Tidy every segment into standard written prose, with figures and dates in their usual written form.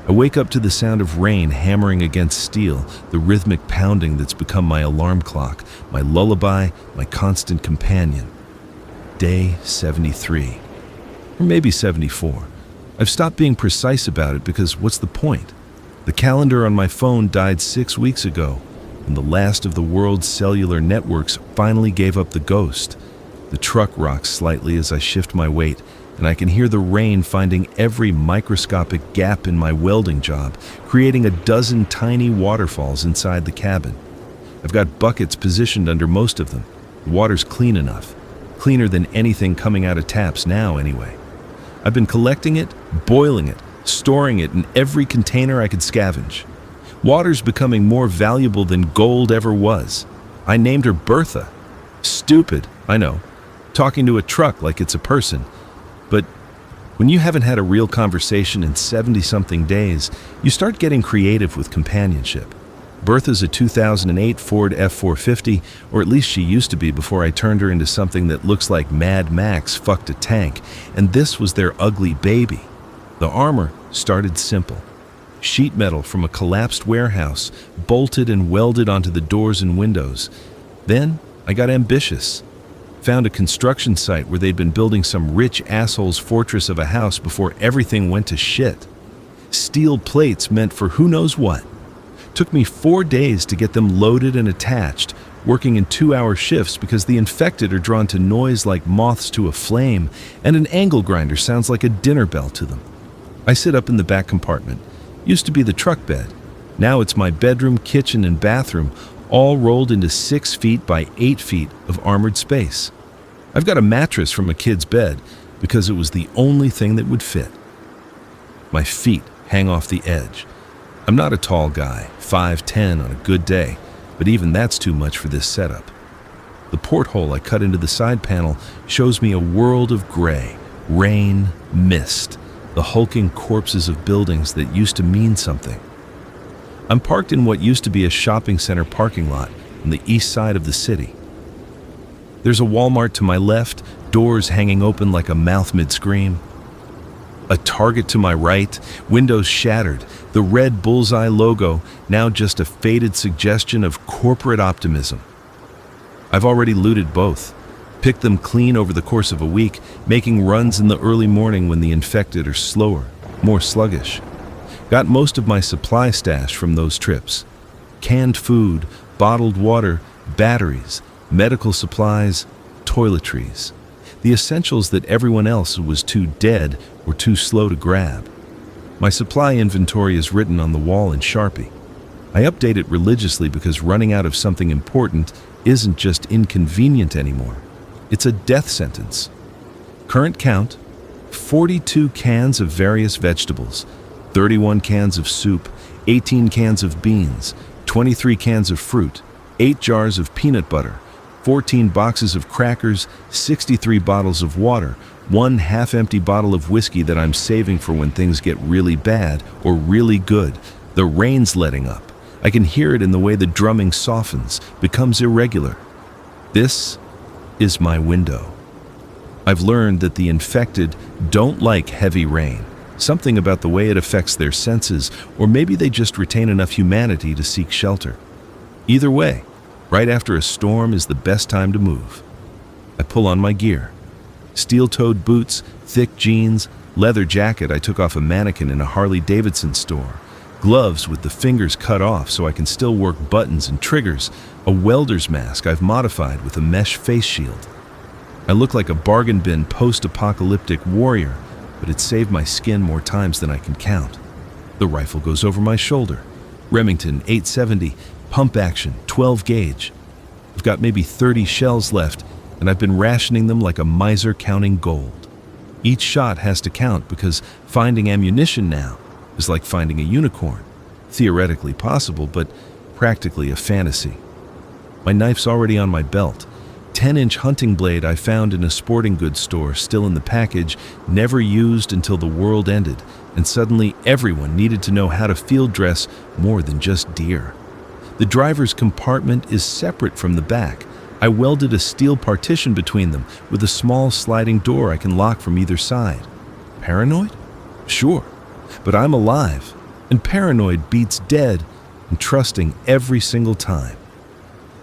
I wake up to the sound of rain hammering against steel, the rhythmic pounding that's become my alarm clock, my lullaby, my constant companion. Day 73. Or maybe 74. I've stopped being precise about it because what's the point? The calendar on my phone died 6 weeks ago, and the last of the world's cellular networks finally gave up the ghost. The truck rocks slightly as I shift my weight, and I can hear the rain finding every microscopic gap in my welding job, creating a dozen tiny waterfalls inside the cabin. I've got buckets positioned under most of them. The water's clean enough. Cleaner than anything coming out of taps now, anyway. I've been collecting it, boiling it, storing it in every container I could scavenge. Water's becoming more valuable than gold ever was. I named her Bertha. Stupid, I know. Talking to a truck like it's a person. But when you haven't had a real conversation in 70-something days, you start getting creative with companionship. Bertha's a 2008 Ford F450, or at least she used to be before I turned her into something that looks like Mad Max fucked a tank, and this was their ugly baby. The armor started simple. Sheet metal from a collapsed warehouse, bolted and welded onto the doors and windows. Then I got ambitious. Found a construction site where they'd been building some rich asshole's fortress of a house before everything went to shit. Steel plates meant for who knows what. Took me 4 days to get them loaded and attached, working in 2-hour shifts because the infected are drawn to noise like moths to a flame, and an angle grinder sounds like a dinner bell to them. I sit up in the back compartment. Used to be the truck bed. Now it's my bedroom, kitchen, and bathroom, all rolled into 6 feet by 8 feet of armored space. I've got a mattress from a kid's bed because it was the only thing that would fit. My feet hang off the edge. I'm not a tall guy, 5'10" on a good day, but even that's too much for this setup. The porthole I cut into the side panel shows me a world of gray, rain, mist, the hulking corpses of buildings that used to mean something. I'm parked in what used to be a shopping center parking lot on the east side of the city. There's a Walmart to my left, doors hanging open like a mouth mid-scream. A Target to my right, windows shattered, the red bullseye logo now just a faded suggestion of corporate optimism. I've already looted both, picked them clean over the course of a week, making runs in the early morning when the infected are slower, more sluggish. Got most of my supply stash from those trips. Canned food, bottled water, batteries, medical supplies, toiletries. The essentials that everyone else was too dead or too slow to grab. My supply inventory is written on the wall in Sharpie. I update it religiously because running out of something important isn't just inconvenient anymore. It's a death sentence. Current count, 42 cans of various vegetables, 31 cans of soup, 18 cans of beans, 23 cans of fruit, 8 jars of peanut butter, 14 boxes of crackers, 63 bottles of water, 1 half-empty bottle of whiskey that I'm saving for when things get really bad or really good. The rain's letting up. I can hear it in the way the drumming softens, becomes irregular. This is my window. I've learned that the infected don't like heavy rain. Something about the way it affects their senses, or maybe they just retain enough humanity to seek shelter. Either way, right after a storm is the best time to move. I pull on my gear. Steel-toed boots, thick jeans, leather jacket I took off a mannequin in a Harley-Davidson store, gloves with the fingers cut off so I can still work buttons and triggers, a welder's mask I've modified with a mesh face shield. I look like a bargain bin post-apocalyptic warrior, but it saved my skin more times than I can count. The rifle goes over my shoulder. Remington 870, pump action, 12 gauge. I've got maybe 30 shells left, and I've been rationing them like a miser counting gold. Each shot has to count because finding ammunition now is like finding a unicorn. Theoretically possible, but practically a fantasy. My knife's already on my belt. 10-inch hunting blade I found in a sporting goods store, still in the package, never used until the world ended, and suddenly everyone needed to know how to field dress more than just deer. The driver's compartment is separate from the back. I welded a steel partition between them with a small sliding door I can lock from either side. Paranoid? Sure, but I'm alive. And paranoid beats dead and trusting every single time.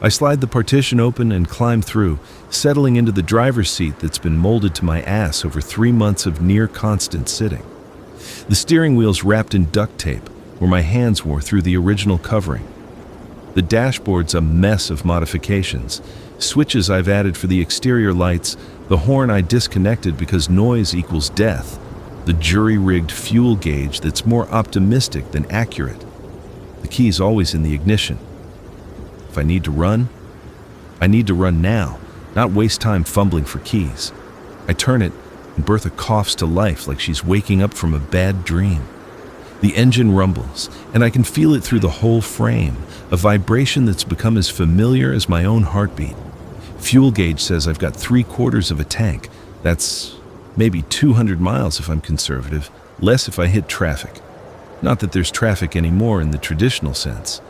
I slide the partition open and climb through, settling into the driver's seat that's been molded to my ass over 3 months of near-constant sitting. The steering wheel's wrapped in duct tape, where my hands wore through the original covering. The dashboard's a mess of modifications, switches I've added for the exterior lights, the horn I disconnected because noise equals death, the jury-rigged fuel gauge that's more optimistic than accurate. The key's always in the ignition. If I need to run, I need to run now, not waste time fumbling for keys. I turn it, and Bertha coughs to life like she's waking up from a bad dream. The engine rumbles, and I can feel it through the whole frame, a vibration that's become as familiar as my own heartbeat. Fuel gauge says I've got 3/4 of a tank. That's maybe 200 miles if I'm conservative, less if I hit traffic. Not that there's traffic anymore in the traditional sense.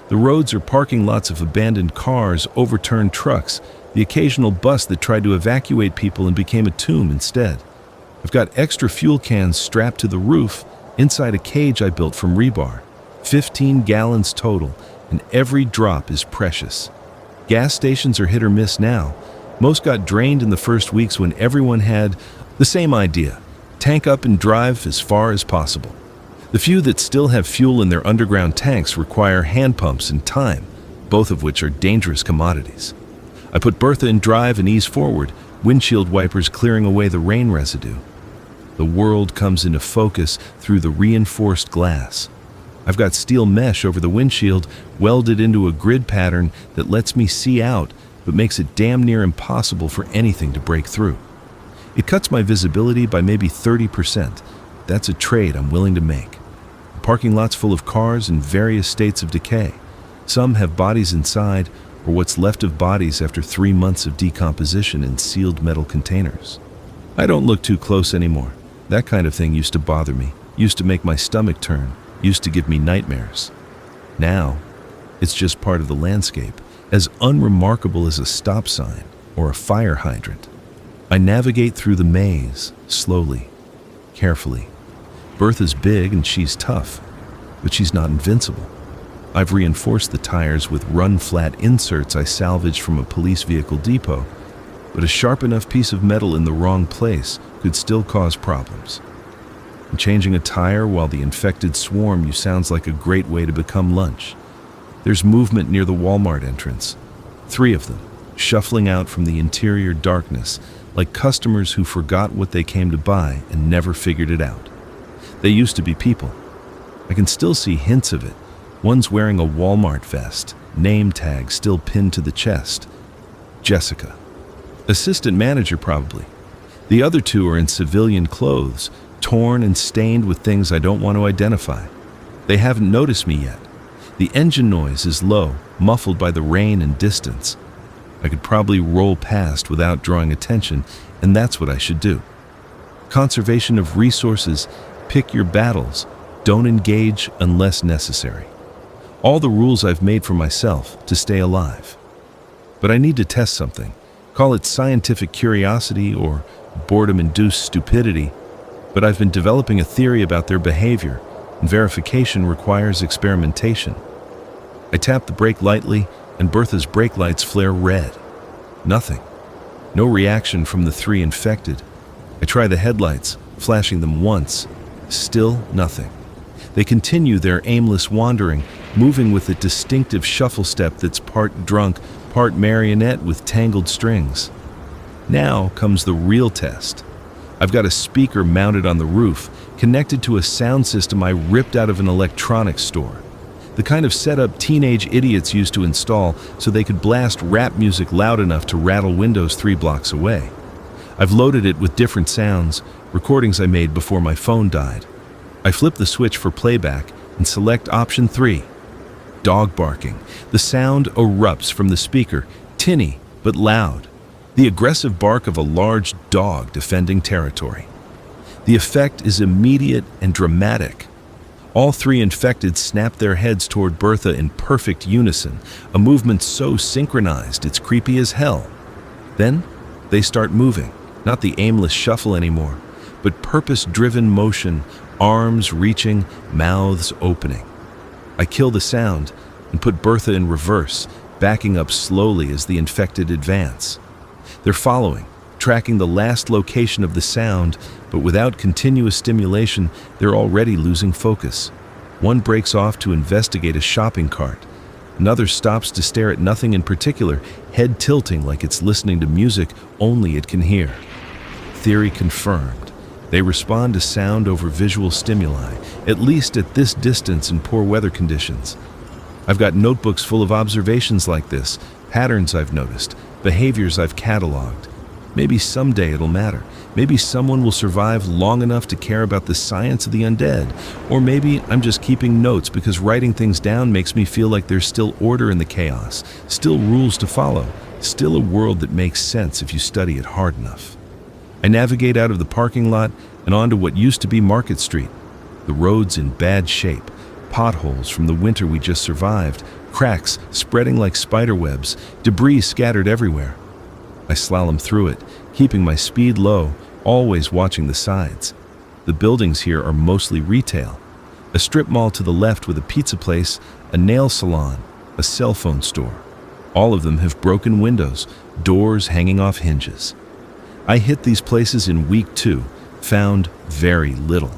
The roads are parking lots of abandoned cars, overturned trucks, the occasional bus that tried to evacuate people and became a tomb instead. I've got extra fuel cans strapped to the roof inside a cage I built from rebar. 15 gallons total, and every drop is precious. Gas stations are hit or miss now. Most got drained in the first weeks when everyone had the same idea: tank up and drive as far as possible. The few that still have fuel in their underground tanks require hand pumps and time, both of which are dangerous commodities. I put Bertha in drive and ease forward, windshield wipers clearing away the rain residue. The world comes into focus through the reinforced glass. I've got steel mesh over the windshield welded into a grid pattern that lets me see out, but makes it damn near impossible for anything to break through. It cuts my visibility by maybe 30%. That's a trade I'm willing to make. The parking lot's full of cars in various states of decay. Some have bodies inside, or what's left of bodies after 3 months of decomposition in sealed metal containers. I don't look too close anymore. That kind of thing used to bother me, used to make my stomach turn, used to give me nightmares. Now, it's just part of the landscape, as unremarkable as a stop sign or a fire hydrant. I navigate through the maze, slowly, carefully. Bertha's big and she's tough, but she's not invincible. I've reinforced the tires with run-flat inserts I salvaged from a police vehicle depot, but a sharp enough piece of metal in the wrong place could still cause problems. And changing a tire while the infected swarm you sounds like a great way to become lunch. There's movement near the Walmart entrance. 3 of them, shuffling out from the interior darkness, like customers who forgot what they came to buy and never figured it out. They used to be people. I can still see hints of it. One's wearing a Walmart vest, name tag still pinned to the chest. Jessica. Assistant manager probably. The other 2 are in civilian clothes, torn and stained with things I don't want to identify. They haven't noticed me yet. The engine noise is low, muffled by the rain and distance. I could probably roll past without drawing attention, and that's what I should do. Conservation of resources, pick your battles, don't engage unless necessary. All the rules I've made for myself to stay alive. But I need to test something. Call it scientific curiosity or boredom-induced stupidity, but I've been developing a theory about their behavior, and verification requires experimentation. I tap the brake lightly, and Bertha's brake lights flare red. Nothing. No reaction from the 3 infected. I try the headlights, flashing them once. Still nothing. They continue their aimless wandering, moving with a distinctive shuffle step that's part drunk, part marionette with tangled strings. Now comes the real test. I've got a speaker mounted on the roof, connected to a sound system I ripped out of an electronics store. The kind of setup teenage idiots used to install so they could blast rap music loud enough to rattle windows 3 blocks away. I've loaded it with different sounds, recordings I made before my phone died. I flip the switch for playback and select option 3. Dog barking. The sound erupts from the speaker, tinny but loud. The aggressive bark of a large dog defending territory. The effect is immediate and dramatic. All 3 infected snap their heads toward Bertha in perfect unison, a movement so synchronized it's creepy as hell. Then they start moving, not the aimless shuffle anymore, but purpose-driven motion, arms reaching, mouths opening. I kill the sound and put Bertha in reverse, backing up slowly as the infected advance. They're following, tracking the last location of the sound, but without continuous stimulation, they're already losing focus. One breaks off to investigate a shopping cart. Another stops to stare at nothing in particular, head tilting like it's listening to music only it can hear. Theory confirmed. They respond to sound over visual stimuli, at least at this distance in poor weather conditions. I've got notebooks full of observations like this, patterns I've noticed, behaviors I've cataloged. Maybe someday it'll matter. Maybe someone will survive long enough to care about the science of the undead. Or maybe I'm just keeping notes because writing things down makes me feel like there's still order in the chaos, still rules to follow, still a world that makes sense if you study it hard enough. I navigate out of the parking lot and onto what used to be Market Street. The road's in bad shape, potholes from the winter we just survived, cracks spreading like spider webs, debris scattered everywhere. I slalom through it, keeping my speed low, always watching the sides. The buildings here are mostly retail. A strip mall to the left with a pizza place, a nail salon, a cell phone store. All of them have broken windows, doors hanging off hinges. I hit these places in week 2, found very little.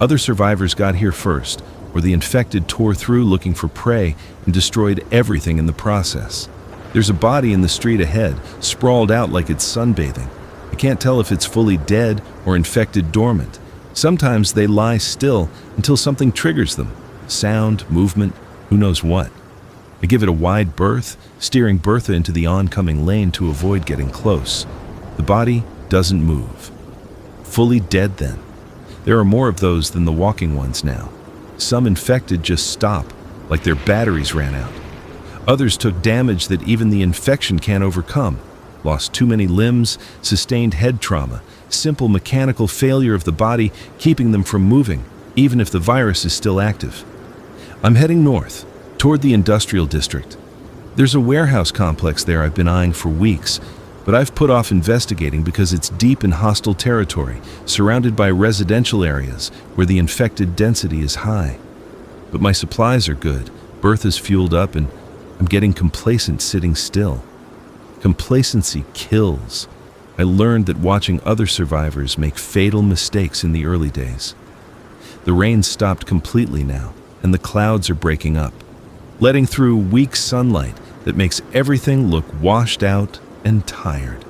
Other survivors got here first, or the infected tore through looking for prey and destroyed everything in the process. There's a body in the street ahead, sprawled out like it's sunbathing. I can't tell if it's fully dead or infected dormant. Sometimes they lie still until something triggers them. Sound, movement, who knows what. I give it a wide berth, steering Bertha into the oncoming lane to avoid getting close. The body doesn't move. Fully dead then. There are more of those than the walking ones now. Some infected just stop, like their batteries ran out. Others took damage that even the infection can't overcome. Lost too many limbs, sustained head trauma, simple mechanical failure of the body keeping them from moving, even if the virus is still active. I'm heading north, toward the industrial district. There's a warehouse complex there I've been eyeing for weeks, but I've put off investigating because it's deep in hostile territory, surrounded by residential areas where the infected density is high. But my supplies are good, Bertha's fueled up, and I'm getting complacent sitting still. Complacency kills. I learned that watching other survivors make fatal mistakes in the early days. The rain stopped completely now, and the clouds are breaking up, letting through weak sunlight that makes everything look washed out and tired.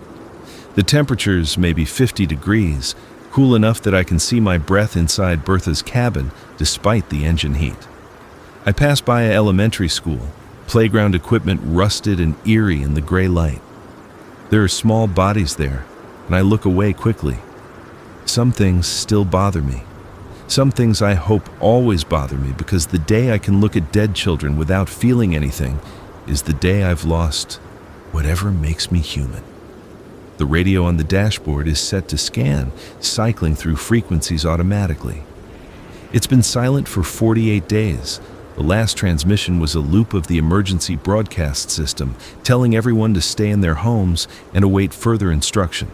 The temperatures may be 50 degrees, cool enough that I can see my breath inside Bertha's cabin despite the engine heat. I pass by an elementary school, playground equipment rusted and eerie in the gray light. There are small bodies there, and I look away quickly. Some things still bother me. Some things I hope always bother me, because the day I can look at dead children without feeling anything is the day I've lost whatever makes me human. The radio on the dashboard is set to scan, cycling through frequencies automatically. It's been silent for 48 days. The last transmission was a loop of the emergency broadcast system, telling everyone to stay in their homes and await further instruction.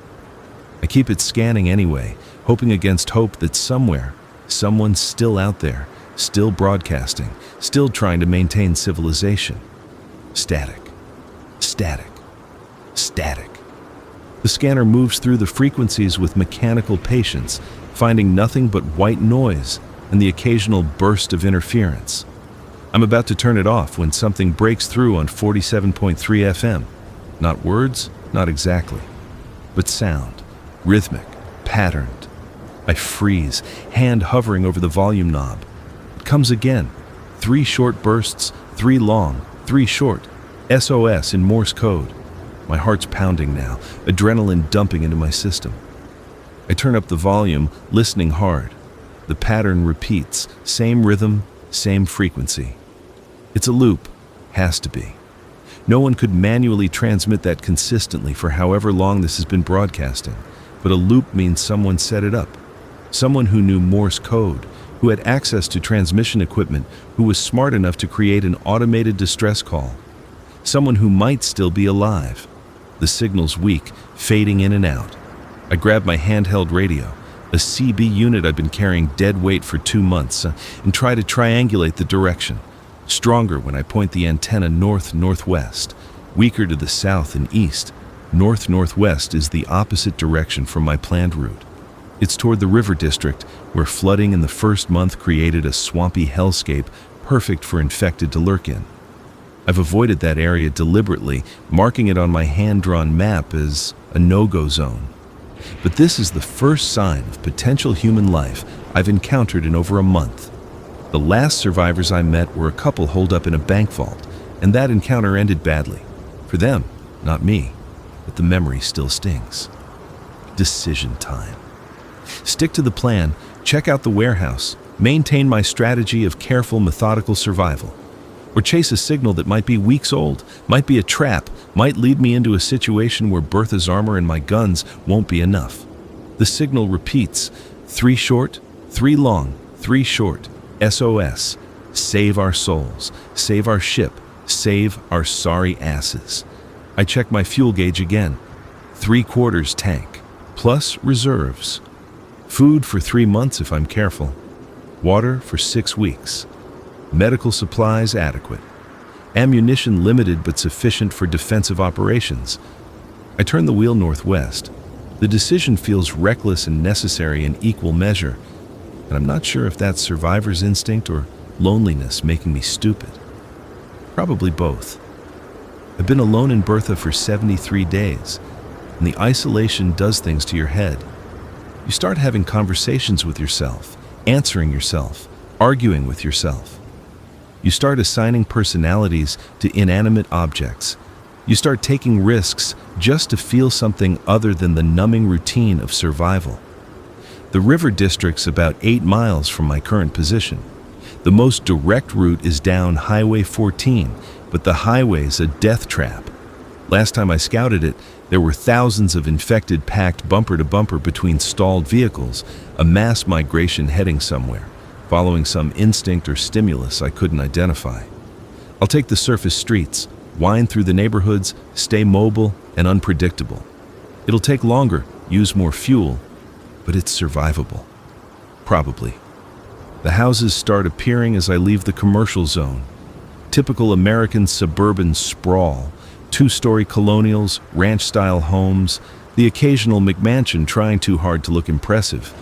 I keep it scanning anyway, hoping against hope that somewhere, someone's still out there, still broadcasting, still trying to maintain civilization. Static. Static. Static. The scanner moves through the frequencies with mechanical patience, finding nothing but white noise and the occasional burst of interference. I'm about to turn it off when something breaks through on 47.3 FM. Not words, not exactly, but sound, rhythmic, patterned. I freeze, hand hovering over the volume knob. It comes again. 3 short bursts, 3 long, 3 short. SOS in Morse code. My heart's pounding now, adrenaline dumping into my system. I turn up the volume, listening hard. The pattern repeats, same rhythm, same frequency. It's a loop, has to be. No one could manually transmit that consistently for however long this has been broadcasting, but a loop means someone set it up. Someone who knew Morse code, who had access to transmission equipment, who was smart enough to create an automated distress call. Someone who might still be alive. The signal's weak, fading in and out. I grab my handheld radio. a CB unit I'd been carrying dead weight for 2 months, and try to triangulate the direction. Stronger when I point the antenna north-northwest, weaker to the south and east. North-northwest is the opposite direction from my planned route. It's toward the river district, where flooding in the first month created a swampy hellscape perfect for infected to lurk in. I've avoided that area deliberately, marking it on my hand-drawn map as a no-go zone. But this is the first sign of potential human life I've encountered in over a month. The last survivors I met were a couple holed up in a bank vault, and that encounter ended badly. For them, not me, but the memory still stings. Decision time. Stick to the plan, check out the warehouse, maintain my strategy of careful, methodical survival. Or chase a signal that might be weeks old, might be a trap, might lead me into a situation where Bertha's armor and my guns won't be enough. The signal repeats, 3 short, 3 long, 3 short, SOS, save our souls, save our ship, save our sorry asses. I check my fuel gauge again, 3/4 tank, plus reserves. Food for 3 months if I'm careful, water for 6 weeks. Medical supplies adequate. Ammunition limited but sufficient for defensive operations. I turn the wheel northwest. The decision feels reckless and necessary in equal measure, and I'm not sure if that's survivor's instinct or loneliness making me stupid. Probably both. I've been alone in Bertha for 73 days, and the isolation does things to your head. You start having conversations with yourself, answering yourself, arguing with yourself. You start assigning personalities to inanimate objects. You start taking risks just to feel something other than the numbing routine of survival. The river district's about 8 miles from my current position. The most direct route is down Highway 14, but the highway's a death trap. Last time I scouted it, there were thousands of infected packed bumper to bumper between stalled vehicles, a mass migration heading somewhere, following some instinct or stimulus I couldn't identify. I'll take the surface streets, wind through the neighborhoods, stay mobile and unpredictable. It'll take longer, use more fuel, but it's survivable. Probably. The houses start appearing as I leave the commercial zone. Typical American suburban sprawl, 2-story colonials, ranch-style homes, the occasional McMansion trying too hard to look impressive.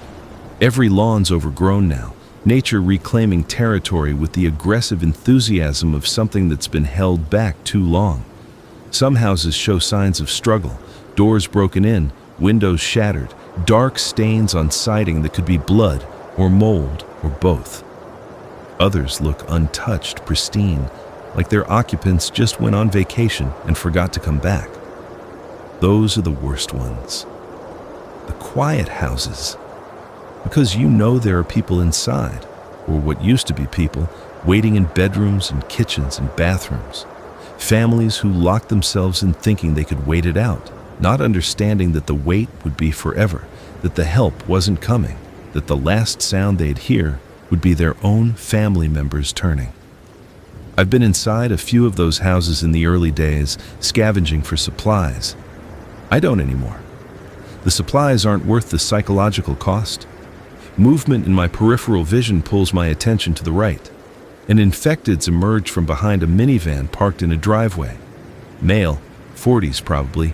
Every lawn's overgrown now, nature reclaiming territory with the aggressive enthusiasm of something that's been held back too long. Some houses show signs of struggle, doors broken in, windows shattered, dark stains on siding that could be blood or mold or both. Others look untouched, pristine, like their occupants just went on vacation and forgot to come back. Those are the worst ones. The quiet houses. Because you know there are people inside, or what used to be people, waiting in bedrooms and kitchens and bathrooms. Families who locked themselves in thinking they could wait it out, not understanding that the wait would be forever, that the help wasn't coming, that the last sound they'd hear would be their own family members turning. I've been inside a few of those houses in the early days, scavenging for supplies. I don't anymore. The supplies aren't worth the psychological cost. Movement in my peripheral vision pulls my attention to the right. An infecteds emerge from behind a minivan parked in a driveway. Male, 40s probably,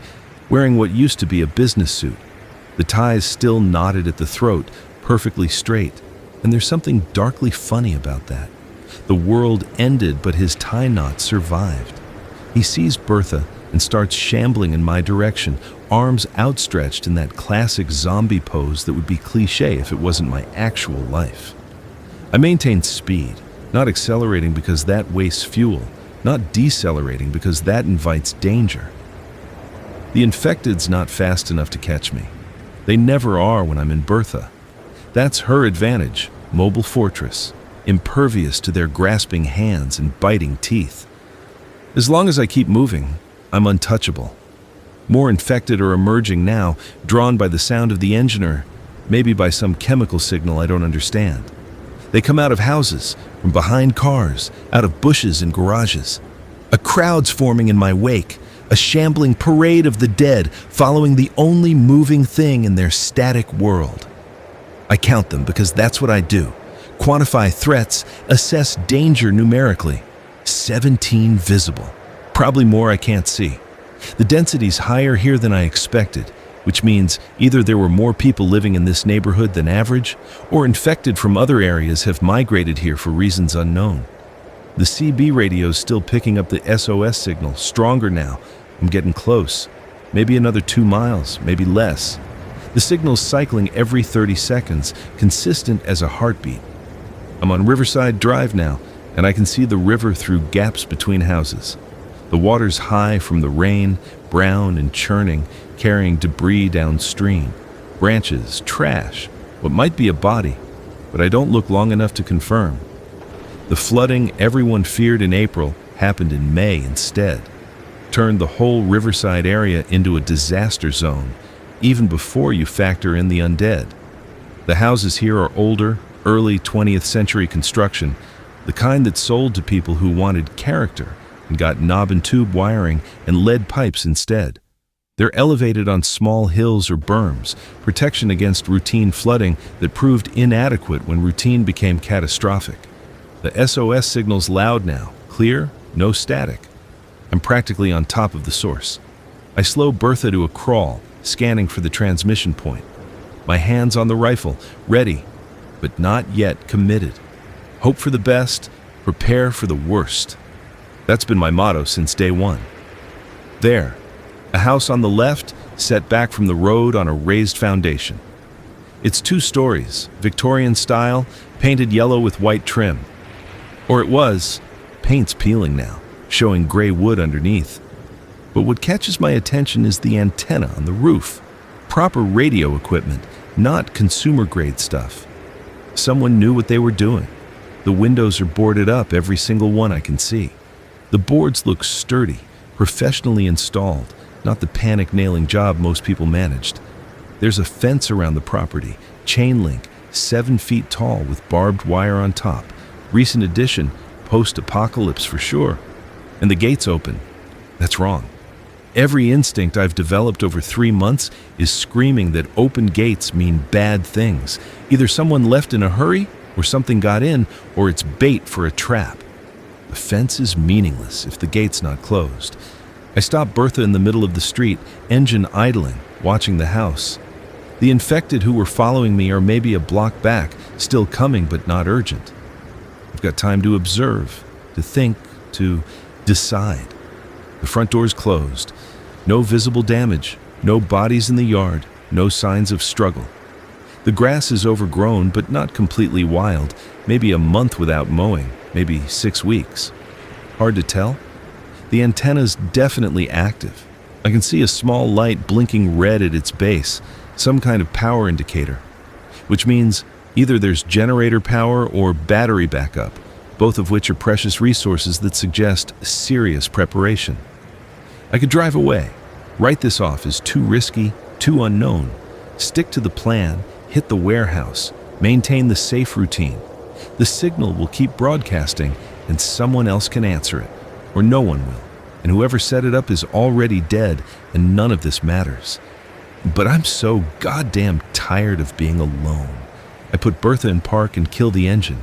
wearing what used to be a business suit. The ties still knotted at the throat, perfectly straight, and there's something darkly funny about that. The world ended, but his tie knot survived. He sees Bertha and starts shambling in my direction, arms outstretched in that classic zombie pose that would be cliché if it wasn't my actual life. I maintain speed, not accelerating because that wastes fuel, not decelerating because that invites danger. The infected's not fast enough to catch me. They never are when I'm in Bertha. That's her advantage, mobile fortress, impervious to their grasping hands and biting teeth. As long as I keep moving, I'm untouchable. More infected are emerging now, drawn by the sound of the engine or maybe by some chemical signal I don't understand. They come out of houses, from behind cars, out of bushes and garages. A crowd's forming in my wake, a shambling parade of the dead following the only moving thing in their static world. I count them because that's what I do. Quantify threats, assess danger numerically. 17 visible. Probably more I can't see. The density's higher here than I expected, which means either there were more people living in this neighborhood than average, or infected from other areas have migrated here for reasons unknown. The CB radio's still picking up the SOS signal, stronger now. I'm getting close. Maybe another 2 miles, maybe less. The signal's cycling every 30 seconds, consistent as a heartbeat. I'm on Riverside Drive now, and I can see the river through gaps between houses. The water's high from the rain, brown and churning, carrying debris downstream. Branches, trash, what might be a body, but I don't look long enough to confirm. The flooding everyone feared in April happened in May instead. Turned the whole Riverside area into a disaster zone, even before you factor in the undead. The houses here are older, early 20th century construction, the kind that sold to people who wanted character and got knob and tube wiring and lead pipes instead. They're elevated on small hills or berms, protection against routine flooding that proved inadequate when routine became catastrophic. The SOS signal's loud now, clear, no static. I'm practically on top of the source. I slow Bertha to a crawl, scanning for the transmission point. My hands on the rifle, ready, but not yet committed. Hope for the best, prepare for the worst. That's been my motto since day one. There, a house on the left, set back from the road on a raised foundation. It's 2 stories, Victorian style, painted yellow with white trim. Or it was. Paint's peeling now, showing gray wood underneath. But what catches my attention is the antenna on the roof. Proper radio equipment, not consumer-grade stuff. Someone knew what they were doing. The windows are boarded up, every single one I can see. The boards look sturdy, professionally installed, not the panic-nailing job most people managed. There's a fence around the property, chain link, 7 feet tall with barbed wire on top. Recent addition, post-apocalypse for sure. And the gate's open. That's wrong. Every instinct I've developed over 3 months is screaming that open gates mean bad things. Either someone left in a hurry, or something got in, or it's bait for a trap. The fence is meaningless if the gate's not closed. I stop Bertha in the middle of the street, engine idling, watching the house. The infected who were following me are maybe a block back, still coming but not urgent. I've got time to observe, to think, to decide. The front door's closed. No visible damage, no bodies in the yard, no signs of struggle. The grass is overgrown but not completely wild, maybe a month without mowing, maybe 6 weeks. Hard to tell. The antenna's definitely active. I can see a small light blinking red at its base, some kind of power indicator, which means either there's generator power or battery backup, both of which are precious resources that suggest serious preparation. I could drive away, write this off as too risky, too unknown, stick to the plan, hit the warehouse, maintain the safe routine. The signal will keep broadcasting and someone else can answer it, or no one will, and whoever set it up is already dead and none of this matters. But I'm so goddamn tired of being alone. I put Bertha in park and kill the engine.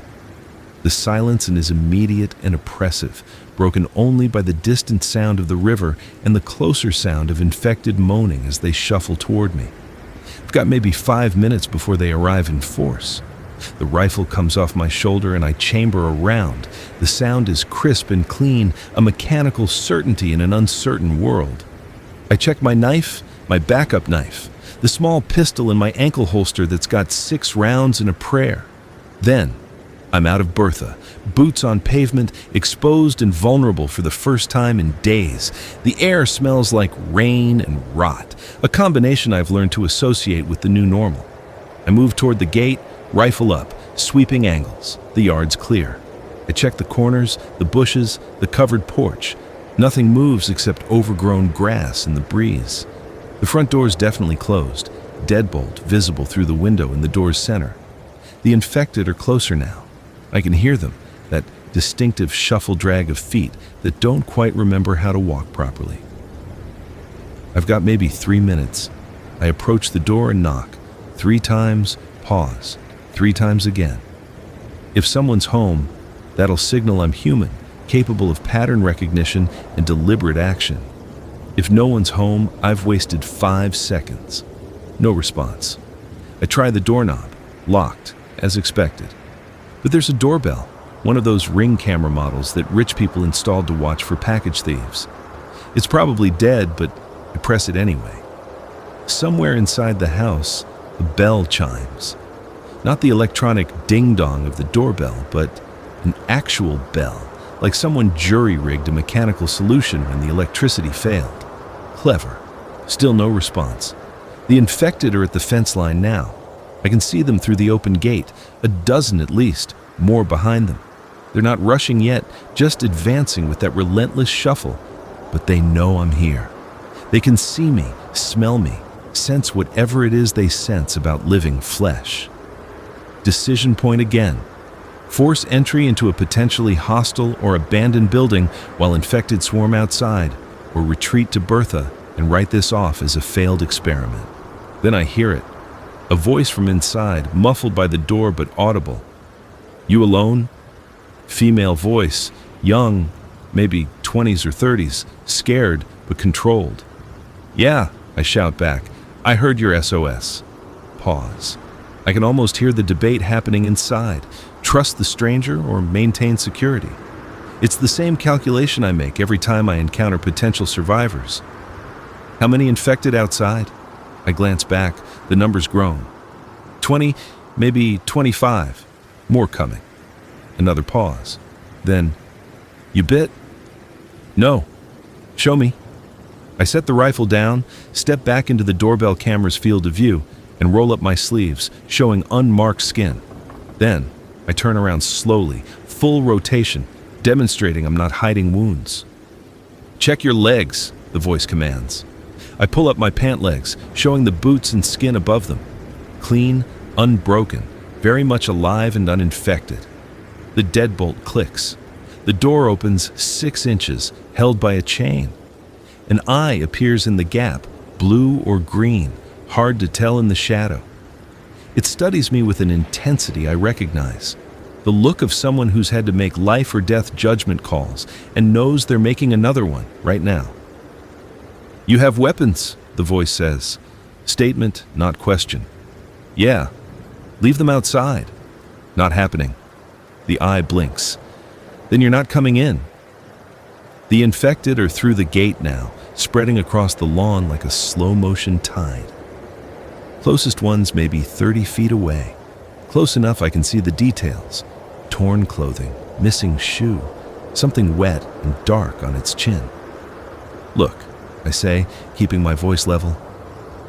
The silence is immediate and oppressive, broken only by the distant sound of the river and the closer sound of infected moaning as they shuffle toward me. I've got maybe 5 minutes before they arrive in force. The rifle comes off my shoulder and I chamber around. The sound is crisp and clean, a mechanical certainty in an uncertain world. I check my knife, my backup knife, the small pistol in my ankle holster that's got 6 rounds and a prayer. Then, I'm out of Bertha, boots on pavement, exposed and vulnerable for the first time in days. The air smells like rain and rot, a combination I've learned to associate with the new normal. I move toward the gate, rifle up, sweeping angles. The yard's clear. I check the corners, the bushes, the covered porch. Nothing moves except overgrown grass in the breeze. The front door's definitely closed, deadbolt visible through the window in the door's center. The infected are closer now. I can hear them, that distinctive shuffle drag of feet that don't quite remember how to walk properly. I've got maybe 3 minutes. I approach the door and knock. 3 times, Pause. 3 times again. If someone's home, that'll signal I'm human, capable of pattern recognition and deliberate action. If no one's home, I've wasted 5 seconds. No response. I try the doorknob. Locked, as expected. But there's a doorbell, one of those Ring camera models that rich people installed to watch for package thieves. It's probably dead, but I press it anyway. Somewhere inside the house, a bell chimes. Not the electronic ding-dong of the doorbell, but an actual bell, like someone jury-rigged a mechanical solution when the electricity failed. Clever. Still no response. The infected are at the fence line now. I can see them through the open gate, a dozen at least, more behind them. They're not rushing yet, just advancing with that relentless shuffle, but they know I'm here. They can see me, smell me, sense whatever it is they sense about living flesh. Decision point again. Force entry into a potentially hostile or abandoned building while infected swarm outside, or retreat to Bertha and write this off as a failed experiment. Then I hear it. A voice from inside, muffled by the door but audible. "You alone?" Female voice, young, maybe 20s or 30s, scared but controlled. "Yeah," I shout back. "I heard your SOS." Pause. I can almost hear the debate happening inside. Trust the stranger or maintain security? It's the same calculation I make every time I encounter potential survivors. How many infected outside? I glance back. The number's grown. 20, maybe 25. More coming. Another pause. Then, "You bit?" "No." "Show me." I set the rifle down, step back into the doorbell camera's field of view, and roll up my sleeves, showing unmarked skin. Then, I turn around slowly, full rotation, demonstrating I'm not hiding wounds. "Check your legs," the voice commands. I pull up my pant legs, showing the boots and skin above them. Clean, unbroken, very much alive and uninfected. The deadbolt clicks. The door opens 6 inches, held by a chain. An eye appears in the gap, blue or green, hard to tell in the shadow. It studies me with an intensity I recognize. The look of someone who's had to make life or death judgment calls and knows they're making another one right now. "You have weapons," the voice says. Statement, not question. "Yeah." "Leave them outside." "Not happening." The eye blinks. "Then you're not coming in." The infected are through the gate now, spreading across the lawn like a slow-motion tide. Closest ones may be 30 feet away. Close enough I can see the details. Torn clothing, missing shoe, something wet and dark on its chin. "Look," I say, keeping my voice level.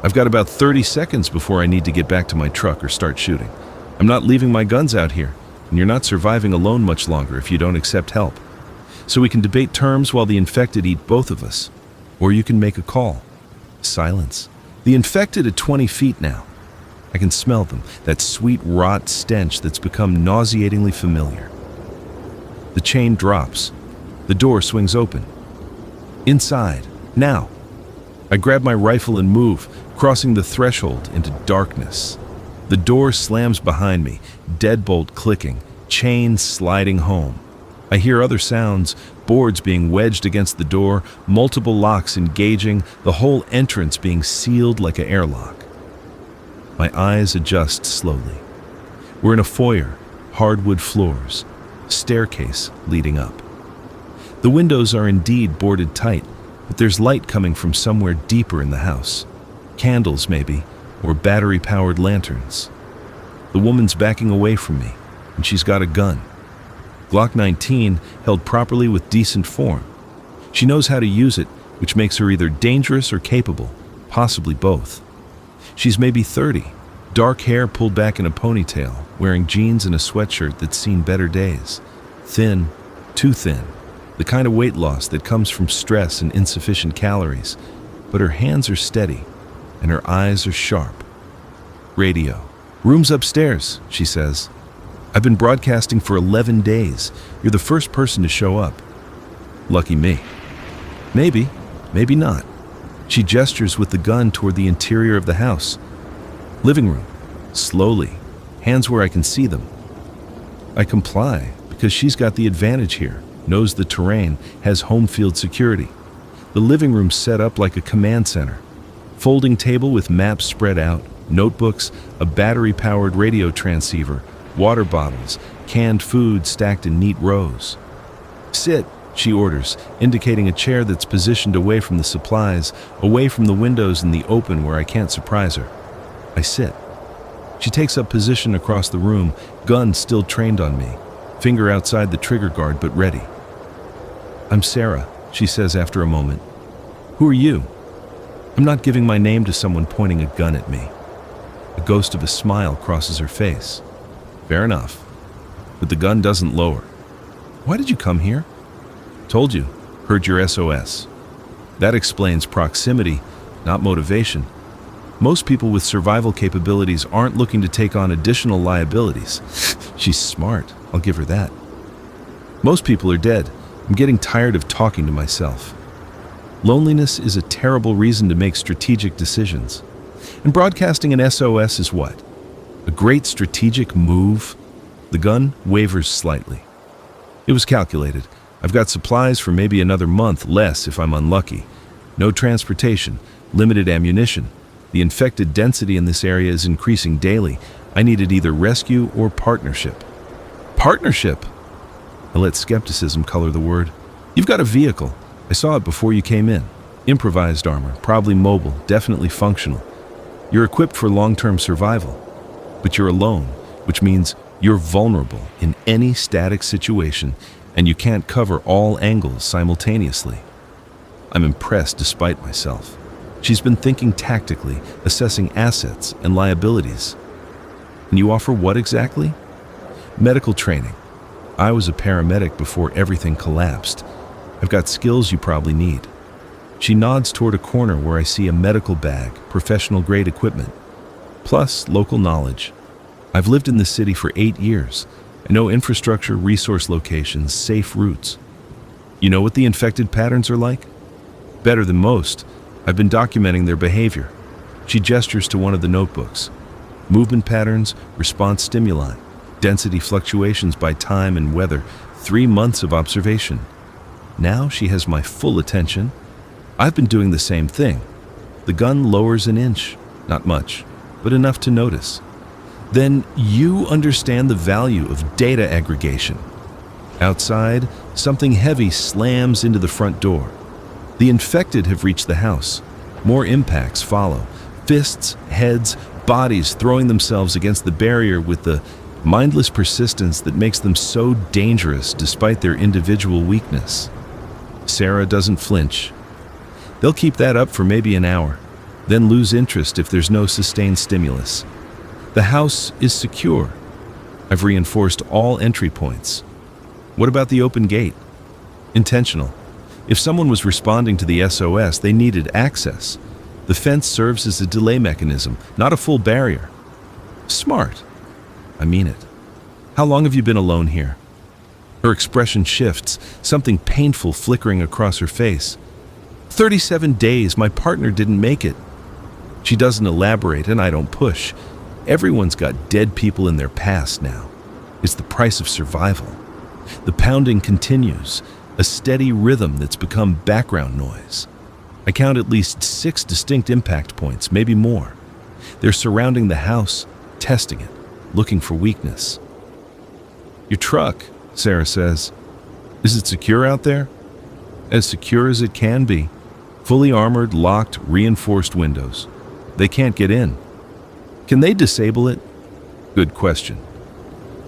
"I've got about 30 seconds before I need to get back to my truck or start shooting. I'm not leaving my guns out here, and you're not surviving alone much longer if you don't accept help. So we can debate terms while the infected eat both of us. Or you can make a call." Silence. The infected at 20 feet now. I can smell them, that sweet rot stench that's become nauseatingly familiar. The chain drops. The door swings open. Inside. Now. I grab my rifle and move, crossing the threshold into darkness. The door slams behind me, deadbolt clicking, chain sliding home. I hear other sounds, boards being wedged against the door, multiple locks engaging, the whole entrance being sealed like an airlock. My eyes adjust slowly. We're in a foyer, hardwood floors, staircase leading up. The windows are indeed boarded tight, but there's light coming from somewhere deeper in the house. Candles, maybe, or battery-powered lanterns. The woman's backing away from me, and she's got a gun. Glock 19 held properly with decent form. She knows how to use it, which makes her either dangerous or capable, possibly both. She's maybe 30, dark hair pulled back in a ponytail, wearing jeans and a sweatshirt that's seen better days. Thin, too thin, the kind of weight loss that comes from stress and insufficient calories, but her hands are steady, and her eyes are sharp. Radio. "Room's upstairs," she says. "I've been broadcasting for 11 days. You're the first person to show up." Lucky me. Maybe, maybe not. She gestures with the gun toward the interior of the house. Living room. Slowly, hands where I can see them. I comply because she's got the advantage here, knows the terrain, has home field security. The living room's set up like a command center. Folding table with maps spread out, notebooks, a battery-powered radio transceiver, water bottles, canned food stacked in neat rows. "Sit," she orders, indicating a chair that's positioned away from the supplies, away from the windows in the open where I can't surprise her. I sit. She takes up position across the room, gun still trained on me, finger outside the trigger guard but ready. "I'm Sarah," she says after a moment. "Who are you?" I'm not giving my name to someone pointing a gun at me. A ghost of a smile crosses her face. Fair enough. But the gun doesn't lower. "Why did you come here?" "Told you. Heard your SOS." That explains proximity, not motivation. Most people with survival capabilities aren't looking to take on additional liabilities. She's smart, I'll give her that. Most people are dead. I'm getting tired of talking to myself. Loneliness is a terrible reason to make strategic decisions. And broadcasting an SOS is what? A great strategic move? The gun wavers slightly. It was calculated. I've got supplies for maybe another month, less if I'm unlucky. No transportation, limited ammunition. The infected density in this area is increasing daily. I needed either rescue or partnership. Partnership? I let skepticism color the word. You've got a vehicle. I saw it before you came in. Improvised armor, probably mobile, definitely functional. You're equipped for long-term survival. But you're alone, which means you're vulnerable in any static situation, and you can't cover all angles simultaneously. I'm impressed despite myself. She's been thinking tactically, assessing assets and liabilities. And you offer what exactly? Medical training. I was a paramedic before everything collapsed. I've got skills you probably need. She nods toward a corner where I see a medical bag, professional-grade equipment, plus local knowledge. I've lived in the city for 8 years. I know infrastructure, resource locations, safe routes. You know what the infected patterns are like? Better than most. I've been documenting their behavior. She gestures to one of the notebooks. Movement patterns, response stimuli, density fluctuations by time and weather, 3 months of observation. Now she has my full attention. I've been doing the same thing. The gun lowers an inch, not much, but enough to notice. Then you understand the value of data aggregation. Outside, something heavy slams into the front door. The infected have reached the house. More impacts follow. Fists, heads, bodies throwing themselves against the barrier with the mindless persistence that makes them so dangerous despite their individual weakness. Sarah doesn't flinch. They'll keep that up for maybe an hour, then lose interest if there's no sustained stimulus. The house is secure. I've reinforced all entry points. What about the open gate? Intentional. If someone was responding to the SOS, they needed access. The fence serves as a delay mechanism, not a full barrier. Smart. I mean it. How long have you been alone here? Her expression shifts, something painful flickering across her face. 37 days, my partner didn't make it. She doesn't elaborate, and I don't push. Everyone's got dead people in their past now. It's the price of survival. The pounding continues, a steady rhythm that's become background noise. I count at least 6 distinct impact points, maybe more. They're surrounding the house, testing it, looking for weakness. Your truck, Sarah says. Is it secure out there? As secure as it can be. Fully armored, locked, reinforced windows. They can't get in. Can they disable it? Good question.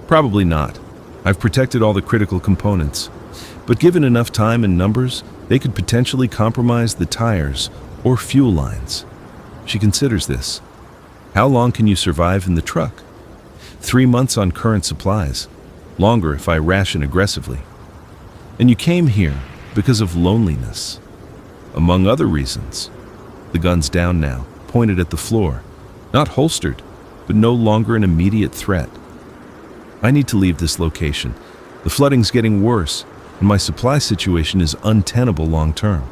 Probably not. I've protected all the critical components. But given enough time and numbers, they could potentially compromise the tires or fuel lines. She considers this. How long can you survive in the truck? 3 months on current supplies. Longer if I ration aggressively. And you came here because of loneliness. Among other reasons. The gun's down now, pointed at the floor. Not holstered, but no longer an immediate threat. I need to leave this location. The flooding's getting worse, and my supply situation is untenable long term.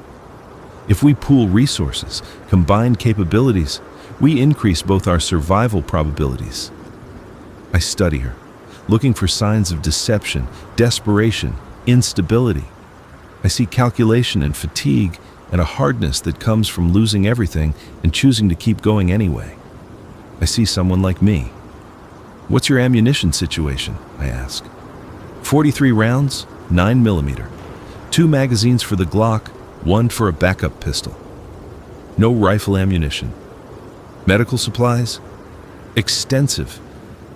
If we pool resources, combine capabilities, we increase both our survival probabilities. I study her, looking for signs of deception, desperation, instability. I see calculation and fatigue and a hardness that comes from losing everything and choosing to keep going anyway. I see someone like me. "What's your ammunition situation?" I ask. 43 rounds, 9mm. 2 magazines for the Glock, 1 for a backup pistol. No rifle ammunition. Medical supplies? Extensive.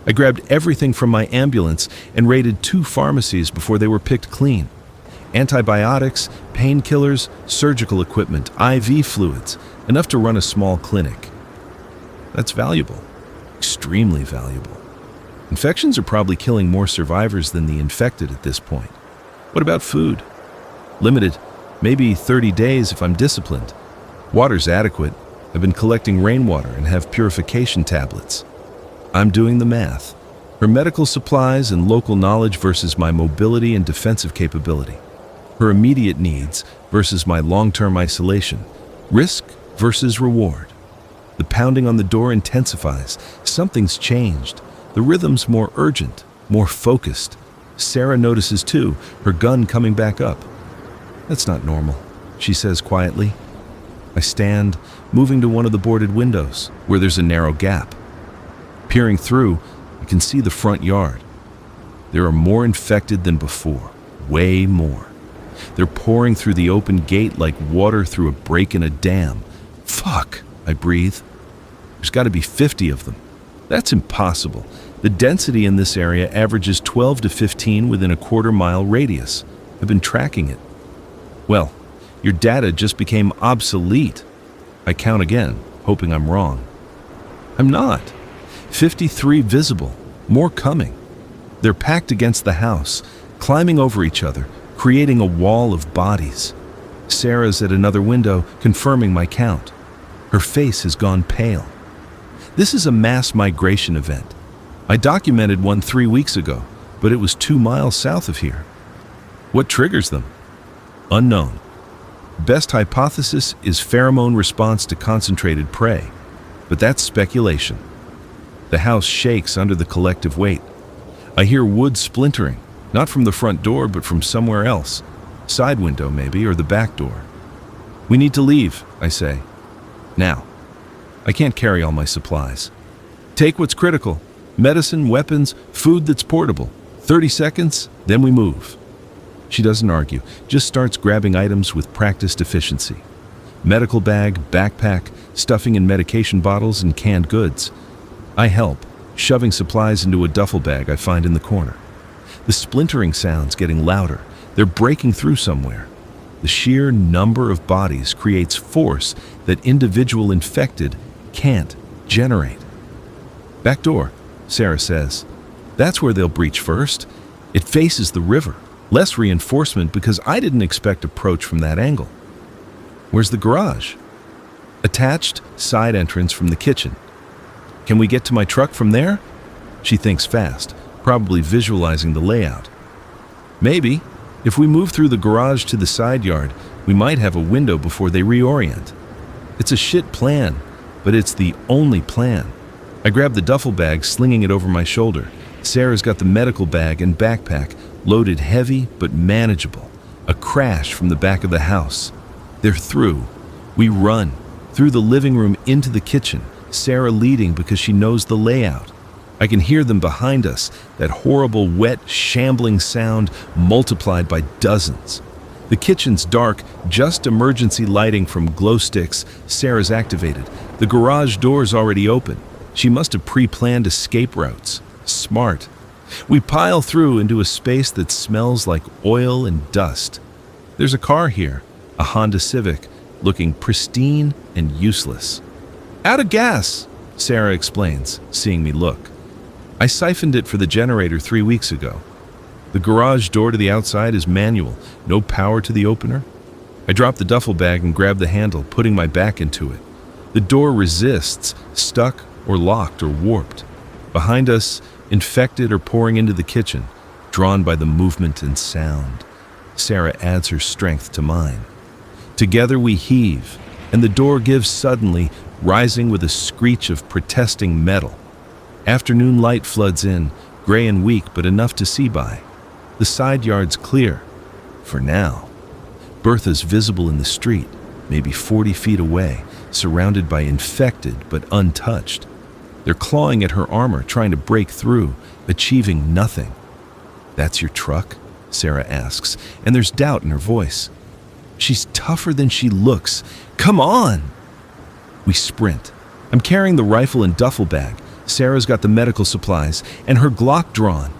I grabbed everything from my ambulance and raided 2 pharmacies before they were picked clean. Antibiotics, painkillers, surgical equipment, IV fluids, enough to run a small clinic. That's valuable. Extremely valuable. Infections are probably killing more survivors than the infected at this point. What about food? Limited, maybe 30 days if I'm disciplined. Water's adequate. I've been collecting rainwater and have purification tablets. I'm doing the math. Her medical supplies and local knowledge versus my mobility and defensive capability. Her immediate needs versus my long-term isolation. Risk versus reward. The pounding on the door intensifies. Something's changed. The rhythm's more urgent, more focused. Sarah notices too, her gun coming back up. "That's not normal," she says quietly. I stand, moving to one of the boarded windows, where there's a narrow gap. Peering through, I can see the front yard. There are more infected than before, way more. They're pouring through the open gate like water through a break in a dam. Fuck, I breathe. There's got to be 50 of them. That's impossible. The density in this area averages 12 to 15 within a quarter-mile radius. I've been tracking it. Well, your data just became obsolete. I count again, hoping I'm wrong. I'm not. 53 visible, more coming. They're packed against the house, climbing over each other, creating a wall of bodies. Sarah's at another window, confirming my count. Her face has gone pale. This is a mass migration event. I documented one 3 weeks ago, but it was 2 miles south of here. What triggers them? Unknown. Best hypothesis is pheromone response to concentrated prey, but that's speculation. The house shakes under the collective weight. I hear wood splintering, not from the front door, but from somewhere else. Side window, maybe, or the back door. "We need to leave," I say. "Now." I can't carry all my supplies. "Take what's critical. Medicine, weapons, food that's portable. 30 seconds, then we move." She doesn't argue, just starts grabbing items with practiced efficiency. Medical bag, backpack, stuffing in medication bottles and canned goods. I help, shoving supplies into a duffel bag I find in the corner. The splintering sound's getting louder. They're breaking through somewhere. The sheer number of bodies creates force that individual infected can't generate. "Back door," Sarah says. "That's where they'll breach first. It faces the river. Less reinforcement because I didn't expect approach from that angle." "Where's the garage?" "Attached, side entrance from the kitchen." "Can we get to my truck from there?" She thinks fast, probably visualizing the layout. "Maybe. If we move through the garage to the side yard, we might have a window before they reorient." It's a shit plan, but it's the only plan. I grab the duffel bag, slinging it over my shoulder. Sarah's got the medical bag and backpack, loaded heavy but manageable. A crash from the back of the house. They're through. We run, through the living room into the kitchen, Sarah leading because she knows the layout. I can hear them behind us, that horrible, wet, shambling sound multiplied by dozens. The kitchen's dark, just emergency lighting from glow sticks. Sarah's activated. The garage door's already open. She must have pre-planned escape routes. Smart. We pile through into a space that smells like oil and dust. There's a car here, a Honda Civic, looking pristine and useless. "Out of gas," Sarah explains, seeing me look. I siphoned it for the generator 3 weeks ago. The garage door to the outside is manual, no power to the opener. I drop the duffel bag and grab the handle, putting my back into it. The door resists, stuck or locked or warped. Behind us, infected are pouring into the kitchen, drawn by the movement and sound. Sarah adds her strength to mine. Together we heave, and the door gives suddenly, rising with a screech of protesting metal. Afternoon light floods in, gray and weak but enough to see by. The side yard's clear. For now. Bertha's visible in the street, maybe 40 feet away, surrounded by infected but untouched. They're clawing at her armor, trying to break through, achieving nothing. "That's your truck?" Sarah asks, and there's doubt in her voice. "She's tougher than she looks. Come on!" We sprint. I'm carrying the rifle and duffel bag. Sarah's got the medical supplies, and her Glock drawn.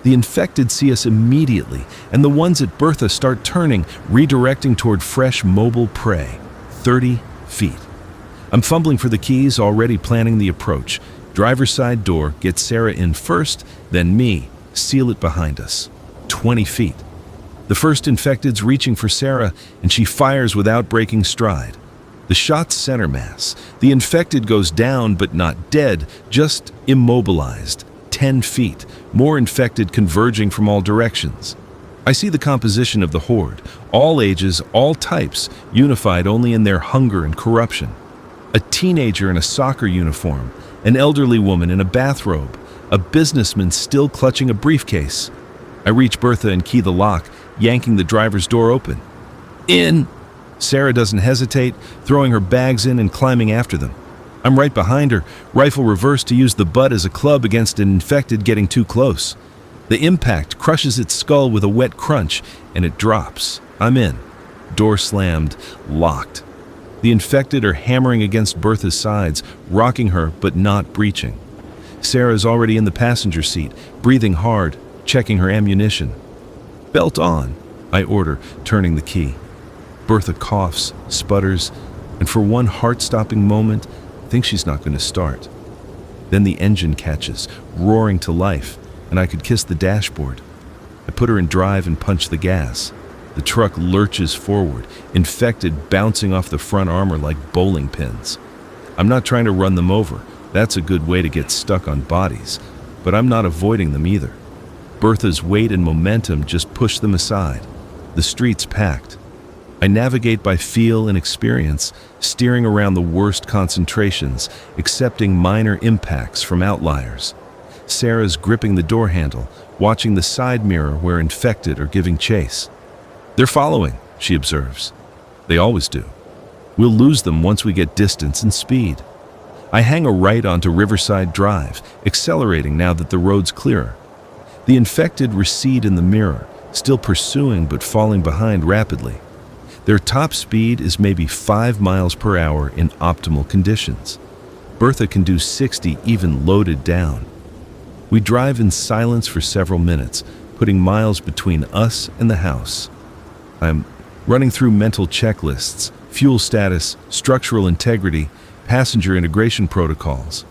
The infected see us immediately, and the ones at Bertha start turning, redirecting toward fresh mobile prey. 30 feet. I'm fumbling for the keys, already planning the approach. Driver's side door, get Sarah in first, then me, seal it behind us. 20 feet. The first infected's reaching for Sarah, and she fires without breaking stride. The shot's center mass. The infected goes down, but not dead, just immobilized. 10 feet. More infected converging from all directions. I see the composition of the horde. All ages, all types, unified only in their hunger and corruption. A teenager in a soccer uniform, an elderly woman in a bathrobe, a businessman still clutching a briefcase. I reach Bertha and key the lock, yanking the driver's door open. "In!" Sarah doesn't hesitate, throwing her bags in and climbing after them. I'm right behind her, rifle reversed to use the butt as a club against an infected getting too close. The impact crushes its skull with a wet crunch, and it drops. I'm in. Door slammed, locked. The infected are hammering against Bertha's sides, rocking her but not breaching. Sarah's already in the passenger seat, breathing hard, checking her ammunition. "Belt on," I order, turning the key. Bertha coughs, sputters, and for one heart-stopping moment, thinks she's not going to start. Then the engine catches, roaring to life, and I could kiss the dashboard. I put her in drive and punch the gas. The truck lurches forward, infected bouncing off the front armor like bowling pins. I'm not trying to run them over. That's a good way to get stuck on bodies, but I'm not avoiding them either. Bertha's weight and momentum just push them aside. The street's packed. I navigate by feel and experience, steering around the worst concentrations, accepting minor impacts from outliers. Sarah's gripping the door handle, watching the side mirror where infected are giving chase. "They're following," she observes. They always do. We'll lose them once we get distance and speed. I hang a right onto Riverside Drive, accelerating now that the road's clearer. The infected recede in the mirror, still pursuing but falling behind rapidly. Their top speed is maybe 5 miles per hour in optimal conditions. Bertha can do 60 even loaded down. We drive in silence for several minutes, putting miles between us and the house. I'm running through mental checklists, fuel status, structural integrity, passenger integration protocols.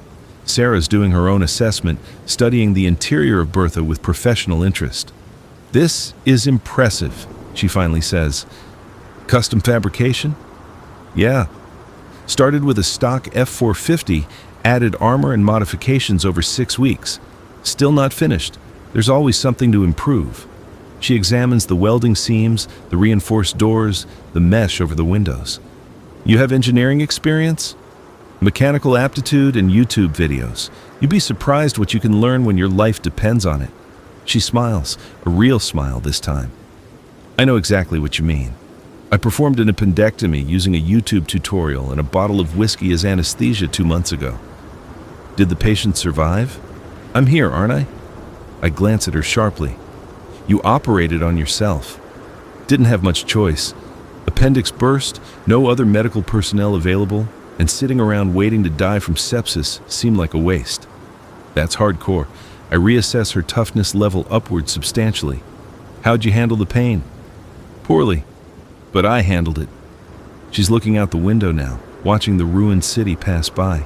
Sarah's doing her own assessment, studying the interior of Bertha with professional interest. "This is impressive," she finally says. "Custom fabrication?" "Yeah. Started with a stock F450, added armor and modifications over 6 weeks. Still not finished. There's always something to improve." She examines the welding seams, the reinforced doors, the mesh over the windows. "You have engineering experience?" "Mechanical aptitude and YouTube videos. You'd be surprised what you can learn when your life depends on it." She smiles, a real smile this time. "I know exactly what you mean. I performed an appendectomy using a YouTube tutorial and a bottle of whiskey as anesthesia 2 months ago." "Did the patient survive?" "I'm here, aren't I?" I glance at her sharply. "You operated on yourself." "Didn't have much choice. Appendix burst, no other medical personnel available, and sitting around waiting to die from sepsis seemed like a waste." "That's hardcore." I reassess her toughness level upward substantially. "How'd you handle the pain?" "Poorly. But I handled it." She's looking out the window now, watching the ruined city pass by.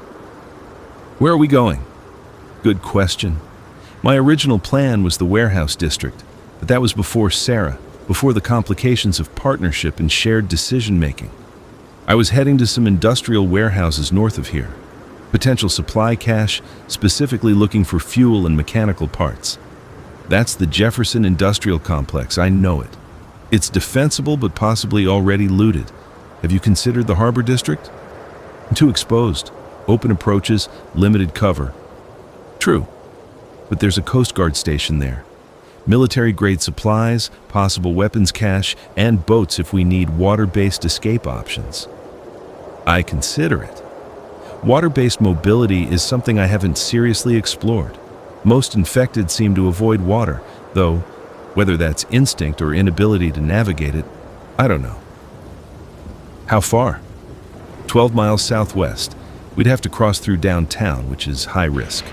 "Where are we going?" "Good question. My original plan was the warehouse district, but that was before Sarah, before the complications of partnership and shared decision-making. I was heading to some industrial warehouses north of here. Potential supply cache, specifically looking for fuel and mechanical parts. That's the Jefferson Industrial Complex, I know it. It's defensible but possibly already looted. Have you considered the Harbor District? Too exposed. Open approaches, limited cover. True, but there's a Coast Guard station there. Military-grade supplies, possible weapons cache, and boats if we need water-based escape options. I consider it. Water-based mobility is something I haven't seriously explored. Most infected seem to avoid water, though whether that's instinct or inability to navigate it, I don't know. How far? 12 miles southwest. We'd have to cross through downtown, which is high risk.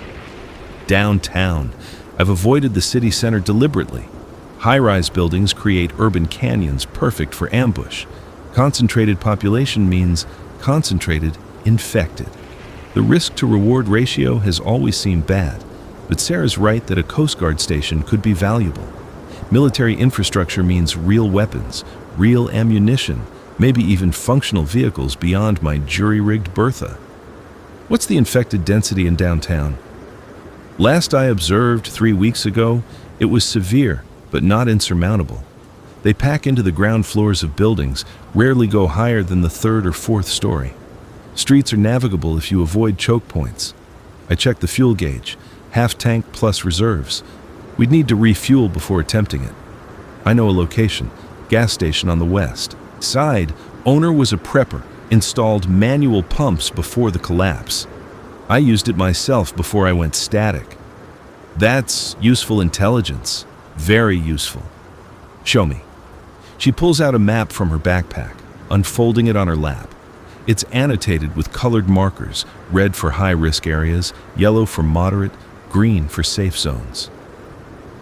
Downtown. I've avoided the city center deliberately. High-rise buildings create urban canyons perfect for ambush. Concentrated population means concentrated infected. The risk-to-reward ratio has always seemed bad, but Sarah's right that a Coast Guard station could be valuable. Military infrastructure means real weapons, real ammunition, maybe even functional vehicles beyond my jury-rigged Bertha. What's the infected density in downtown? Last I observed 3 weeks ago, it was severe, but not insurmountable. They pack into the ground floors of buildings, rarely go higher than the third or fourth story. Streets are navigable if you avoid choke points. I checked the fuel gauge, half tank plus reserves. We'd need to refuel before attempting it. I know a location, gas station on the west. Side, owner was a prepper, installed manual pumps before the collapse. I used it myself before I went static. That's useful intelligence. Very useful. Show me. She pulls out a map from her backpack, unfolding it on her lap. It's annotated with colored markers, red for high-risk areas, yellow for moderate, green for safe zones.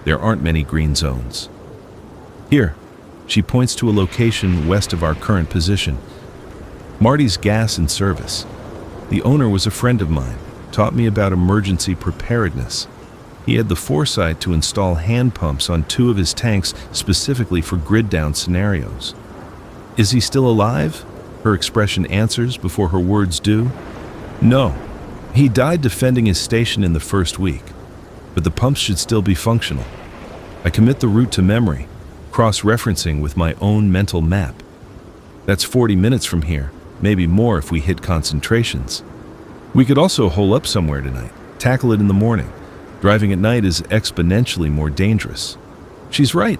There aren't many green zones. Here, she points to a location west of our current position. Marty's Gas and Service. The owner was a friend of mine, taught me about emergency preparedness. He had the foresight to install hand pumps on 2 of his tanks specifically for grid-down scenarios. Is he still alive? Her expression answers before her words do. No. He died defending his station in the first week, but the pumps should still be functional. I commit the route to memory, cross-referencing with my own mental map. That's 40 minutes from here, maybe more if we hit concentrations. We could also hole up somewhere tonight, tackle it in the morning. Driving at night is exponentially more dangerous. She's right.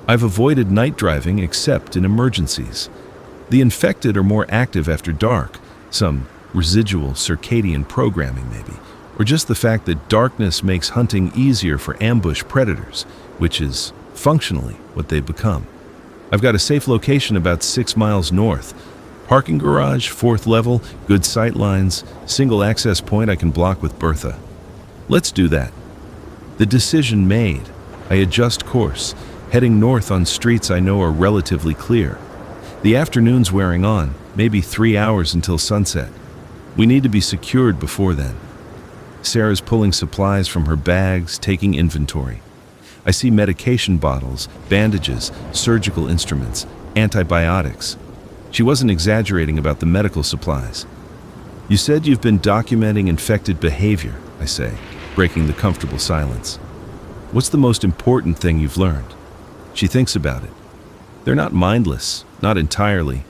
I've avoided night driving except in emergencies. The infected are more active after dark, some residual circadian programming maybe, or just the fact that darkness makes hunting easier for ambush predators, which is functionally what they've become. I've got a safe location about 6 miles north. Parking garage, 4th level, good sight lines, single access point I can block with Bertha. Let's do that. The decision made. I adjust course, heading north on streets I know are relatively clear. The afternoon's wearing on, maybe 3 hours until sunset. We need to be secured before then. Sarah's pulling supplies from her bags, taking inventory. I see medication bottles, bandages, surgical instruments, antibiotics. She wasn't exaggerating about the medical supplies. You said you've been documenting infected behavior, I say, breaking the comfortable silence. What's the most important thing you've learned? She thinks about it. They're not mindless, not entirely.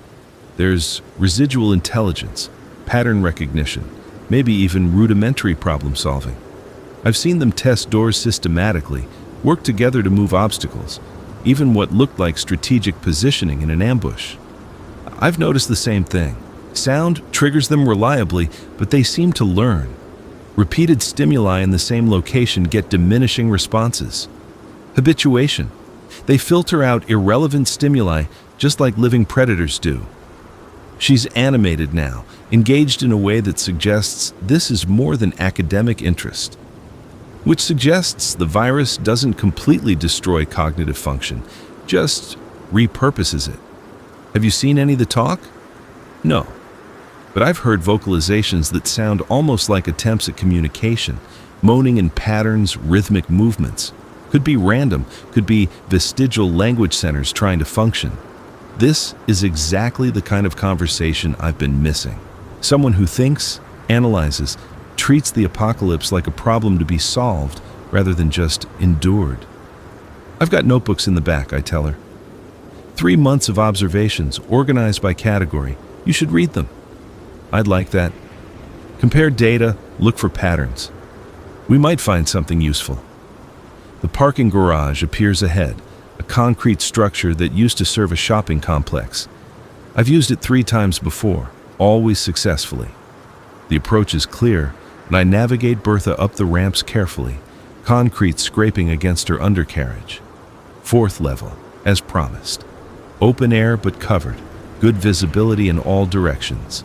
There's residual intelligence, pattern recognition, maybe even rudimentary problem solving. I've seen them test doors systematically, work together to move obstacles, even what looked like strategic positioning in an ambush. I've noticed the same thing. Sound triggers them reliably, but they seem to learn. Repeated stimuli in the same location get diminishing responses. Habituation. They filter out irrelevant stimuli just like living predators do. She's animated now, engaged in a way that suggests this is more than academic interest, which suggests the virus doesn't completely destroy cognitive function, just repurposes it. Have you seen any of the talk? No. But I've heard vocalizations that sound almost like attempts at communication, moaning in patterns, rhythmic movements. Could be random, could be vestigial language centers trying to function. This is exactly the kind of conversation I've been missing. Someone who thinks, analyzes, treats the apocalypse like a problem to be solved rather than just endured. I've got notebooks in the back, I tell her. 3 months of observations, organized by category. You should read them. I'd like that. Compare data, look for patterns. We might find something useful. The parking garage appears ahead, a concrete structure that used to serve a shopping complex. I've used it 3 times before, always successfully. The approach is clear, and I navigate Bertha up the ramps carefully, concrete scraping against her undercarriage. 4th level, as promised. Open air but covered, good visibility in all directions.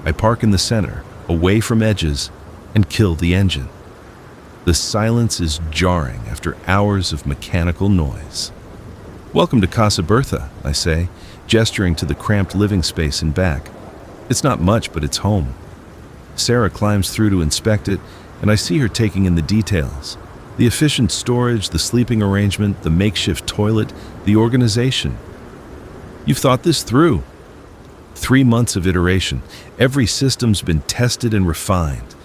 I park in the center, away from edges, and kill the engine. The silence is jarring after hours of mechanical noise. "Welcome to Casa Bertha," I say, gesturing to the cramped living space in back. It's not much, but it's home. Sarah climbs through to inspect it, and I see her taking in the details. The efficient storage, the sleeping arrangement, the makeshift toilet, the organization. "You've thought this through." 3 months of iteration. Every system's been tested and refined.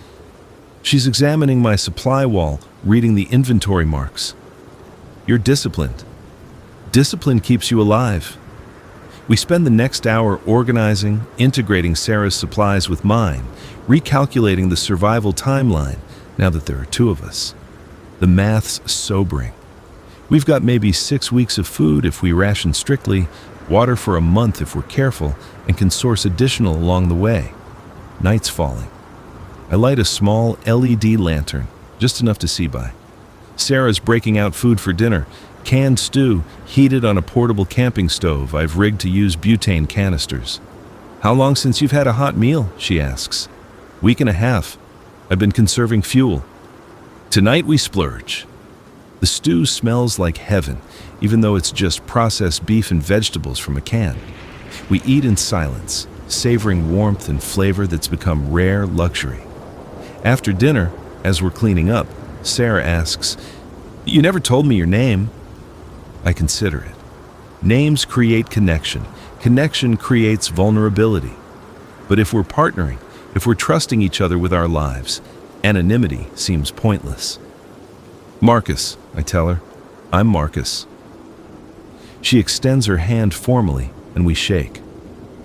She's examining my supply wall, reading the inventory marks. "You're disciplined. Discipline keeps you alive." We spend the next hour organizing, integrating Sarah's supplies with mine, recalculating the survival timeline now that there are 2 of us. The math's sobering. We've got maybe 6 weeks of food if we ration strictly, water for a month if we're careful, and can source additional along the way. Night's falling. I light a small LED lantern, just enough to see by. Sarah's breaking out food for dinner, canned stew heated on a portable camping stove I've rigged to use butane canisters. "How long since you've had a hot meal?" she asks. "Week and a half. I've been conserving fuel." Tonight we splurge. The stew smells like heaven, even though it's just processed beef and vegetables from a can. We eat in silence, savoring warmth and flavor that's become rare luxury. After dinner, as we're cleaning up, Sarah asks, "You never told me your name." I consider it. Names create connection. Connection creates vulnerability. But if we're partnering, if we're trusting each other with our lives, anonymity seems pointless. "Marcus," I tell her. "I'm Marcus." She extends her hand formally, and we shake.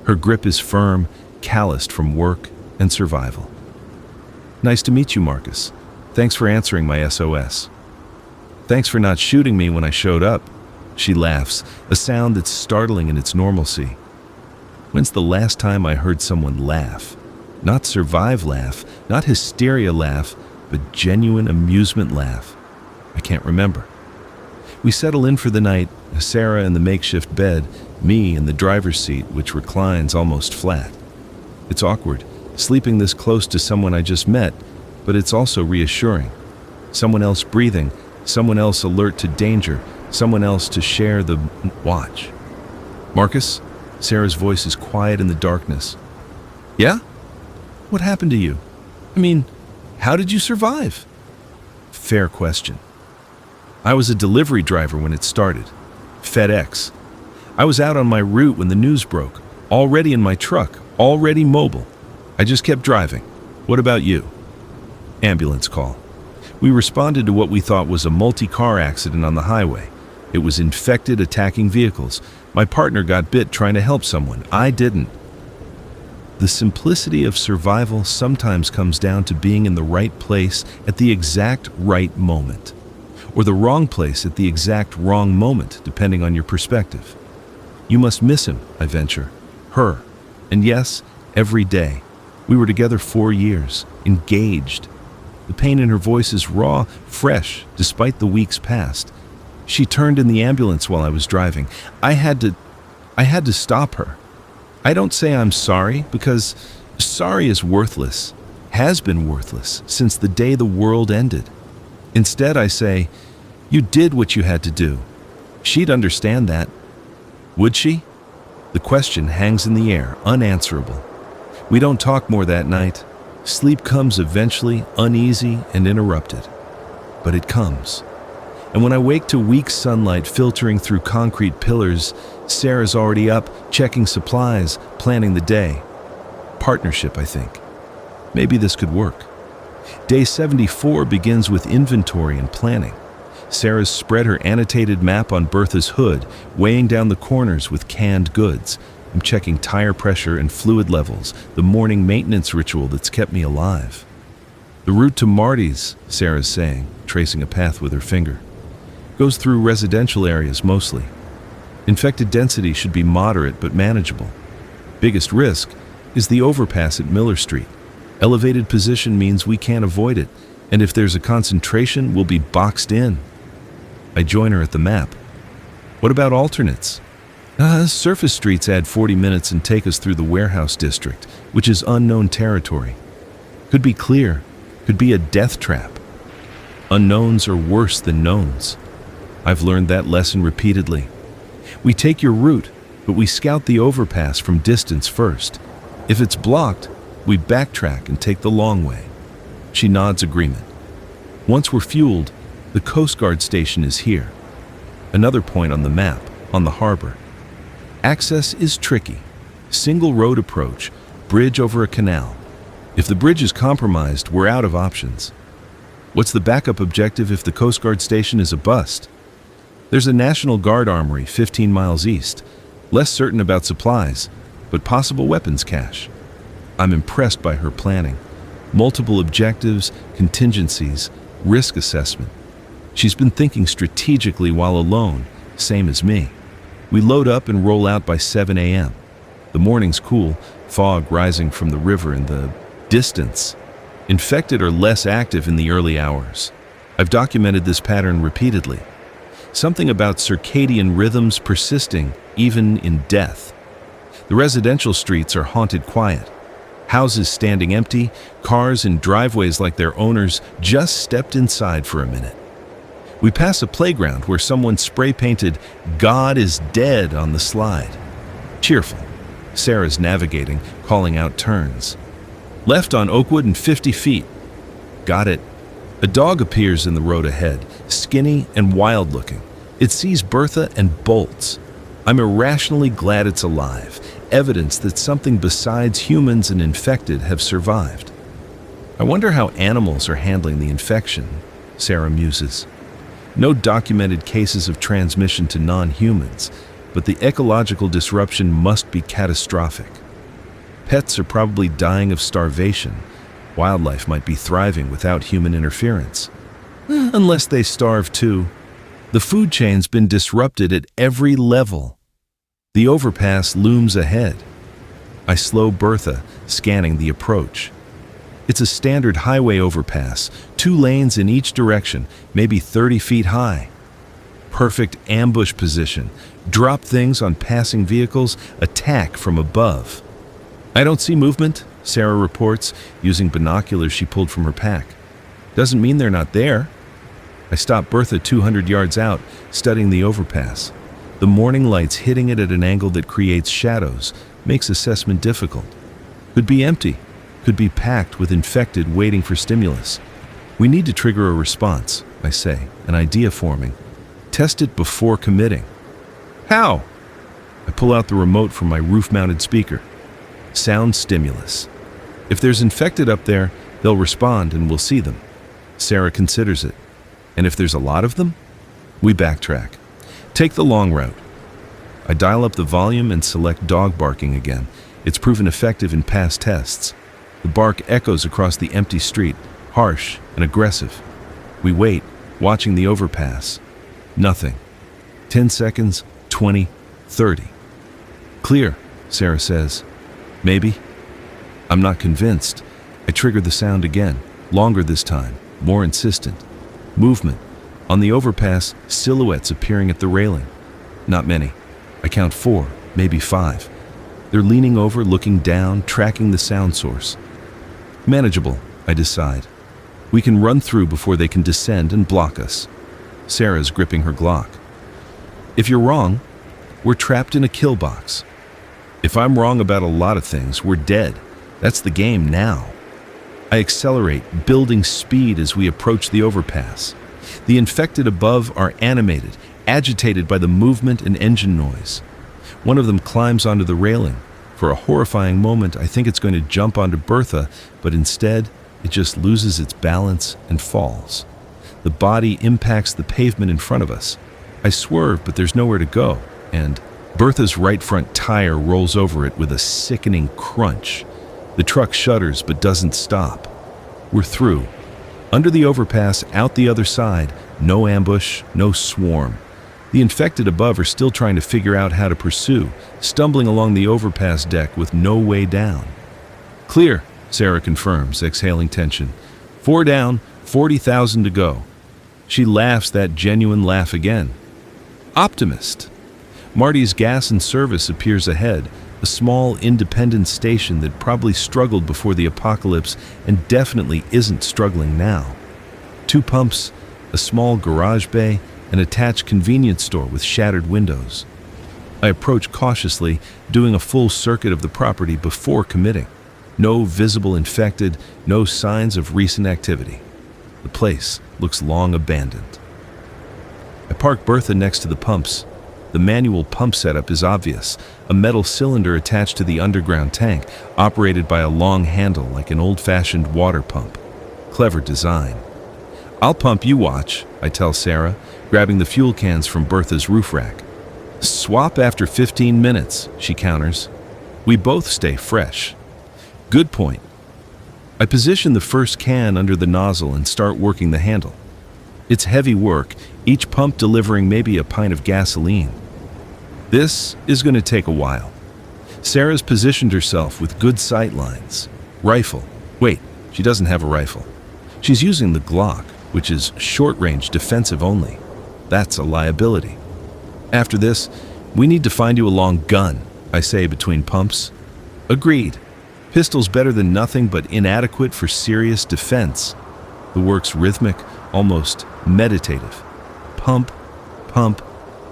Her grip is firm, calloused from work and survival. "Nice to meet you, Marcus. Thanks for answering my SOS. Thanks for not shooting me when I showed up." She laughs, a sound that's startling in its normalcy. When's the last time I heard someone laugh? Not survive laugh, not hysteria laugh, but genuine amusement laugh. I can't remember. We settle in for the night, Sarah in the makeshift bed, me in the driver's seat, which reclines almost flat. It's awkward, sleeping this close to someone I just met, but it's also reassuring. Someone else breathing, someone else alert to danger, someone else to share the watch. "Marcus?" Sarah's voice is quiet in the darkness. "Yeah? What happened to you? I mean, how did you survive?" Fair question. I was a delivery driver when it started. FedEx. I was out on my route when the news broke, already in my truck, already mobile. I just kept driving. What about you? Ambulance call. We responded to what we thought was a multi-car accident on the highway. It was infected attacking vehicles. My partner got bit trying to help someone. I didn't. The simplicity of survival sometimes comes down to being in the right place at the exact right moment, or the wrong place at the exact wrong moment, depending on your perspective. You must miss him, I venture. Her. And yes, every day. We were together 4 years, engaged. The pain in her voice is raw, fresh, despite the weeks past. She turned in the ambulance while I was driving. I had to stop her. I don't say I'm sorry, because sorry is worthless, has been worthless since the day the world ended. Instead, I say, you did what you had to do. She'd understand that. Would she? The question hangs in the air, unanswerable. We don't talk more that night. Sleep comes eventually, uneasy and interrupted. But it comes. And when I wake to weak sunlight filtering through concrete pillars, Sarah's already up, checking supplies, planning the day. Partnership, I think. Maybe this could work. Day 74 begins with inventory and planning. Sarah's spread her annotated map on Bertha's hood, weighing down the corners with canned goods. I'm checking tire pressure and fluid levels, the morning maintenance ritual that's kept me alive. The route to Marty's, Sarah's saying, tracing a path with her finger, goes through residential areas mostly. Infected density should be moderate but manageable. Biggest risk is the overpass at Miller Street. Elevated position means we can't avoid it, and if there's a concentration, we'll be boxed in. I join her at the map. What about alternates? Surface streets add 40 minutes and take us through the warehouse district, which is unknown territory. Could be clear, could be a death trap. Unknowns are worse than knowns. I've learned that lesson repeatedly. We take your route, but we scout the overpass from distance first. If it's blocked, we backtrack and take the long way. She nods agreement. Once we're fueled, the Coast Guard station is here. Another point on the map, on the harbor. Access is tricky. Single road approach, bridge over a canal. If the bridge is compromised, we're out of options. What's the backup objective if the Coast Guard station is a bust? There's a National Guard armory 15 miles east. Less certain about supplies, but possible weapons cache. I'm impressed by her planning. Multiple objectives, contingencies, risk assessment. She's been thinking strategically while alone, same as me. We load up and roll out by 7 a.m. The morning's cool, fog rising from the river in the distance. Infected are less active in the early hours. I've documented this pattern repeatedly. Something about circadian rhythms persisting even in death. The residential streets are haunted quiet. Houses standing empty, cars in driveways like their owners just stepped inside for a minute. We pass a playground where someone spray-painted "God is dead" on the slide. Cheerful. Sarah's navigating, calling out turns. Left on Oakwood and 50 feet. Got it. A dog appears in the road ahead, skinny and wild-looking. It sees Bertha and bolts. I'm irrationally glad it's alive, evidence that something besides humans and infected have survived. I wonder how animals are handling the infection, Sarah muses. No documented cases of transmission to non-humans, but the ecological disruption must be catastrophic. Pets are probably dying of starvation. Wildlife might be thriving without human interference. Unless they starve too. The food chain's been disrupted at every level. The overpass looms ahead. I slow Bertha, scanning the approach. It's a standard highway overpass, 2 lanes in each direction, maybe 30 feet high. Perfect ambush position. Drop things on passing vehicles, attack from above. I don't see movement, Sarah reports, using binoculars she pulled from her pack. Doesn't mean they're not there. I stop Bertha 200 yards out, studying the overpass. The morning light's hitting it at an angle that creates shadows, makes assessment difficult. Could be empty, could be packed with infected waiting for stimulus. We need to trigger a response, I say, an idea forming. Test it before committing. How? I pull out the remote from my roof-mounted speaker. Sound stimulus. If there's infected up there, they'll respond and we'll see them. Sarah considers it. And if there's a lot of them, we backtrack. Take the long route. I dial up the volume and select dog barking again. It's proven effective in past tests. The bark echoes across the empty street, harsh and aggressive. We wait, watching the overpass. Nothing. 10 seconds, 20, 30. Clear, Sarah says. Maybe. I'm not convinced. I trigger the sound again, longer this time, more insistent. Movement. On the overpass, silhouettes appearing at the railing. Not many. I count 4, maybe 5. They're leaning over, looking down, tracking the sound source. Manageable, I decide. We can run through before they can descend and block us. Sarah's gripping her Glock. If you're wrong, we're trapped in a kill box. If I'm wrong about a lot of things, we're dead. That's the game now. I accelerate, building speed as we approach the overpass. The infected above are animated, agitated by the movement and engine noise. One of them climbs onto the railing. For a horrifying moment, I think it's going to jump onto Bertha, but instead, it just loses its balance and falls. The body impacts the pavement in front of us. I swerve, but there's nowhere to go, and Bertha's right front tire rolls over it with a sickening crunch. The truck shudders but doesn't stop. We're through. Under the overpass, out the other side, no ambush, no swarm. The infected above are still trying to figure out how to pursue, stumbling along the overpass deck with no way down. Clear, Sarah confirms, exhaling tension. 4 down, 40,000 to go. She laughs that genuine laugh again. Optimist. Marty's gas and service appears ahead, a small independent station that probably struggled before the apocalypse and definitely isn't struggling now. 2 pumps, a small garage bay, an attached convenience store with shattered windows. I approach cautiously, doing a full circuit of the property before committing. No visible infected, no signs of recent activity. The place looks long abandoned. I park Bertha next to the pumps. The manual pump setup is obvious, a metal cylinder attached to the underground tank, operated by a long handle like an old-fashioned water pump. Clever design. I'll pump, you watch, I tell Sarah, grabbing the fuel cans from Bertha's roof rack. Swap after 15 minutes, she counters. We both stay fresh. Good point. I position the first can under the nozzle and start working the handle. It's heavy work, each pump delivering maybe a pint of gasoline. This is going to take a while. Sarah's positioned herself with good sight lines. Rifle. Wait, she doesn't have a rifle. She's using the Glock, which is short-range defensive only. That's a liability. After this, we need to find you a long gun, I say between pumps. Agreed. Pistol's better than nothing but inadequate for serious defense. The work's rhythmic, almost meditative. Pump, pump,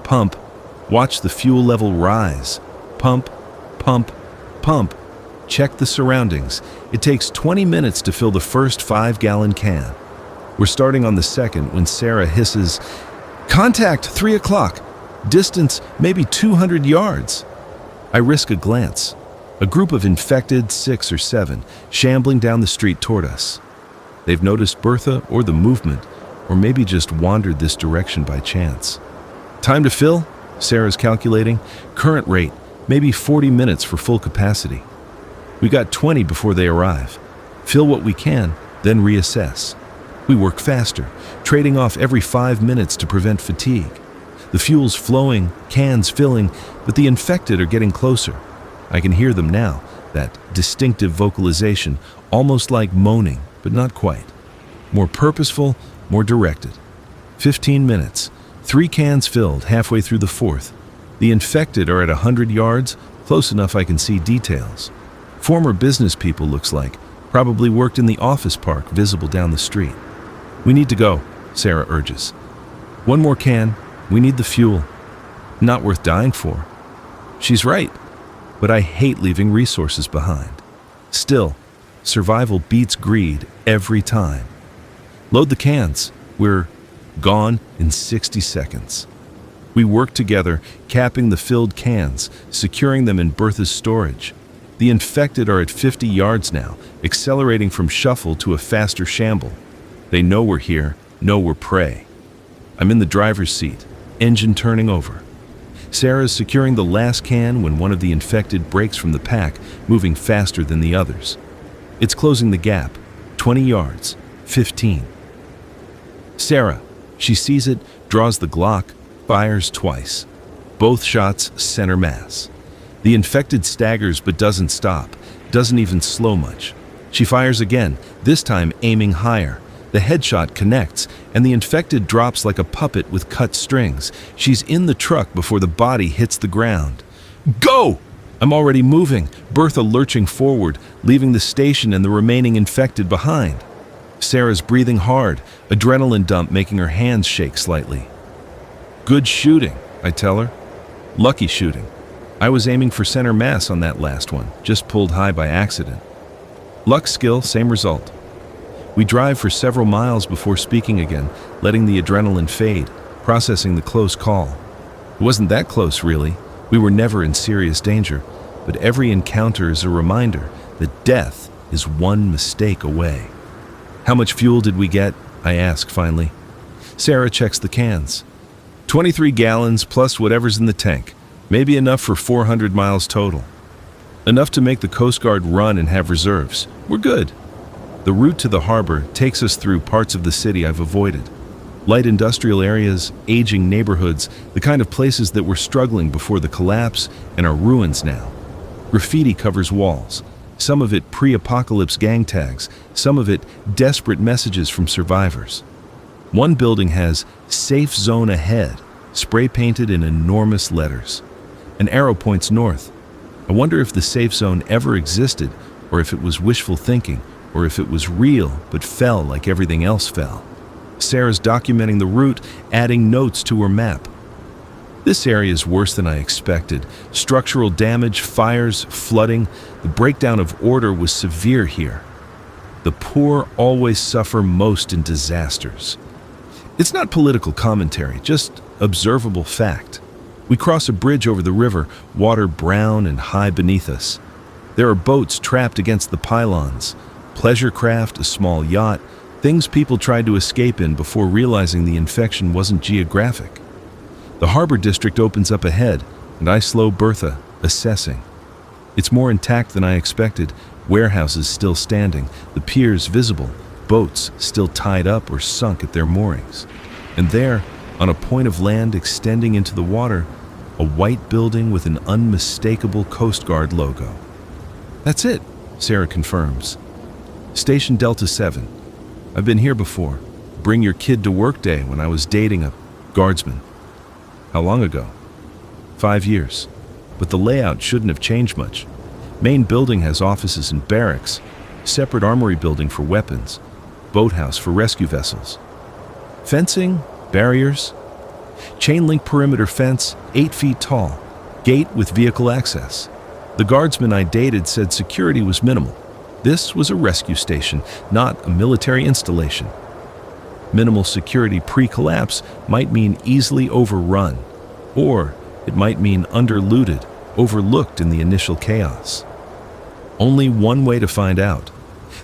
pump. Watch the fuel level rise. Pump, pump, pump. Check the surroundings. It takes 20 minutes to fill the first 5-gallon can. We're starting on the second when Sarah hisses, "Contact, 3 o'clock. Distance, maybe 200 yards. I risk a glance. A group of infected 6 or 7 shambling down the street toward us. They've noticed Bertha or the movement, or maybe just wandered this direction by chance. Time to fill? Sarah's calculating. Current rate, maybe 40 minutes for full capacity. We got 20 before they arrive. Fill what we can, then reassess. We work faster, trading off every 5 minutes to prevent fatigue. The fuel's flowing, cans filling, but the infected are getting closer. I can hear them now, that distinctive vocalization, almost like moaning, but not quite. More purposeful, more directed. 15 minutes, 3 cans filled, halfway through the 4th. The infected are at 100 yards, close enough I can see details. Former business people, looks like, probably worked in the office park visible down the street. We need to go, Sarah urges. 1 more can, we need the fuel. Not worth dying for. She's right, but I hate leaving resources behind. Still, survival beats greed every time. Load the cans. We're gone in 60 seconds. We work together, capping the filled cans, securing them in Bertha's storage. The infected are at 50 yards now, accelerating from shuffle to a faster shamble. They know we're here, know we're prey. I'm in the driver's seat, engine turning over. Sarah's securing the last can when one of the infected breaks from the pack, moving faster than the others. It's closing the gap, 20 yards, 15. Sarah, she sees it, draws the Glock, fires twice. Both shots center mass. The infected staggers but doesn't stop, doesn't even slow much. She fires again, this time aiming higher. The headshot connects, and the infected drops like a puppet with cut strings. She's in the truck before the body hits the ground. Go! I'm already moving, Bertha lurching forward, leaving the station and the remaining infected behind. Sarah's breathing hard, adrenaline dump making her hands shake slightly. Good shooting, I tell her. Lucky shooting. I was aiming for center mass on that last one, just pulled high by accident. Luck, skill, same result. We drive for several miles before speaking again, letting the adrenaline fade, processing the close call. It wasn't that close, really. We were never in serious danger, but every encounter is a reminder that death is one mistake away. How much fuel did we get? I ask finally. Sarah checks the cans. 23 gallons plus whatever's in the tank. Maybe enough for 400 miles total. Enough to make the Coast Guard run and have reserves. We're good. The route to the harbor takes us through parts of the city I've avoided. Light industrial areas, aging neighborhoods, the kind of places that were struggling before the collapse and are ruins now. Graffiti covers walls, some of it pre-apocalypse gang tags, some of it desperate messages from survivors. One building has "Safe Zone Ahead" spray-painted in enormous letters. An arrow points north. I wonder if the safe zone ever existed, or if it was wishful thinking, or if it was real but fell like everything else fell. Sarah's documenting the route, adding notes to her map. This area is worse than I expected. Structural damage, fires, flooding. The breakdown of order was severe here. The poor always suffer most in disasters. It's not political commentary, just observable fact. We cross a bridge over the river, water brown and high beneath us. There are boats trapped against the pylons. Pleasure craft, a small yacht, things people tried to escape in before realizing the infection wasn't geographic. The harbor district opens up ahead, and I slow Bertha, assessing. It's more intact than I expected, warehouses still standing, the piers visible, boats still tied up or sunk at their moorings. And there, on a point of land extending into the water, a white building with an unmistakable Coast Guard logo. That's it, Sarah confirms. Station Delta 7. I've been here before. Bring your kid to work day when I was dating a guardsman. How long ago? 5 years. But the layout shouldn't have changed much. Main building has offices and barracks, separate armory building for weapons, boathouse for rescue vessels. Fencing, barriers, chain link perimeter fence, 8 feet tall, gate with vehicle access. The guardsman I dated said security was minimal. This was a rescue station, not a military installation. Minimal security pre-collapse might mean easily overrun, or it might mean underlooted, overlooked in the initial chaos. Only one way to find out.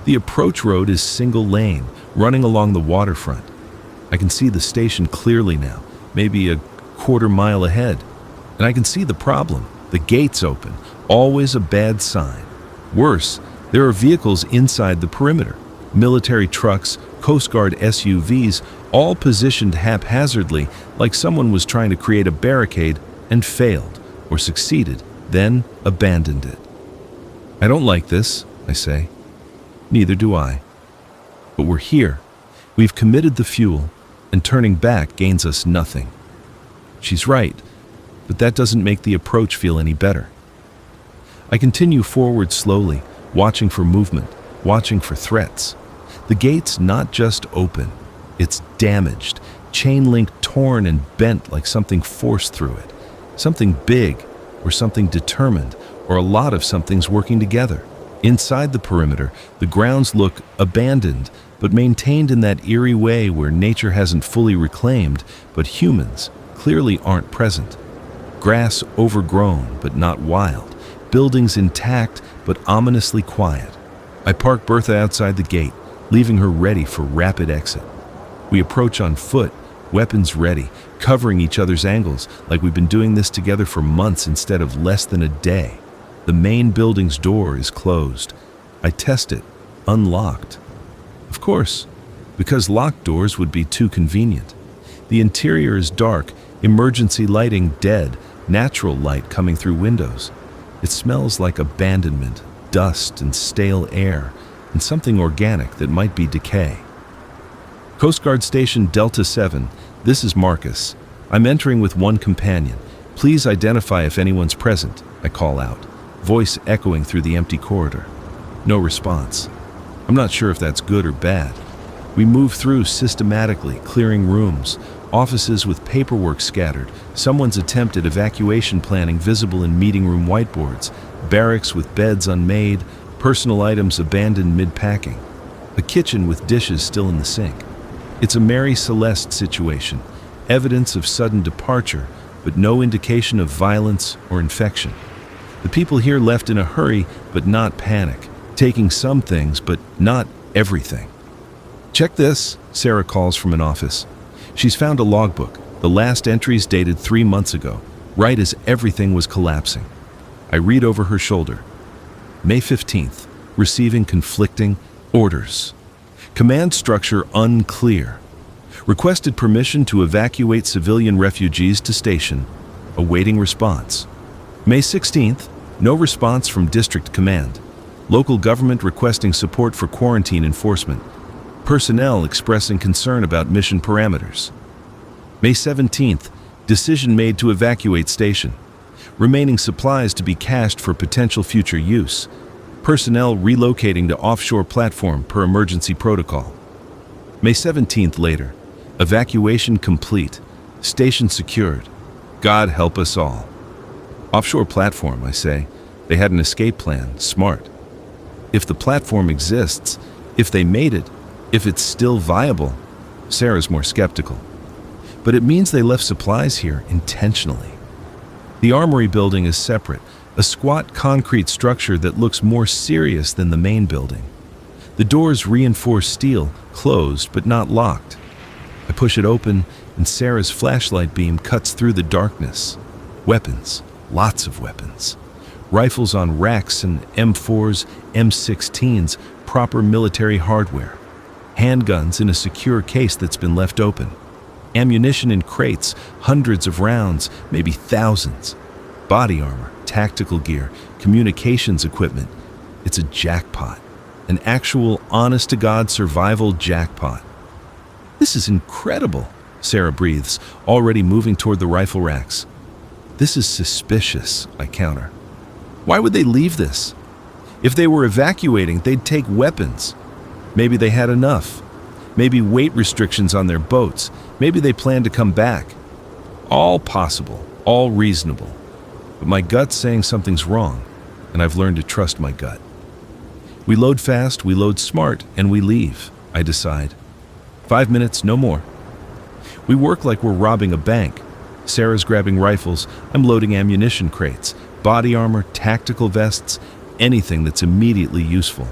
The approach road is single lane, running along the waterfront. I can see the station clearly now, maybe a quarter-mile ahead. And I can see the problem. The gate's open, always a bad sign. Worse, there are vehicles inside the perimeter. Military trucks, Coast Guard SUVs, all positioned haphazardly, like someone was trying to create a barricade and failed, or succeeded, then abandoned it. I don't like this, I say. Neither do I. But we're here. We've committed the fuel, and turning back gains us nothing. She's right, but that doesn't make the approach feel any better. I continue forward slowly, watching for movement, watching for threats. The gate's not just open, it's damaged, chain link torn and bent like something forced through it. Something big, or something determined, or a lot of somethings working together. Inside the perimeter, the grounds look abandoned, but maintained in that eerie way where nature hasn't fully reclaimed, but humans clearly aren't present. Grass overgrown, but not wild. Buildings intact, but ominously quiet. I park Bertha outside the gate, leaving her ready for rapid exit. We approach on foot, weapons ready, covering each other's angles, like we've been doing this together for months instead of less than a day. The main building's door is closed. I test it, unlocked. Of course, because locked doors would be too convenient. The interior is dark, emergency lighting dead, natural light coming through windows. It smells like abandonment, dust and stale air, and something organic that might be decay. Coast Guard Station Delta 7, this is Marcus. I'm entering with one companion. Please identify if anyone's present, I call out, voice echoing through the empty corridor. No response. I'm not sure if that's good or bad. We move through systematically, clearing rooms, offices with paperwork scattered, someone's attempt at evacuation planning visible in meeting room whiteboards, barracks with beds unmade, personal items abandoned mid-packing, a kitchen with dishes still in the sink. It's a Mary Celeste situation, evidence of sudden departure, but no indication of violence or infection. The people here left in a hurry, but not panic, taking some things, but not everything. Check this, Sarah calls from an office. She's found a logbook, the last entries dated 3 months ago, right as everything was collapsing. I read over her shoulder. May 15th, receiving conflicting, Orders. Command structure unclear. Requested permission to evacuate civilian refugees to station. Awaiting response. May 16th, no response from District Command. Local government requesting support for quarantine enforcement. Personnel expressing concern about mission parameters. May 17th, decision made to evacuate station. Remaining supplies to be cached for potential future use. Personnel relocating to offshore platform per emergency protocol. May 17th later. Evacuation complete. Station secured. God help us all. Offshore platform, I say. They had an escape plan. Smart. If the platform exists, if they made it, if it's still viable, Sarah's more skeptical. But it means they left supplies here intentionally. The armory building is separate, a squat concrete structure that looks more serious than the main building. The doors reinforced steel, closed but not locked. I push it open and Sarah's flashlight beam cuts through the darkness. Weapons, lots of weapons. Rifles on racks and M4s, M16s, proper military hardware. Handguns in a secure case that's been left open. Ammunition in crates, hundreds of rounds, maybe thousands. Body armor, tactical gear, communications equipment. It's a jackpot. An actual, honest-to-God survival jackpot. This is incredible, Sarah breathes, already moving toward the rifle racks. This is suspicious, I counter. Why would they leave this? If they were evacuating, they'd take weapons. Maybe they had enough. Maybe weight restrictions on their boats. Maybe they planned to come back. All possible, all reasonable. But my gut's saying something's wrong, and I've learned to trust my gut. We load fast, we load smart, and we leave, I decide. 5 minutes, no more. We work like we're robbing a bank. Sarah's grabbing rifles, I'm loading ammunition crates, body armor, tactical vests, anything that's immediately useful.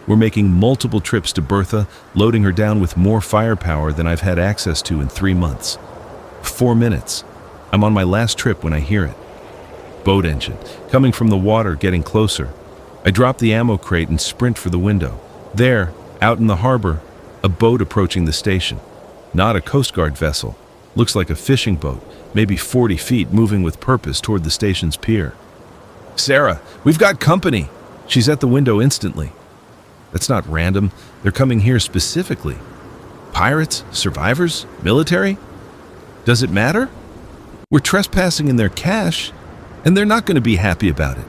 We're making multiple trips to Bertha, loading her down with more firepower than I've had access to in 3 months. 4 minutes. I'm on my last trip when I hear it. Boat engine, coming from the water, getting closer. I drop the ammo crate and sprint for the window. There, out in the harbor, a boat approaching the station. Not a Coast Guard vessel. Looks like a fishing boat, maybe 40 feet, moving with purpose toward the station's pier. Sarah, we've got company. She's at the window instantly. That's not random. They're coming here specifically. Pirates? Survivors? Military? Does it matter? We're trespassing in their cache, and they're not going to be happy about it.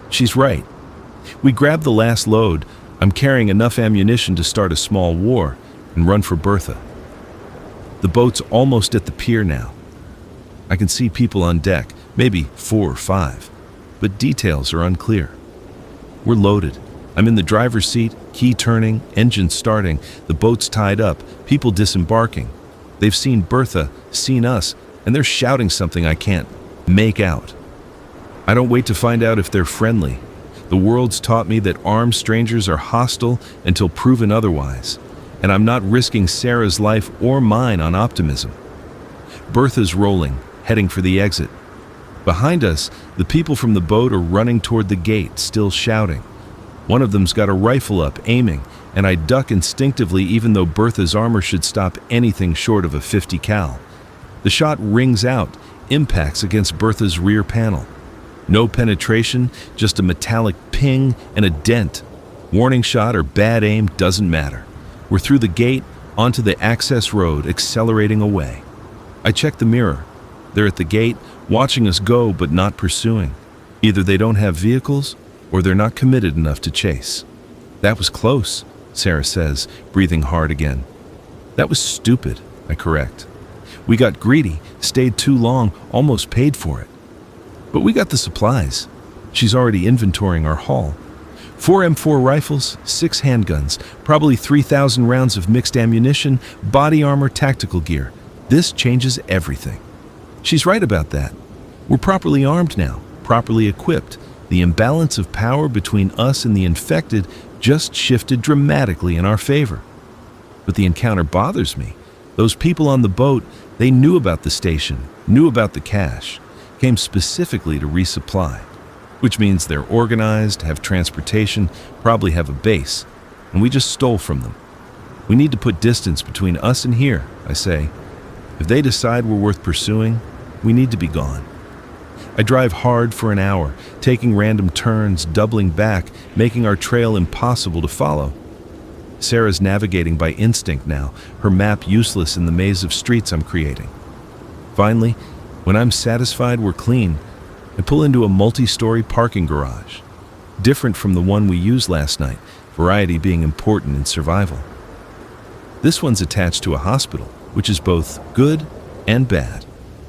She's right. We grab the last load. I'm carrying enough ammunition to start a small war and run for Bertha. The boat's almost at the pier now. I can see people on deck, maybe 4 or 5, but details are unclear. We're loaded. I'm in the driver's seat, key turning, engine starting, the boat's tied up, people disembarking. They've seen Bertha, seen us, and they're shouting something I can't make out. I don't wait to find out if they're friendly. The world's taught me that armed strangers are hostile until proven otherwise, and I'm not risking Sarah's life or mine on optimism. Bertha's rolling, heading for the exit. Behind us, the people from the boat are running toward the gate, still shouting. One of them's got a rifle up, aiming, and I duck instinctively even though Bertha's armor should stop anything short of a .50 cal. The shot rings out, impacts against Bertha's rear panel. No penetration, just a metallic ping and a dent. Warning shot or bad aim doesn't matter. We're through the gate, onto the access road, accelerating away. I check the mirror. They're at the gate, watching us go but not pursuing. Either they don't have vehicles, or they're not committed enough to chase. That was close, Sarah says, breathing hard again. That was stupid, I correct. We got greedy, stayed too long, almost paid for it. But we got the supplies. She's already inventorying our haul. 4 M4 rifles, 6 handguns, probably 3,000 rounds of mixed ammunition, body armor, tactical gear. This changes everything. She's right about that. We're properly armed now, properly equipped. The imbalance of power between us and the infected just shifted dramatically in our favor. But the encounter bothers me. Those people on the boat, they knew about the station, knew about the cache, came specifically to resupply, which means they're organized, have transportation, probably have a base. and we just stole from them. We need to put distance between us and here, I say. If they decide we're worth pursuing, we need to be gone. I drive hard for an hour, taking random turns, doubling back, making our trail impossible to follow. Sarah's navigating by instinct now, her map useless in the maze of streets I'm creating. Finally, when I'm satisfied we're clean, I pull into a multi-story parking garage. Different from the one we used last night, variety being important in survival. This one's attached to a hospital, which is both good and bad.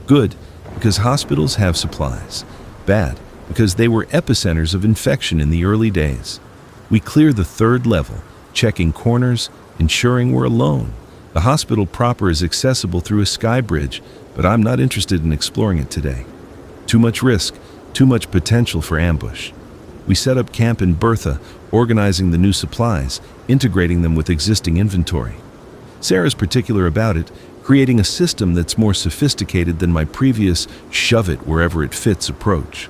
Good, because hospitals have supplies. Bad, because they were epicenters of infection in the early days. We clear the third level, checking corners, ensuring we're alone. The hospital proper is accessible through a sky bridge, but I'm not interested in exploring it today. Too much risk, too much potential for ambush. We set up camp in Bertha, organizing the new supplies, integrating them with existing inventory. Sarah's particular about it, creating a system that's more sophisticated than my previous shove it wherever it fits approach.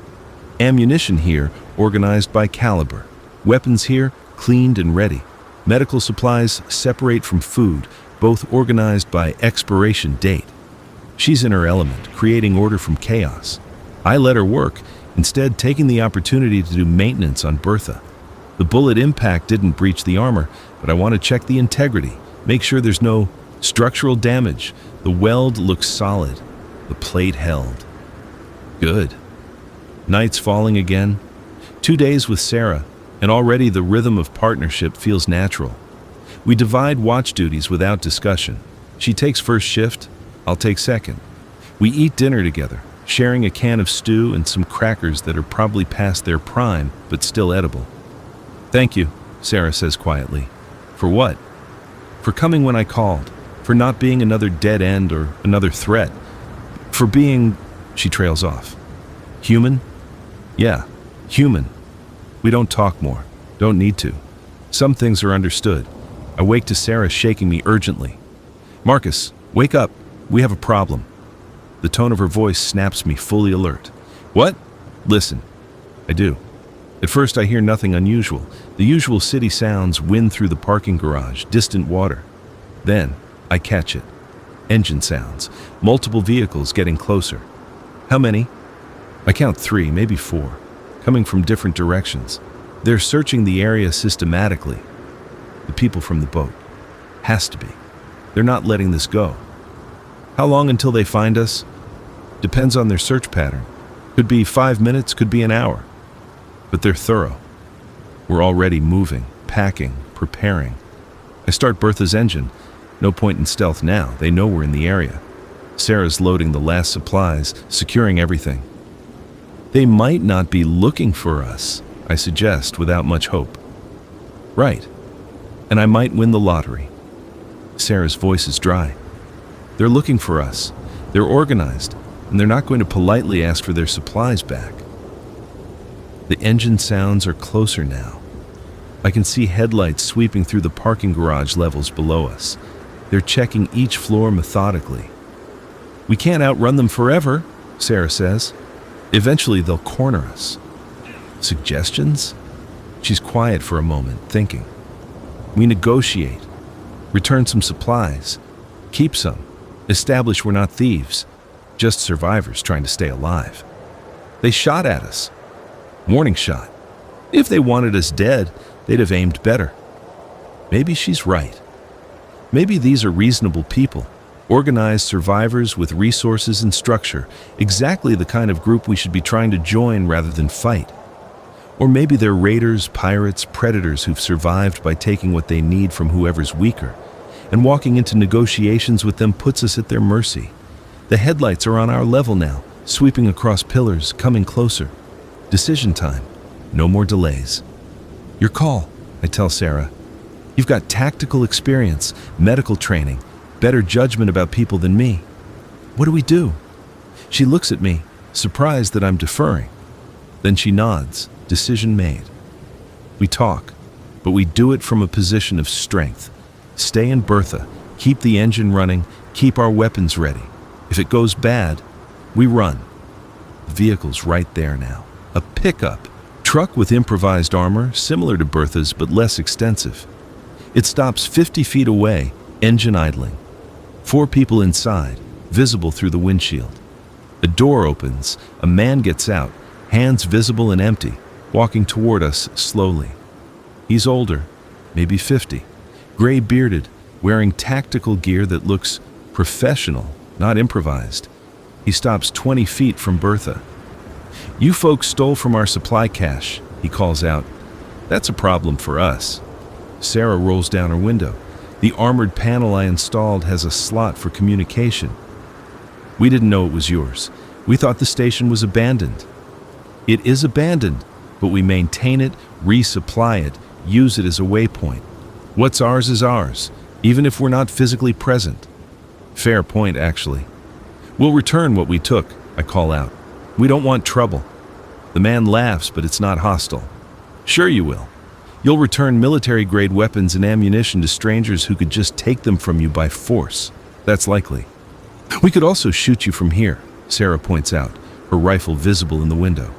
Ammunition here organized by caliber. Weapons here cleaned and ready. Medical supplies separate from food, both organized by expiration date. She's in her element, creating order from chaos. I let her work, instead taking the opportunity to do maintenance on Bertha. The bullet impact didn't breach the armor, but I want to check the integrity, make sure there's no structural damage. The weld looks solid. The plate held. Good. Night's falling again. 2 days with Sarah, and already the rhythm of partnership feels natural. We divide watch duties without discussion. She takes first shift, I'll take second. We eat dinner together, sharing a can of stew and some crackers that are probably past their prime, but still edible. Thank you, Sarah says quietly. For what? For coming when I called. For not being another dead end or another threat. For being, she trails off. Human? Yeah, human. We don't talk more. Don't need to. Some things are understood. I wake to Sarah shaking me urgently. Marcus, wake up. We have a problem. The tone of her voice snaps me fully alert. What? Listen. I do. At first I hear nothing unusual. The usual city sounds wind through the parking garage, distant water. Then I catch it. Engine sounds. Multiple vehicles getting closer. How many? I count 3, maybe 4, coming from different directions. They're searching the area systematically. The people from the boat. Has to be. They're not letting this go. How long until they find us? Depends on their search pattern. Could be 5 minutes, could be an hour. But they're thorough. We're already moving, packing, preparing. I start Bertha's engine. No point in stealth now. They know we're in the area. Sarah's loading the last supplies, securing everything. They might not be looking for us, I suggest without much hope. Right. And I might win the lottery. Sarah's voice is dry. They're looking for us. They're organized, and they're not going to politely ask for their supplies back. The engine sounds are closer now. I can see headlights sweeping through the parking garage levels below us. They're checking each floor methodically. We can't outrun them forever, Sarah says. Eventually they'll corner us. Suggestions? She's quiet for a moment, thinking. We negotiate. Return some supplies. Keep some. Establish we're not thieves, just survivors trying to stay alive. They shot at us. Warning shot. If they wanted us dead, they'd have aimed better. Maybe she's right. Maybe these are reasonable people, organized survivors with resources and structure, exactly the kind of group we should be trying to join rather than fight. Or maybe they're raiders, pirates, predators who've survived by taking what they need from whoever's weaker, and walking into negotiations with them puts us at their mercy. The headlights are on our level now, sweeping across pillars, coming closer. Decision time. No more delays. Your call, I tell Sarah. You've got tactical experience, medical training, better judgment about people than me. What do we do? She looks at me, surprised that I'm deferring. Then she nods, decision made. We talk, but we do it from a position of strength. Stay in Bertha, keep the engine running, keep our weapons ready. If it goes bad, we run. The vehicle's right there now. A pickup, truck with improvised armor, similar to Bertha's but less extensive. It stops 50 feet away, engine idling. 4 people inside, visible through the windshield. A door opens, a man gets out, hands visible and empty, walking toward us slowly. He's older, maybe 50, gray-bearded, wearing tactical gear that looks professional, not improvised. He stops 20 feet from Bertha. "You folks stole from our supply cache," he calls out. "That's a problem for us." Sarah rolls down her window. "The armored panel I installed has a slot for communication." "We didn't know it was yours. We thought the station was abandoned." "It is abandoned, but we maintain it, resupply it, use it as a waypoint. What's ours is ours, even if we're not physically present." "Fair point, actually." "We'll return what we took," I call out. "We don't want trouble." The man laughs, but it's not hostile. "Sure you will. You'll return military-grade weapons and ammunition to strangers who could just take them from you by force. That's likely. We could also shoot you from here," Sarah points out, her rifle visible in the window.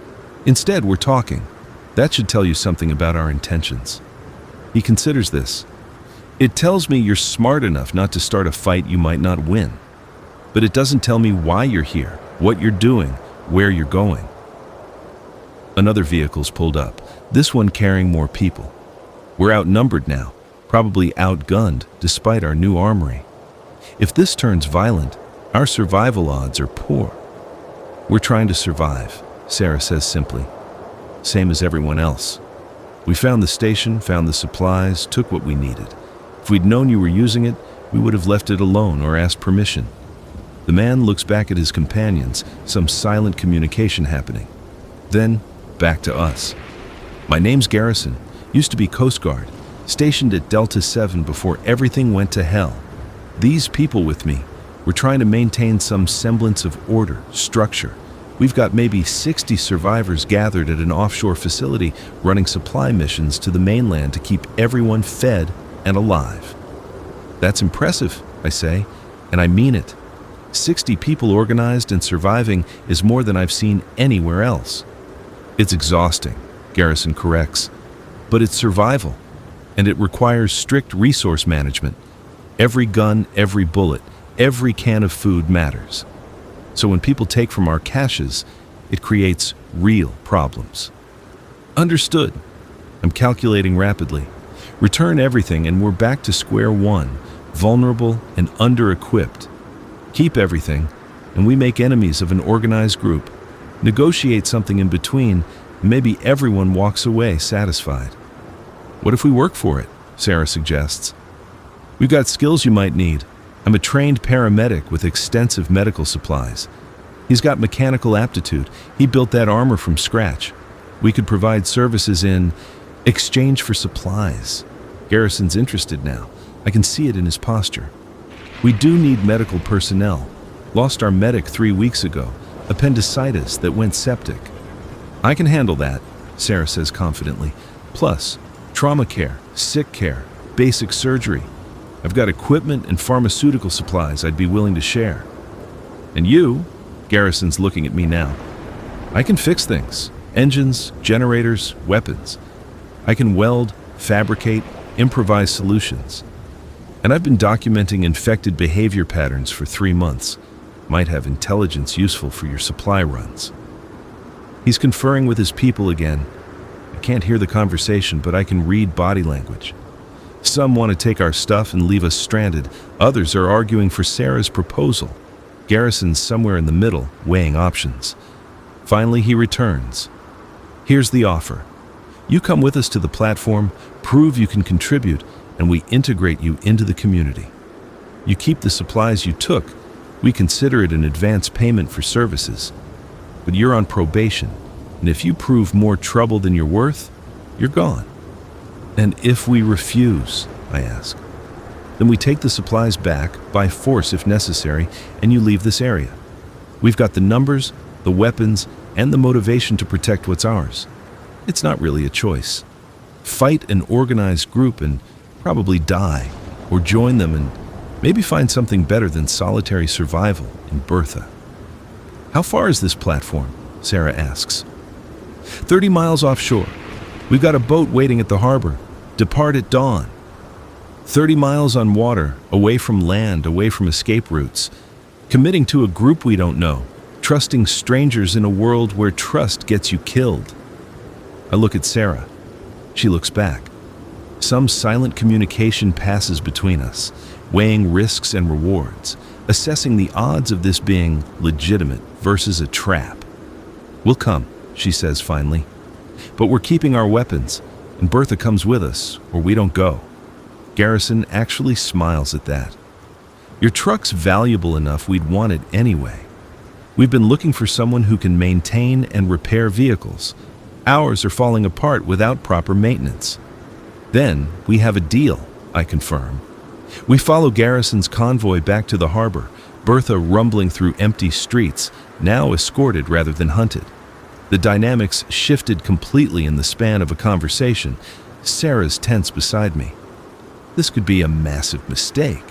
"Instead, we're talking. That should tell you something about our intentions." He considers this. "It tells me you're smart enough not to start a fight you might not win. But it doesn't tell me why you're here, what you're doing, where you're going." Another vehicle's pulled up, this one carrying more people. We're outnumbered now, probably outgunned despite our new armory. If this turns violent, our survival odds are poor. "We're trying to survive," Sarah says simply. "Same as everyone else. We found the station, found the supplies, took what we needed. If we'd known you were using it, we would have left it alone or asked permission." The man looks back at his companions, some silent communication happening. Then, back to us. "My name's Garrison, used to be Coast Guard, stationed at Delta 7 before everything went to hell. These people with me, we're trying to maintain some semblance of order, structure. We've got maybe 60 survivors gathered at an offshore facility running supply missions to the mainland to keep everyone fed and alive." "That's impressive," I say, and I mean it. 60 people organized and surviving is more than I've seen anywhere else. "It's exhausting," Garrison corrects, "but it's survival, and it requires strict resource management. Every gun, every bullet, every can of food matters. So when people take from our caches, it creates real problems." "Understood." I'm calculating rapidly. Return everything and we're back to square one, vulnerable and under-equipped. Keep everything, and we make enemies of an organized group. Negotiate something in between, and maybe everyone walks away satisfied. "What if we work for it?" Sarah suggests. "We've got skills you might need. I'm a trained paramedic with extensive medical supplies. He's got mechanical aptitude. He built that armor from scratch. We could provide services in exchange for supplies." Garrison's interested now. I can see it in his posture. "We do need medical personnel. Lost our medic 3 weeks ago, appendicitis that went septic." "I can handle that," Sarah says confidently. "Plus, trauma care, sick care, basic surgery. I've got equipment and pharmaceutical supplies I'd be willing to share." "And you?" Garrison's looking at me now. "I can fix things. Engines, generators, weapons. I can weld, fabricate, improvise solutions. And I've been documenting infected behavior patterns for 3 months. Might have intelligence useful for your supply runs." He's conferring with his people again. I can't hear the conversation, but I can read body language. Some want to take our stuff and leave us stranded. Others are arguing for Sarah's proposal. Garrison's somewhere in the middle, weighing options. Finally, he returns. "Here's the offer. You come with us to the platform, prove you can contribute, and we integrate you into the community. You keep the supplies you took. We consider it an advance payment for services. But you're on probation, and if you prove more trouble than you're worth, you're gone." "And if we refuse?" I ask. "Then we take the supplies back, by force if necessary, and you leave this area. We've got the numbers, the weapons, and the motivation to protect what's ours. It's not really a choice. Fight an organized group and probably die, or join them and maybe find something better than solitary survival in Bertha." "How far is this platform?" Sarah asks. 30 miles offshore. We've got a boat waiting at the harbor. Depart at dawn." 30 miles on water, away from land, away from escape routes, committing to a group we don't know, trusting strangers in a world where trust gets you killed. I look at Sarah. She looks back. Some silent communication passes between us, weighing risks and rewards, assessing the odds of this being legitimate versus a trap. "We'll come," she says finally. "But we're keeping our weapons, and Bertha comes with us, or we don't go." Garrison actually smiles at that. "Your truck's valuable enough we'd want it anyway. We've been looking for someone who can maintain and repair vehicles. Ours are falling apart without proper maintenance." "Then we have a deal," I confirm. We follow Garrison's convoy back to the harbor, Bertha rumbling through empty streets, now escorted rather than hunted. The dynamics shifted completely in the span of a conversation. Sarah's tense beside me. This could be a massive mistake.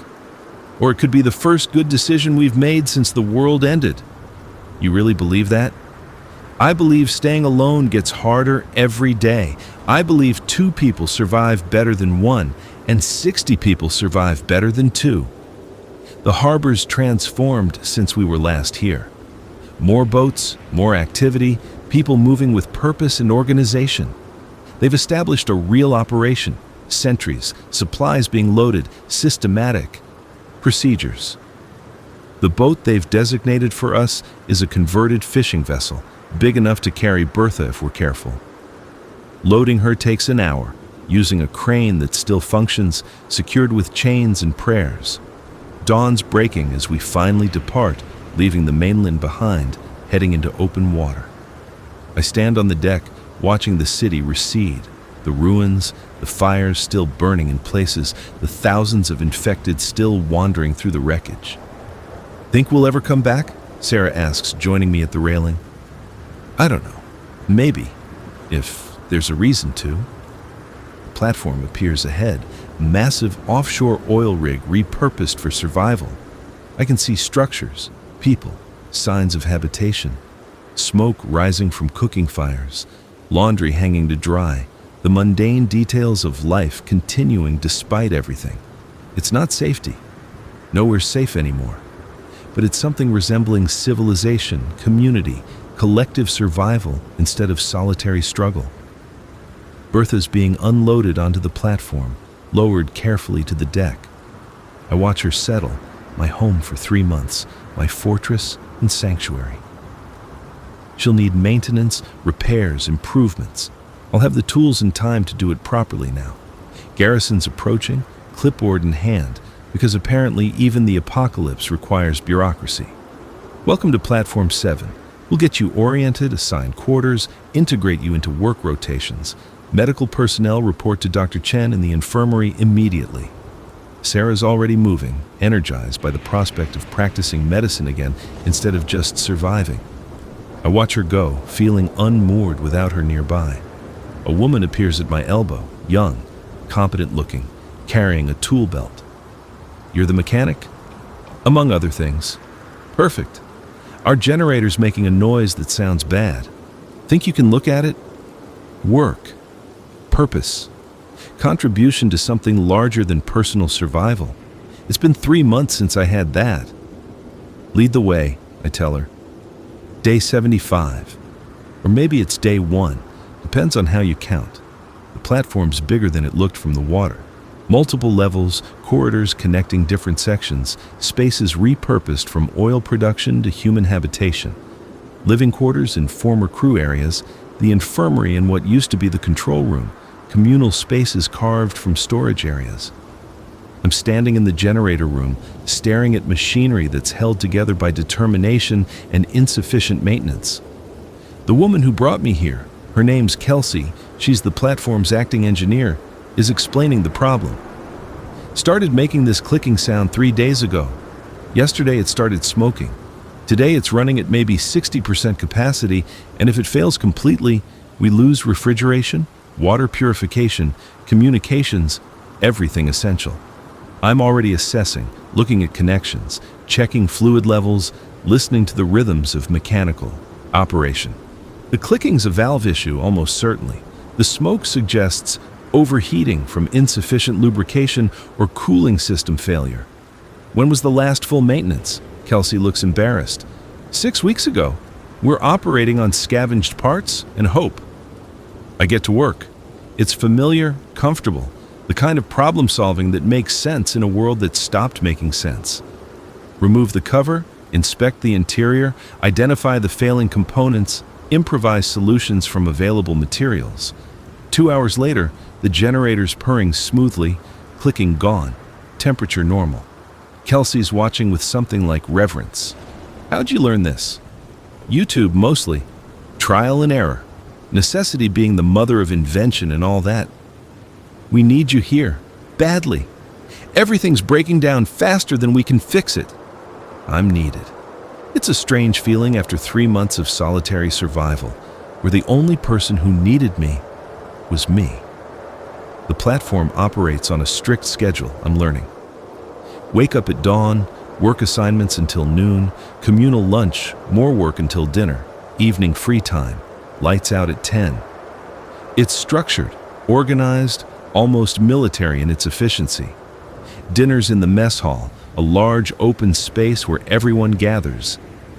Or it could be the first good decision we've made since the world ended. You really believe that? I believe staying alone gets harder every day. I believe 2 people survive better than 1, and 60 people survive better than 2. The harbor's transformed since we were last here. More boats, more activity, people moving with purpose and organization. They've established a real operation, sentries, supplies being loaded, systematic procedures. The boat they've designated for us is a converted fishing vessel, big enough to carry Bertha if we're careful. Loading her takes an hour, using a crane that still functions, secured with chains and prayers. Dawn's breaking as we finally depart, leaving the mainland behind, heading into open water. I stand on the deck, watching the city recede, the ruins, the fires still burning in places, the thousands of infected still wandering through the wreckage. "Think we'll ever come back?" Sarah asks, joining me at the railing. "I don't know. Maybe, if there's a reason to." The platform appears ahead, a massive offshore oil rig repurposed for survival. I can see structures, people, signs of habitation, smoke rising from cooking fires, laundry hanging to dry, the mundane details of life continuing despite everything. It's not safety. Nowhere safe anymore. But it's something resembling civilization, community, collective survival instead of solitary struggle. Bertha's being unloaded onto the platform, lowered carefully to the deck. I watch her settle, my home for 3 months, my fortress and sanctuary. She'll need maintenance, repairs, improvements. I'll have the tools and time to do it properly now. Garrison's approaching, clipboard in hand, because apparently even the apocalypse requires bureaucracy. "Welcome to Platform 7. We'll get you oriented, assign quarters, integrate you into work rotations. Medical personnel report to Dr. Chen in the infirmary immediately." Sarah's already moving, energized by the prospect of practicing medicine again instead of just surviving. I watch her go, feeling unmoored without her nearby. A woman appears at my elbow, young, competent-looking, carrying a tool belt. "You're the mechanic?" "Among other things." "Perfect. Our generator's making a noise that sounds bad. Think you can look at it?" Work. Purpose. Contribution to something larger than personal survival. It's been 3 months since I had that. "Lead the way," I tell her. Day 75. Or maybe it's day 1. Depends on how you count. The platform's bigger than it looked from the water. Multiple levels, corridors connecting different sections, spaces repurposed from oil production to human habitation. Living quarters in former crew areas, the infirmary in what used to be the control room, communal spaces carved from storage areas. I'm standing in the generator room, staring at machinery that's held together by determination and insufficient maintenance. The woman who brought me here, her name's Kelsey, she's the platform's acting engineer, is explaining the problem. "Started making this clicking sound 3 days ago. Yesterday it started smoking. Today it's running at maybe 60% capacity, and if it fails completely, we lose refrigeration, water purification, communications, everything essential." I'm already assessing, looking at connections, checking fluid levels, listening to the rhythms of mechanical operation. The clicking's a valve issue, almost certainly. The smoke suggests overheating from insufficient lubrication or cooling system failure. When was the last full maintenance? Kelsey looks embarrassed. 6 weeks ago. We're operating on scavenged parts and hope. I get to work. It's familiar, comfortable, the kind of problem solving that makes sense in a world that stopped making sense. Remove the cover, inspect the interior, identify the failing components, improvise solutions from available materials. 2 hours later, the generator's purring smoothly, clicking gone, temperature normal. Kelsey's watching with something like reverence. How'd you learn this? YouTube mostly. Trial and error. Necessity being the mother of invention and all that. We need you here. Badly. Everything's breaking down faster than we can fix it. I'm needed. It's a strange feeling after 3 months of solitary survival, where the only person who needed me was me. The platform operates on a strict schedule, I'm learning. Wake up at dawn, work assignments until noon, communal lunch, more work until dinner, evening free time, lights out at 10. It's structured, organized, almost military in its efficiency. Dinners in the mess hall, a large open space where everyone gathers.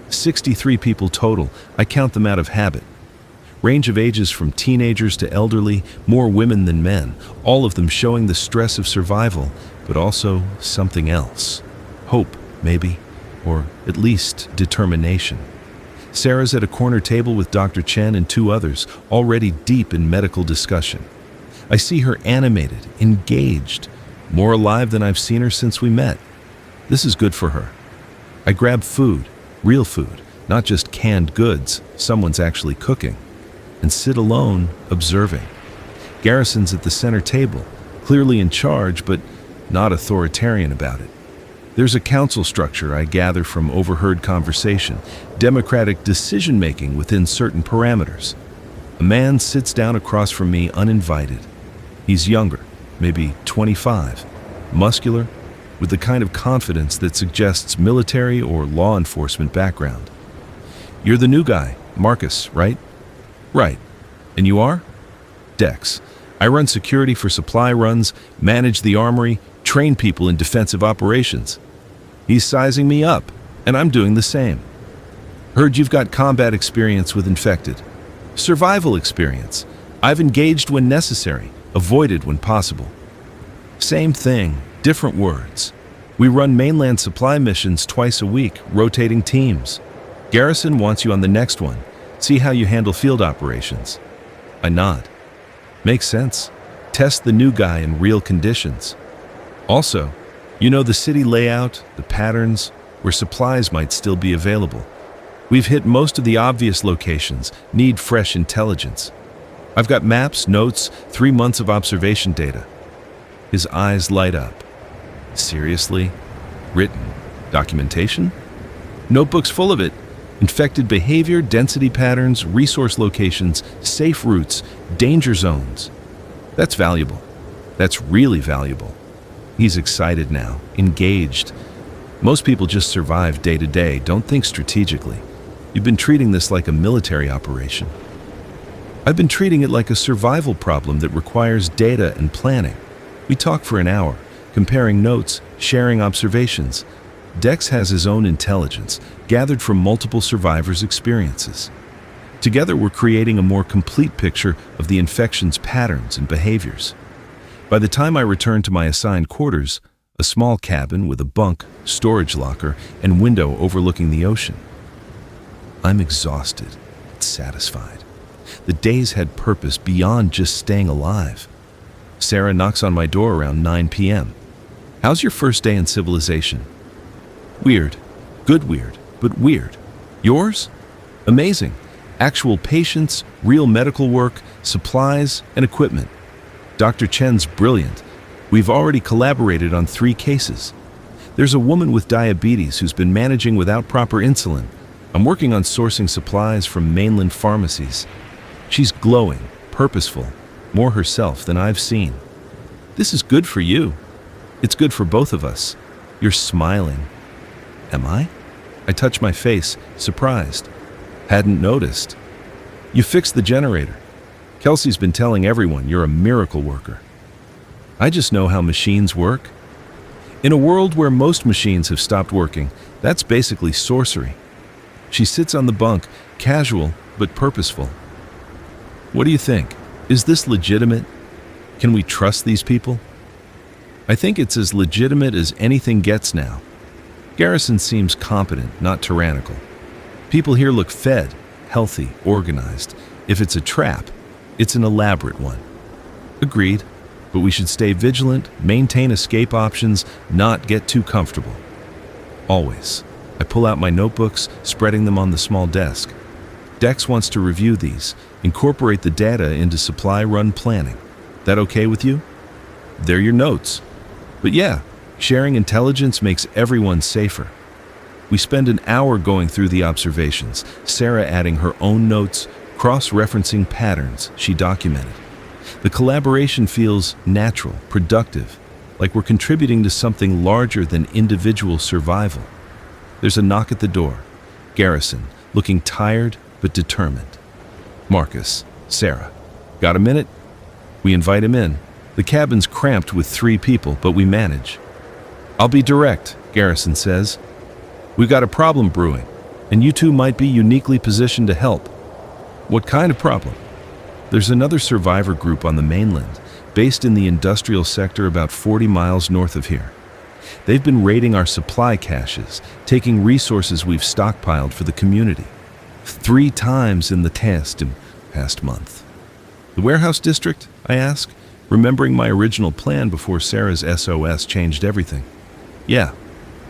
63 people total, I count them out of habit. Range of ages from teenagers to elderly, more women than men, all of them showing the stress of survival, but also something else. Hope, maybe, or at least determination. Sarah's at a corner table with Dr. Chen and 2 others, already deep in medical discussion. I see her animated, engaged, more alive than I've seen her since we met. This is good for her. I grab food, real food, not just canned goods, someone's actually cooking, and sit alone, observing. Garrison's at the center table, clearly in charge, but not authoritarian about it. There's a council structure I gather from overheard conversation, democratic decision-making within certain parameters. A man sits down across from me uninvited. He's younger, maybe 25, muscular, with the kind of confidence that suggests military or law enforcement background. You're the new guy, Marcus, right? Right. And you are? Dex. I run security for supply runs, manage the armory, train people in defensive operations. He's sizing me up, and I'm doing the same. Heard you've got combat experience with infected. Survival experience. I've engaged when necessary, avoided when possible. Same thing, different words. We run mainland supply missions twice a week, rotating teams. Garrison wants you on the next one. See how you handle field operations. I nod. Makes sense. Test the new guy in real conditions. Also, you know the city layout, the patterns, where supplies might still be available. We've hit most of the obvious locations, need fresh intelligence. I've got maps, notes, 3 months of observation data. His eyes light up. Seriously? Written? Documentation? Notebooks full of it. Infected behavior, density patterns, resource locations, safe routes, danger zones. That's valuable. That's really valuable. He's excited now, engaged. Most people just survive day to day, don't think strategically. You've been treating this like a military operation. I've been treating it like a survival problem that requires data and planning. We talk for an hour, comparing notes, sharing observations. Dex has his own intelligence, gathered from multiple survivors' experiences. Together, we're creating a more complete picture of the infection's patterns and behaviors. By the time I return to my assigned quarters, a small cabin with a bunk, storage locker, and window overlooking the ocean, I'm exhausted, but satisfied. The days had purpose beyond just staying alive. Sarah knocks on my door around 9 p.m. How's your first day in civilization? Weird. Good weird, but weird. Yours? Amazing. Actual patients, real medical work, supplies, and equipment. Dr. Chen's brilliant. We've already collaborated on 3 cases. There's a woman with diabetes who's been managing without proper insulin. I'm working on sourcing supplies from mainland pharmacies. She's glowing, purposeful, more herself than I've seen. This is good for you. It's good for both of us. You're smiling. Am I? I touch my face, surprised. Hadn't noticed. You fixed the generator. Kelsey's been telling everyone you're a miracle worker. I just know how machines work. In a world where most machines have stopped working, that's basically sorcery. She sits on the bunk, casual but purposeful. What do you think? Is this legitimate? Can we trust these people? I think it's as legitimate as anything gets now. Garrison seems competent, not tyrannical. People here look fed, healthy, organized. If it's a trap, it's an elaborate one. Agreed, but we should stay vigilant, maintain escape options, not get too comfortable. Always. I pull out my notebooks, spreading them on the small desk. Dex wants to review these, incorporate the data into supply run planning. That okay with you? They're your notes. But yeah, sharing intelligence makes everyone safer. We spend an hour going through the observations, Sarah adding her own notes, cross-referencing patterns she documented. The collaboration feels natural, productive, like we're contributing to something larger than individual survival. There's a knock at the door. Garrison, looking tired but determined. Marcus, Sarah, got a minute? We invite him in. The cabin's cramped with 3 people, but we manage. I'll be direct, Garrison says. We've got a problem brewing, and you two might be uniquely positioned to help. What kind of problem? There's another survivor group on the mainland, based in the industrial sector about 40 miles north of here. They've been raiding our supply caches, taking resources we've stockpiled for the community. 3 times in the past month. The warehouse district, I ask, remembering my original plan before Sarah's SOS changed everything. Yeah,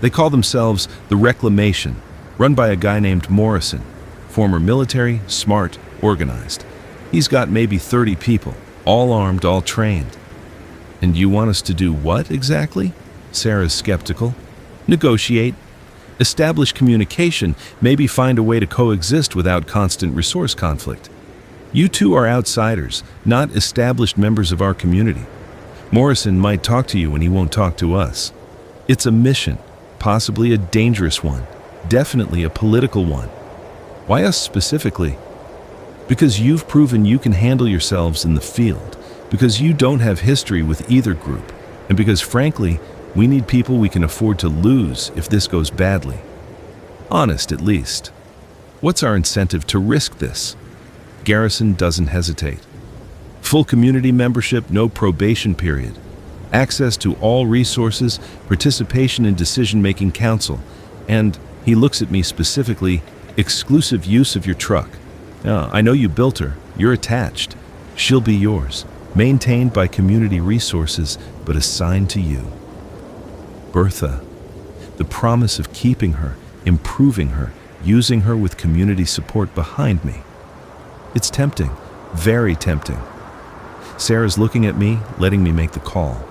they call themselves the Reclamation, run by a guy named Morrison, former military, smart, organized. He's got maybe 30 people, all armed, all trained. And you want us to do what exactly? Sarah's skeptical. Negotiate. Establish communication, maybe find a way to coexist without constant resource conflict. You two are outsiders, not established members of our community. Morrison might talk to you and he won't talk to us. It's a mission, possibly a dangerous one, definitely a political one. Why us specifically? Because you've proven you can handle yourselves in the field, because you don't have history with either group, and because frankly, we need people we can afford to lose if this goes badly. Honest, at least. What's our incentive to risk this? Garrison doesn't hesitate. Full community membership, no probation period. Access to all resources, participation in decision-making council, and, he looks at me specifically, exclusive use of your truck. I know you built her. You're attached. She'll be yours, maintained by community resources, but assigned to you. Bertha, the promise of keeping her, improving her, using her with community support behind me. It's tempting, very tempting. Sarah's looking at me, letting me make the call.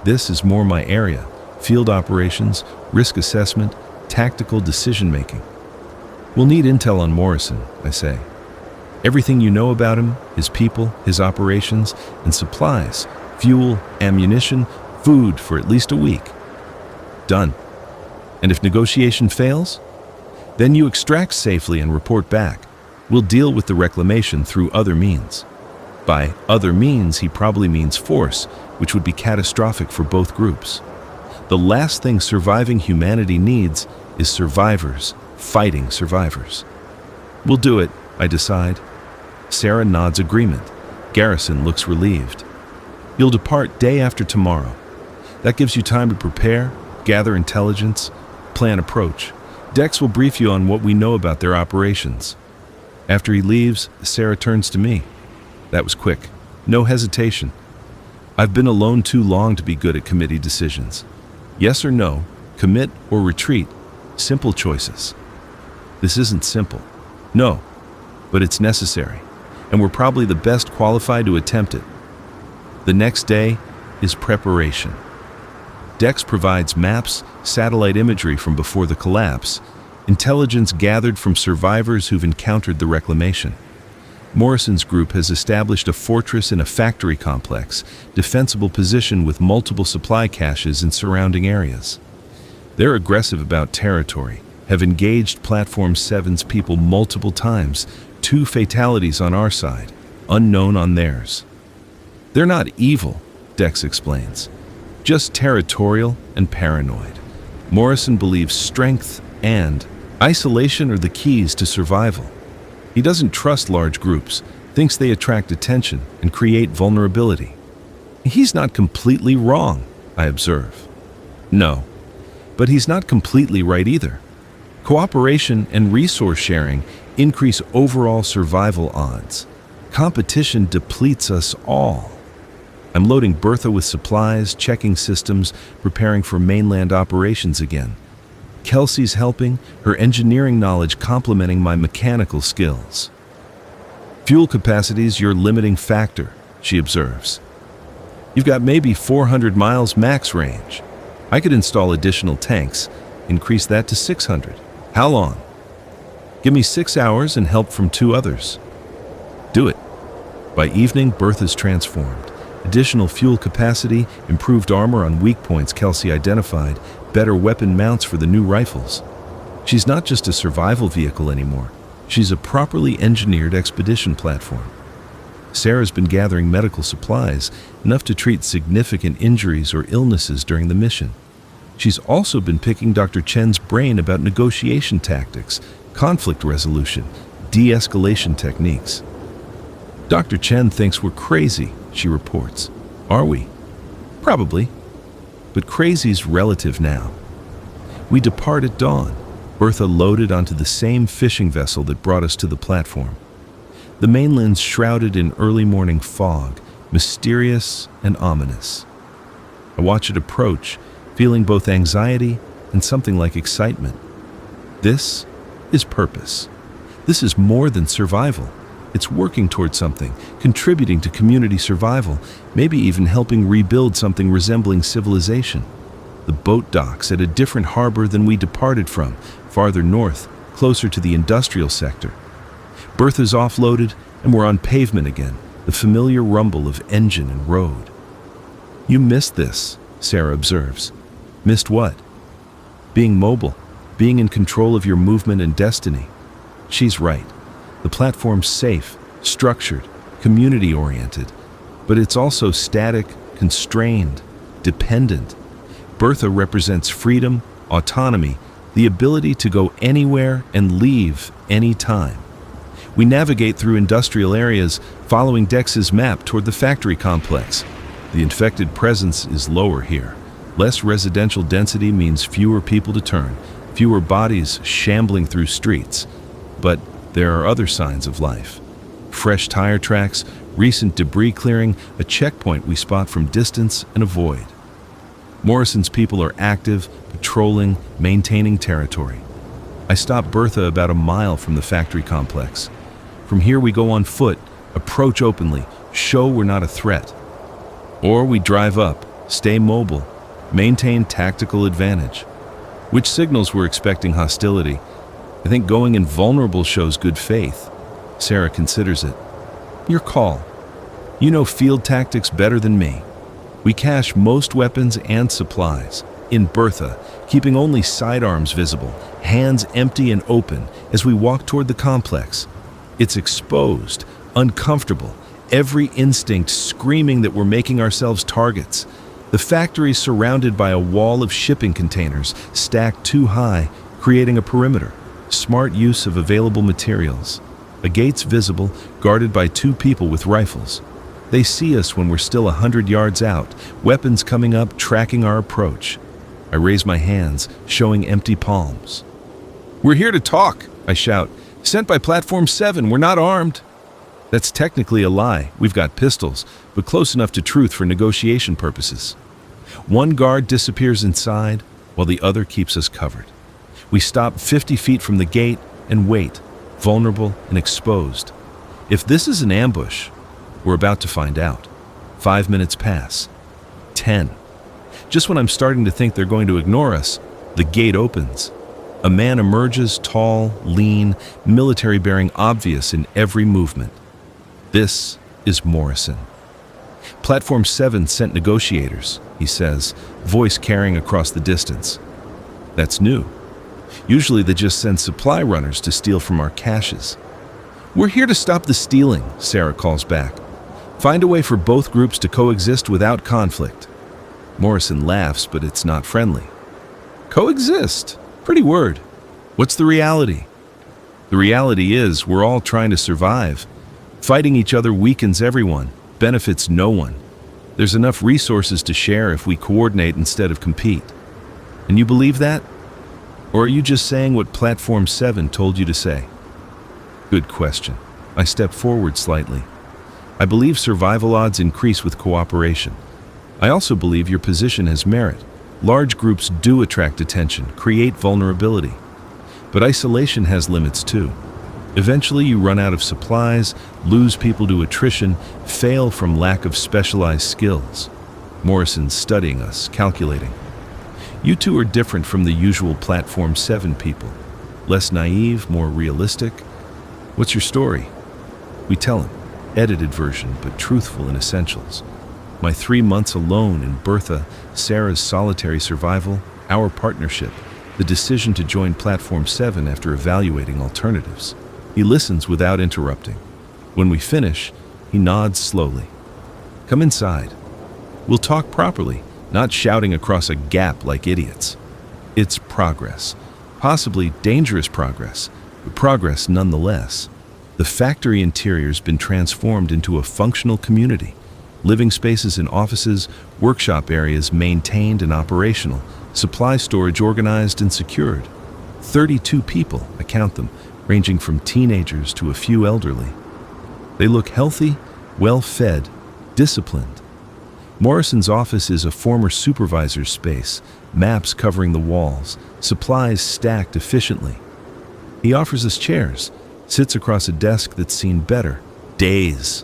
This is more my area: field operations, risk assessment, tactical decision-making. We'll need intel on Morrison, I say. Everything you know about him, his people, his operations, and supplies, fuel, ammunition, food for at least a week. Done. And if negotiation fails? Then you extract safely and report back. We'll deal with the reclamation through other means. By other means, he probably means force, which would be catastrophic for both groups. The last thing surviving humanity needs is survivors fighting survivors. We'll do it, I decide. Sarah nods agreement. Garrison looks relieved. You'll depart day after tomorrow. That gives you time to prepare, gather intelligence, plan approach. Dex will brief you on what we know about their operations. After he leaves, Sarah turns to me. That was quick. No hesitation. I've been alone too long to be good at committee decisions. Yes or no, commit or retreat, simple choices. This isn't simple. No, but it's necessary, and we're probably the best qualified to attempt it. The next day is preparation. Dex provides maps, satellite imagery from before the collapse, intelligence gathered from survivors who've encountered the reclamation. Morrison's group has established a fortress in a factory complex, defensible position with multiple supply caches in surrounding areas. They're aggressive about territory, have engaged Platform 7's people multiple times, 2 fatalities on our side. unknown on theirs. They're not evil, Dex explains, just territorial and paranoid. Morrison believes strength and isolation are the keys to survival. He doesn't trust large groups, thinks they attract attention and create vulnerability. He's not completely wrong, I observe. No, but he's not completely right either. Cooperation and resource sharing increase overall survival odds. Competition depletes us all. I'm loading Bertha with supplies, checking systems, preparing for mainland operations again. Kelsey's helping, her engineering knowledge complementing my mechanical skills. Fuel capacity's your limiting factor, she observes. You've got maybe 400 miles max range. I could install additional tanks, increase that to 600. How long? Give me 6 hours and help from 2 others. Do it. By evening, Bertha's transformed. Additional fuel capacity, improved armor on weak points Kelsey identified, better weapon mounts for the new rifles. She's not just a survival vehicle anymore. She's a properly engineered expedition platform. Sarah's been gathering medical supplies, enough to treat significant injuries or illnesses during the mission. She's also been picking Dr. Chen's brain about negotiation tactics, conflict resolution, de-escalation techniques. Dr. Chen thinks we're crazy, she reports. Are we? Probably. But crazy's relative now. We depart at dawn. Bertha loaded onto the same fishing vessel that brought us to the platform. The mainland's shrouded in early morning fog, mysterious and ominous. I watch it approach, feeling both anxiety and something like excitement. This is purpose. This is more than survival. It's working toward something, contributing to community survival, maybe even helping rebuild something resembling civilization. The boat docks at a different harbor than we departed from, farther north, closer to the industrial sector. Bertha's offloaded, and we're on pavement again, the familiar rumble of engine and road. You missed this, Sarah observes. Missed what? Being mobile, being in control of your movement and destiny. She's right. The platform's safe, structured, community-oriented, but it's also static, constrained, dependent. Bertha represents freedom, autonomy, the ability to go anywhere and leave any time. We navigate through industrial areas, following Dex's map toward the factory complex. The infected presence is lower here. Less residential density means fewer people to turn, fewer bodies shambling through streets. But there are other signs of life. Fresh tire tracks, recent debris clearing, a checkpoint we spot from distance and avoid. Morrison's people are active, patrolling, maintaining territory. I stop Bertha about a mile from the factory complex. From here we go on foot, approach openly, show we're not a threat. Or we drive up, stay mobile, maintain tactical advantage. Which signals we're expecting hostility? I think going invulnerable shows good faith. Sarah considers it. Your call. You know field tactics better than me. We cache most weapons and supplies in Bertha, keeping only sidearms visible, hands empty and open as we walk toward the complex. It's exposed, uncomfortable, every instinct screaming that we're making ourselves targets. The factory's surrounded by a wall of shipping containers stacked too high, creating a perimeter. Smart use of available materials. A gate's visible, guarded by 2 people with rifles. They see us when we're still 100 yards out, weapons coming up, tracking our approach. I raise my hands, showing empty palms. We're here to talk, I shout. Sent by Platform 7, we're not armed. That's technically a lie. We've got pistols, but close enough to truth for negotiation purposes. One guard disappears inside, while the other keeps us covered. We stop 50 feet from the gate and wait, vulnerable and exposed. If this is an ambush, we're about to find out. 5 minutes pass. 10. Just when I'm starting to think they're going to ignore us, the gate opens. A man emerges, tall, lean, military-bearing, obvious in every movement. This is Morrison. Platform 7 sent negotiators, he says, voice carrying across the distance. That's new. Usually they just send supply runners to steal from our caches. We're here to stop the stealing, Sarah calls back. Find a way for both groups to coexist without conflict. Morrison laughs, but it's not friendly. Coexist? Pretty word. What's the reality? The reality is we're all trying to survive. Fighting each other weakens everyone, benefits no one. There's enough resources to share if we coordinate instead of compete. And you believe that? Or are you just saying what Platform 7 told you to say? Good question. I step forward slightly. I believe survival odds increase with cooperation. I also believe your position has merit. Large groups do attract attention, create vulnerability. But isolation has limits too. Eventually you run out of supplies, lose people to attrition, fail from lack of specialized skills. Morrison's studying us, calculating. You two are different from the usual Platform 7 people. Less naive, more realistic. What's your story? We tell him. Edited version, but truthful in essentials. My 3 months alone in Bertha, Sarah's solitary survival, our partnership, the decision to join Platform 7 after evaluating alternatives. He listens without interrupting. When we finish, he nods slowly. Come inside. We'll talk properly, not shouting across a gap like idiots. It's progress. Possibly dangerous progress, but progress nonetheless. The factory interior's been transformed into a functional community. Living spaces in offices, workshop areas maintained and operational, supply storage organized and secured. 32 people, I count them, ranging from teenagers to a few elderly. They look healthy, well-fed, disciplined. Morrison's office is a former supervisor's space, maps covering the walls, supplies stacked efficiently. He offers us chairs, sits across a desk that's seen better days.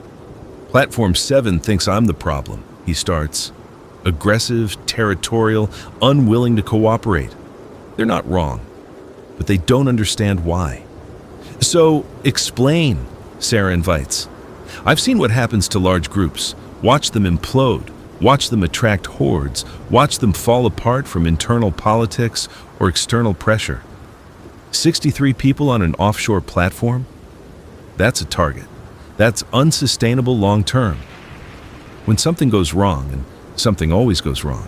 Platform 7 thinks I'm the problem, he starts. Aggressive, territorial, unwilling to cooperate. They're not wrong, but they don't understand why. So, explain, Sarah invites. I've seen what happens to large groups. Watch them implode. Watch them attract hordes. Watch them fall apart from internal politics or external pressure. 63 people on an offshore platform? That's a target. That's unsustainable long-term. When something goes wrong, and something always goes wrong,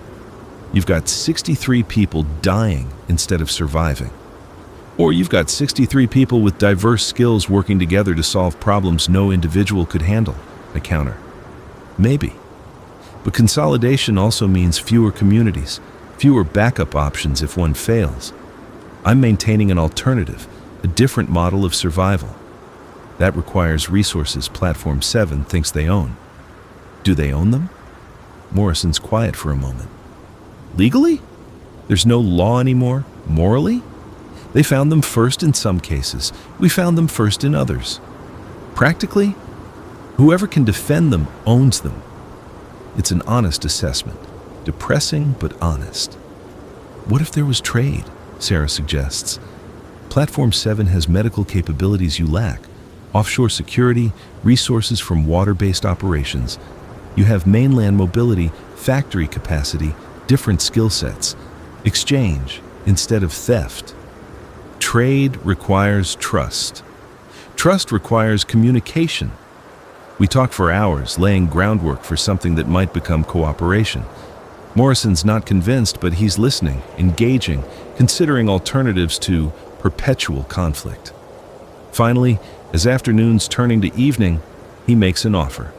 you've got 63 people dying instead of surviving. Or you've got 63 people with diverse skills working together to solve problems no individual could handle, I counter. Maybe. But consolidation also means fewer communities, fewer backup options if one fails. I'm maintaining an alternative, a different model of survival. That requires resources Platform 7 thinks they own. Do they own them? Morrison's quiet for a moment. Legally? There's no law anymore? Morally? They found them first in some cases. We found them first in others. Practically, whoever can defend them owns them. It's an honest assessment. Depressing, but honest. What if there was trade? Sarah suggests. Platform 7 has medical capabilities you lack. Offshore security, resources from water-based operations. You have mainland mobility, factory capacity, different skill sets. Exchange instead of theft. Trade requires trust. Trust requires communication. We talk for hours, laying groundwork for something that might become cooperation. Morrison's not convinced, but he's listening, engaging, considering alternatives to perpetual conflict. Finally, as afternoon's turning to evening, he makes an offer.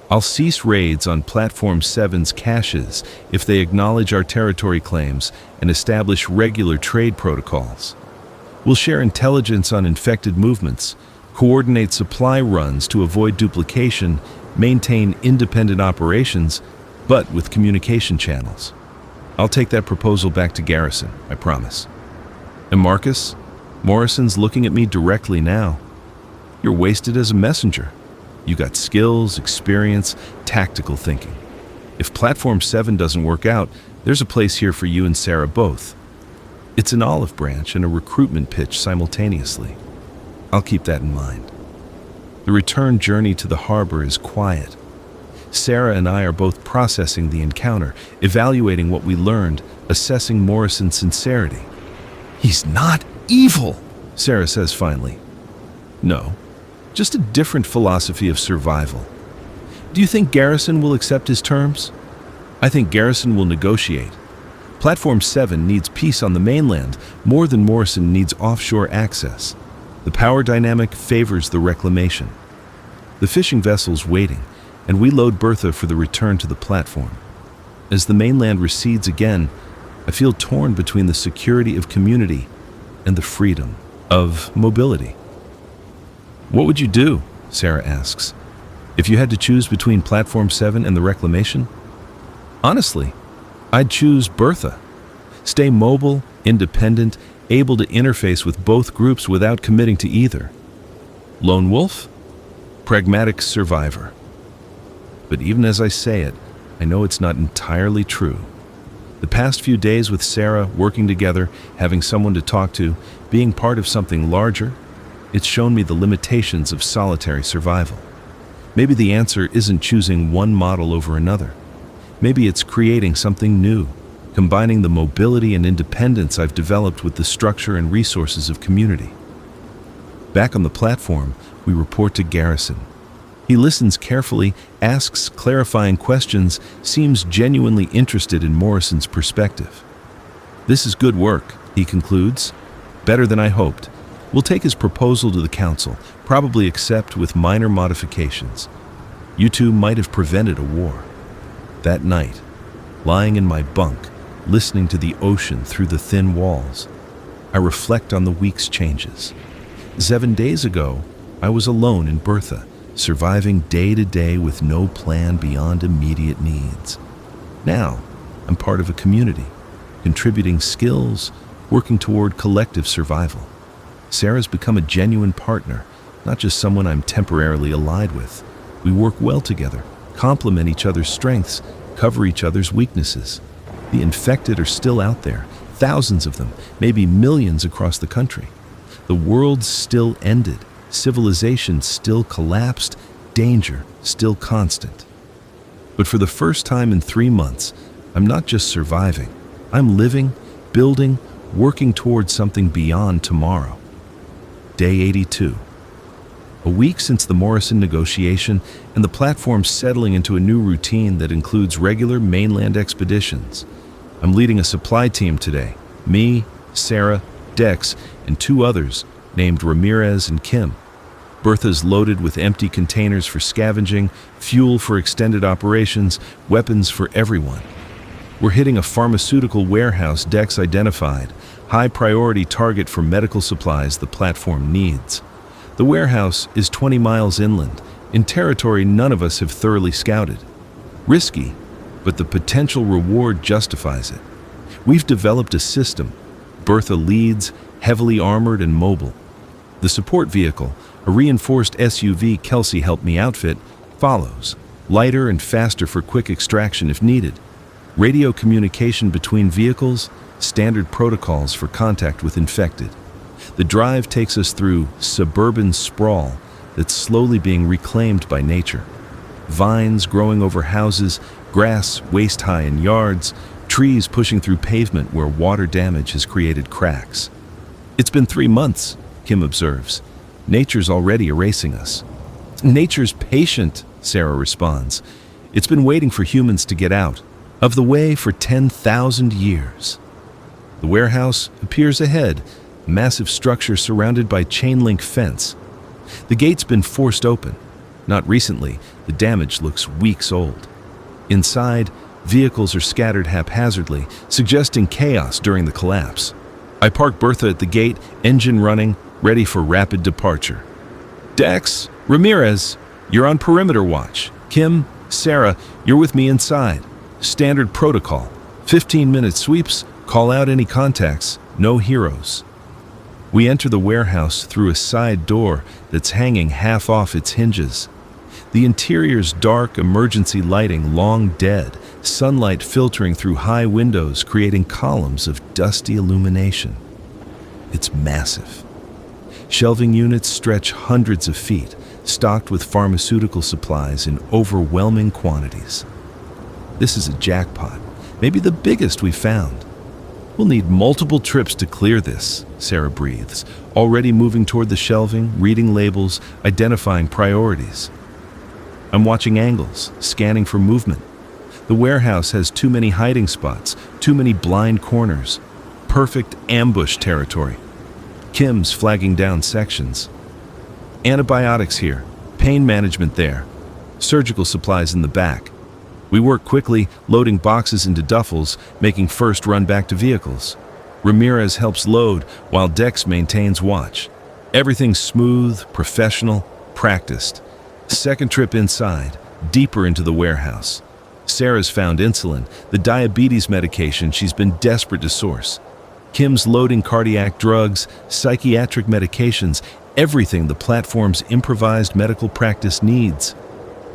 I'll cease raids on Platform 7's caches if they acknowledge our territory claims and establish regular trade protocols. We'll share intelligence on infected movements, coordinate supply runs to avoid duplication, maintain independent operations, but with communication channels. I'll take that proposal back to Garrison, I promise. And Marcus, Morrison's looking at me directly now. You're wasted as a messenger. You got skills, experience, tactical thinking. If Platform 7 doesn't work out, there's a place here for you and Sarah both. It's an olive branch and a recruitment pitch simultaneously. I'll keep that in mind. The return journey to the harbor is quiet. Sarah and I are both processing the encounter, evaluating what we learned, assessing Morrison's sincerity. He's not evil, Sarah says finally. No, just a different philosophy of survival. Do you think Garrison will accept his terms? I think Garrison will negotiate. Platform 7 needs peace on the mainland more than Morrison needs offshore access. The power dynamic favors the Reclamation. The fishing vessel's waiting, and we load Bertha for the return to the platform. As the mainland recedes again, I feel torn between the security of community and the freedom of mobility. What would you do, Sarah asks, if you had to choose between Platform 7 and the Reclamation? Honestly, I'd choose Bertha. Stay mobile, independent, able to interface with both groups without committing to either. Lone wolf? Pragmatic survivor. But even as I say it, I know it's not entirely true. The past few days with Sarah, working together, having someone to talk to, being part of something larger, it's shown me the limitations of solitary survival. Maybe the answer isn't choosing one model over another. Maybe it's creating something new, combining the mobility and independence I've developed with the structure and resources of community. Back on the platform, we report to Garrison. He listens carefully, asks clarifying questions, seems genuinely interested in Morrison's perspective. This is good work, he concludes. Better than I hoped. We'll take his proposal to the council, probably accept with minor modifications. You two might have prevented a war. That night, lying in my bunk, listening to the ocean through the thin walls, I reflect on the week's changes. 7 days ago, I was alone in Bertha, surviving day to day with no plan beyond immediate needs. Now, I'm part of a community, contributing skills, working toward collective survival. Sarah's become a genuine partner, not just someone I'm temporarily allied with. We work well together, complement each other's strengths, cover each other's weaknesses. The infected are still out there, thousands of them, maybe millions across the country. The world's still ended, civilization still collapsed, danger still constant. But for the first time in 3 months, I'm not just surviving. I'm living, building, working towards something beyond tomorrow. Day 82. A week since the Morrison negotiation and the platform settling into a new routine that includes regular mainland expeditions. I'm leading a supply team today. Me, Sarah, Dex, and 2 others named Ramirez and Kim. Bertha's loaded with empty containers for scavenging, fuel for extended operations, weapons for everyone. We're hitting a pharmaceutical warehouse Dex identified, high priority target for medical supplies the platform needs. The warehouse is 20 miles inland, in territory none of us have thoroughly scouted. Risky, but the potential reward justifies it. We've developed a system. Bertha leads, heavily armored and mobile. The support vehicle, a reinforced SUV Kelsey helped me outfit, follows, lighter and faster for quick extraction if needed. Radio communication between vehicles, standard protocols for contact with infected. The drive takes us through suburban sprawl that's slowly being reclaimed by nature. Vines growing over houses, grass waist-high in yards, trees pushing through pavement where water damage has created cracks. It's been 3 months, Kim observes. Nature's already erasing us. Nature's patient, Sarah responds. It's been waiting for humans to get out of the way for 10,000 years. The warehouse appears ahead, a massive structure surrounded by chain-link fence. The gate's been forced open. Not recently, the damage looks weeks old. Inside, vehicles are scattered haphazardly, suggesting chaos during the collapse. I park Bertha at the gate, engine running, ready for rapid departure. Dex, Ramirez, you're on perimeter watch. Kim, Sarah, you're with me inside. Standard protocol. 15-minute sweeps, call out any contacts, no heroes. We enter the warehouse through a side door that's hanging half off its hinges. The interior's dark, emergency lighting long dead, sunlight filtering through high windows creating columns of dusty illumination. It's massive. Shelving units stretch hundreds of feet, stocked with pharmaceutical supplies in overwhelming quantities. This is a jackpot, maybe the biggest we've found. We'll need multiple trips to clear this, Sarah breathes, already moving toward the shelving, reading labels, identifying priorities. I'm watching angles, scanning for movement. The warehouse has too many hiding spots, too many blind corners. Perfect ambush territory. Kim's flagging down sections. Antibiotics here, pain management there, surgical supplies in the back. We work quickly, loading boxes into duffels, making first run back to vehicles. Ramirez helps load, while Dex maintains watch. Everything's smooth, professional, practiced. Second trip inside, deeper into the warehouse. Sarah's found insulin, the diabetes medication she's been desperate to source. Kim's loading cardiac drugs, psychiatric medications, everything the platform's improvised medical practice needs.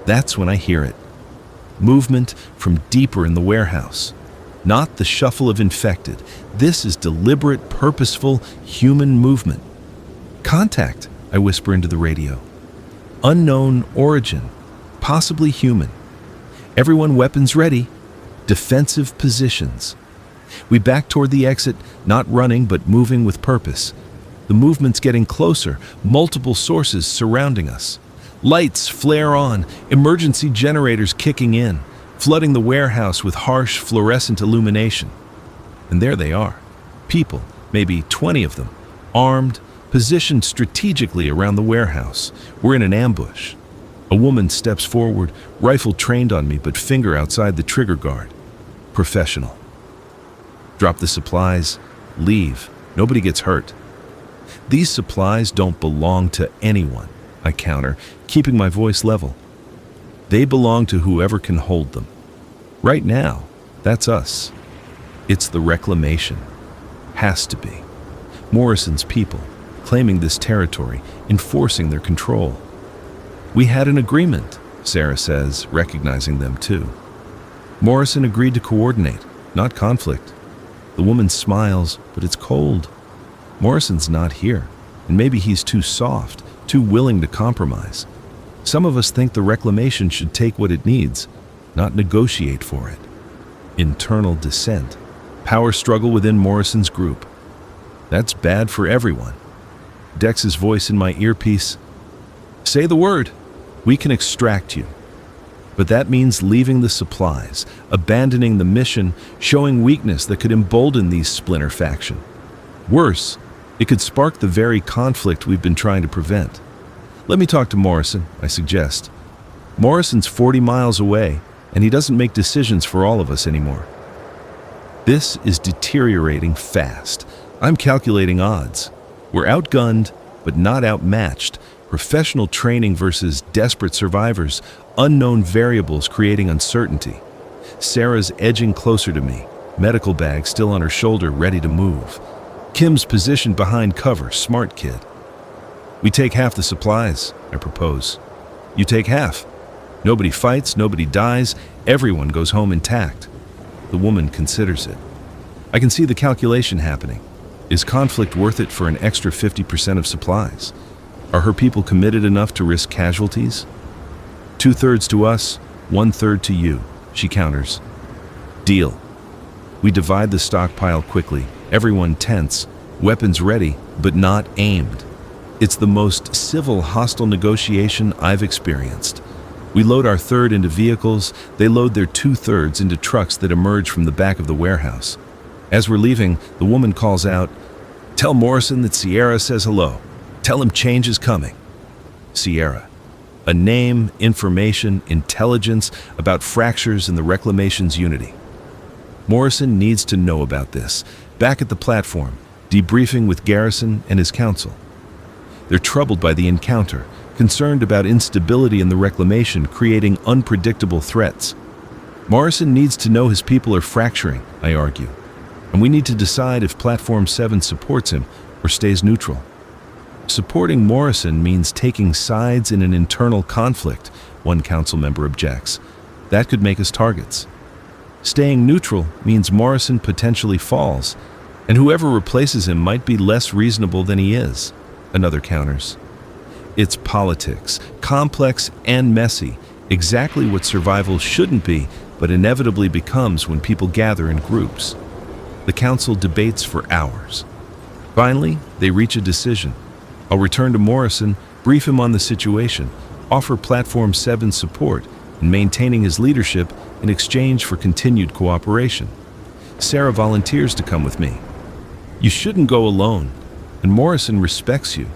That's when I hear it. Movement from deeper in the warehouse. Not the shuffle of infected. This is deliberate, purposeful, human movement. Contact, I whisper into the radio. Unknown origin, possibly human. Everyone weapons ready. Defensive positions. We back toward the exit, not running but moving with purpose. The movement's getting closer, multiple sources surrounding us. Lights flare on, emergency generators kicking in, flooding the warehouse with harsh fluorescent illumination. And there they are. People, maybe 20 of them, armed, positioned strategically around the warehouse. We're in an ambush. A woman steps forward, rifle trained on me but finger outside the trigger guard. Professional. Drop the supplies, leave. Nobody gets hurt. These supplies don't belong to anyone, I counter, keeping my voice level. They belong to whoever can hold them. Right now, that's us. It's the Reclamation. Has to be. Morrison's people, claiming this territory, enforcing their control. We had an agreement, Sarah says, recognizing them too. Morrison agreed to coordinate, not conflict. The woman smiles, but it's cold. Morrison's not here, and maybe he's too soft, too willing to compromise. Some of us think the Reclamation should take what it needs, not negotiate for it. Internal dissent, power struggle within Morrison's group. That's bad for everyone. Dex's voice in my earpiece. Say the word. We can extract you. But that means leaving the supplies, abandoning the mission, showing weakness that could embolden these splinter faction. Worse, it could spark the very conflict we've been trying to prevent. Let me talk to Morrison, I suggest. Morrison's 40 miles away, and he doesn't make decisions for all of us anymore. This is deteriorating fast. I'm calculating odds. We're outgunned, but not outmatched. Professional training versus desperate survivors, unknown variables creating uncertainty. Sarah's edging closer to me, medical bag still on her shoulder, ready to move. Kim's positioned behind cover, smart kid. We take half the supplies, I propose. You take half. Nobody fights, nobody dies, everyone goes home intact. The woman considers it. I can see the calculation happening. Is conflict worth it for an extra 50% of supplies? Are her people committed enough to risk casualties? 2/3 to us, 1/3 to you, she counters. Deal. We divide the stockpile quickly, everyone tense, weapons ready, but not aimed. It's the most civil, hostile negotiation I've experienced. We load our third into vehicles, they load their 2/3 into trucks that emerge from the back of the warehouse. As we're leaving, the woman calls out, "Tell Morrison that Sierra says hello. Tell him change is coming." Sierra. A name, information, intelligence about fractures in the Reclamation's unity. Morrison needs to know about this. Back at the platform, debriefing with Garrison and his council. They're troubled by the encounter, concerned about instability in the Reclamation creating unpredictable threats. Morrison needs to know his people are fracturing, I argue, and we need to decide if Platform 7 supports him or stays neutral. Supporting Morrison means taking sides in an internal conflict, one council member objects. That could make us targets. Staying neutral means Morrison potentially falls, and whoever replaces him might be less reasonable than he is, another counters. It's politics, complex and messy, exactly what survival shouldn't be, but inevitably becomes when people gather in groups. The council debates for hours. Finally, they reach a decision. I'll return to Morrison, brief him on the situation, offer Platform 7 support, and maintaining his leadership in exchange for continued cooperation. Sarah volunteers to come with me. You shouldn't go alone, and Morrison respects you,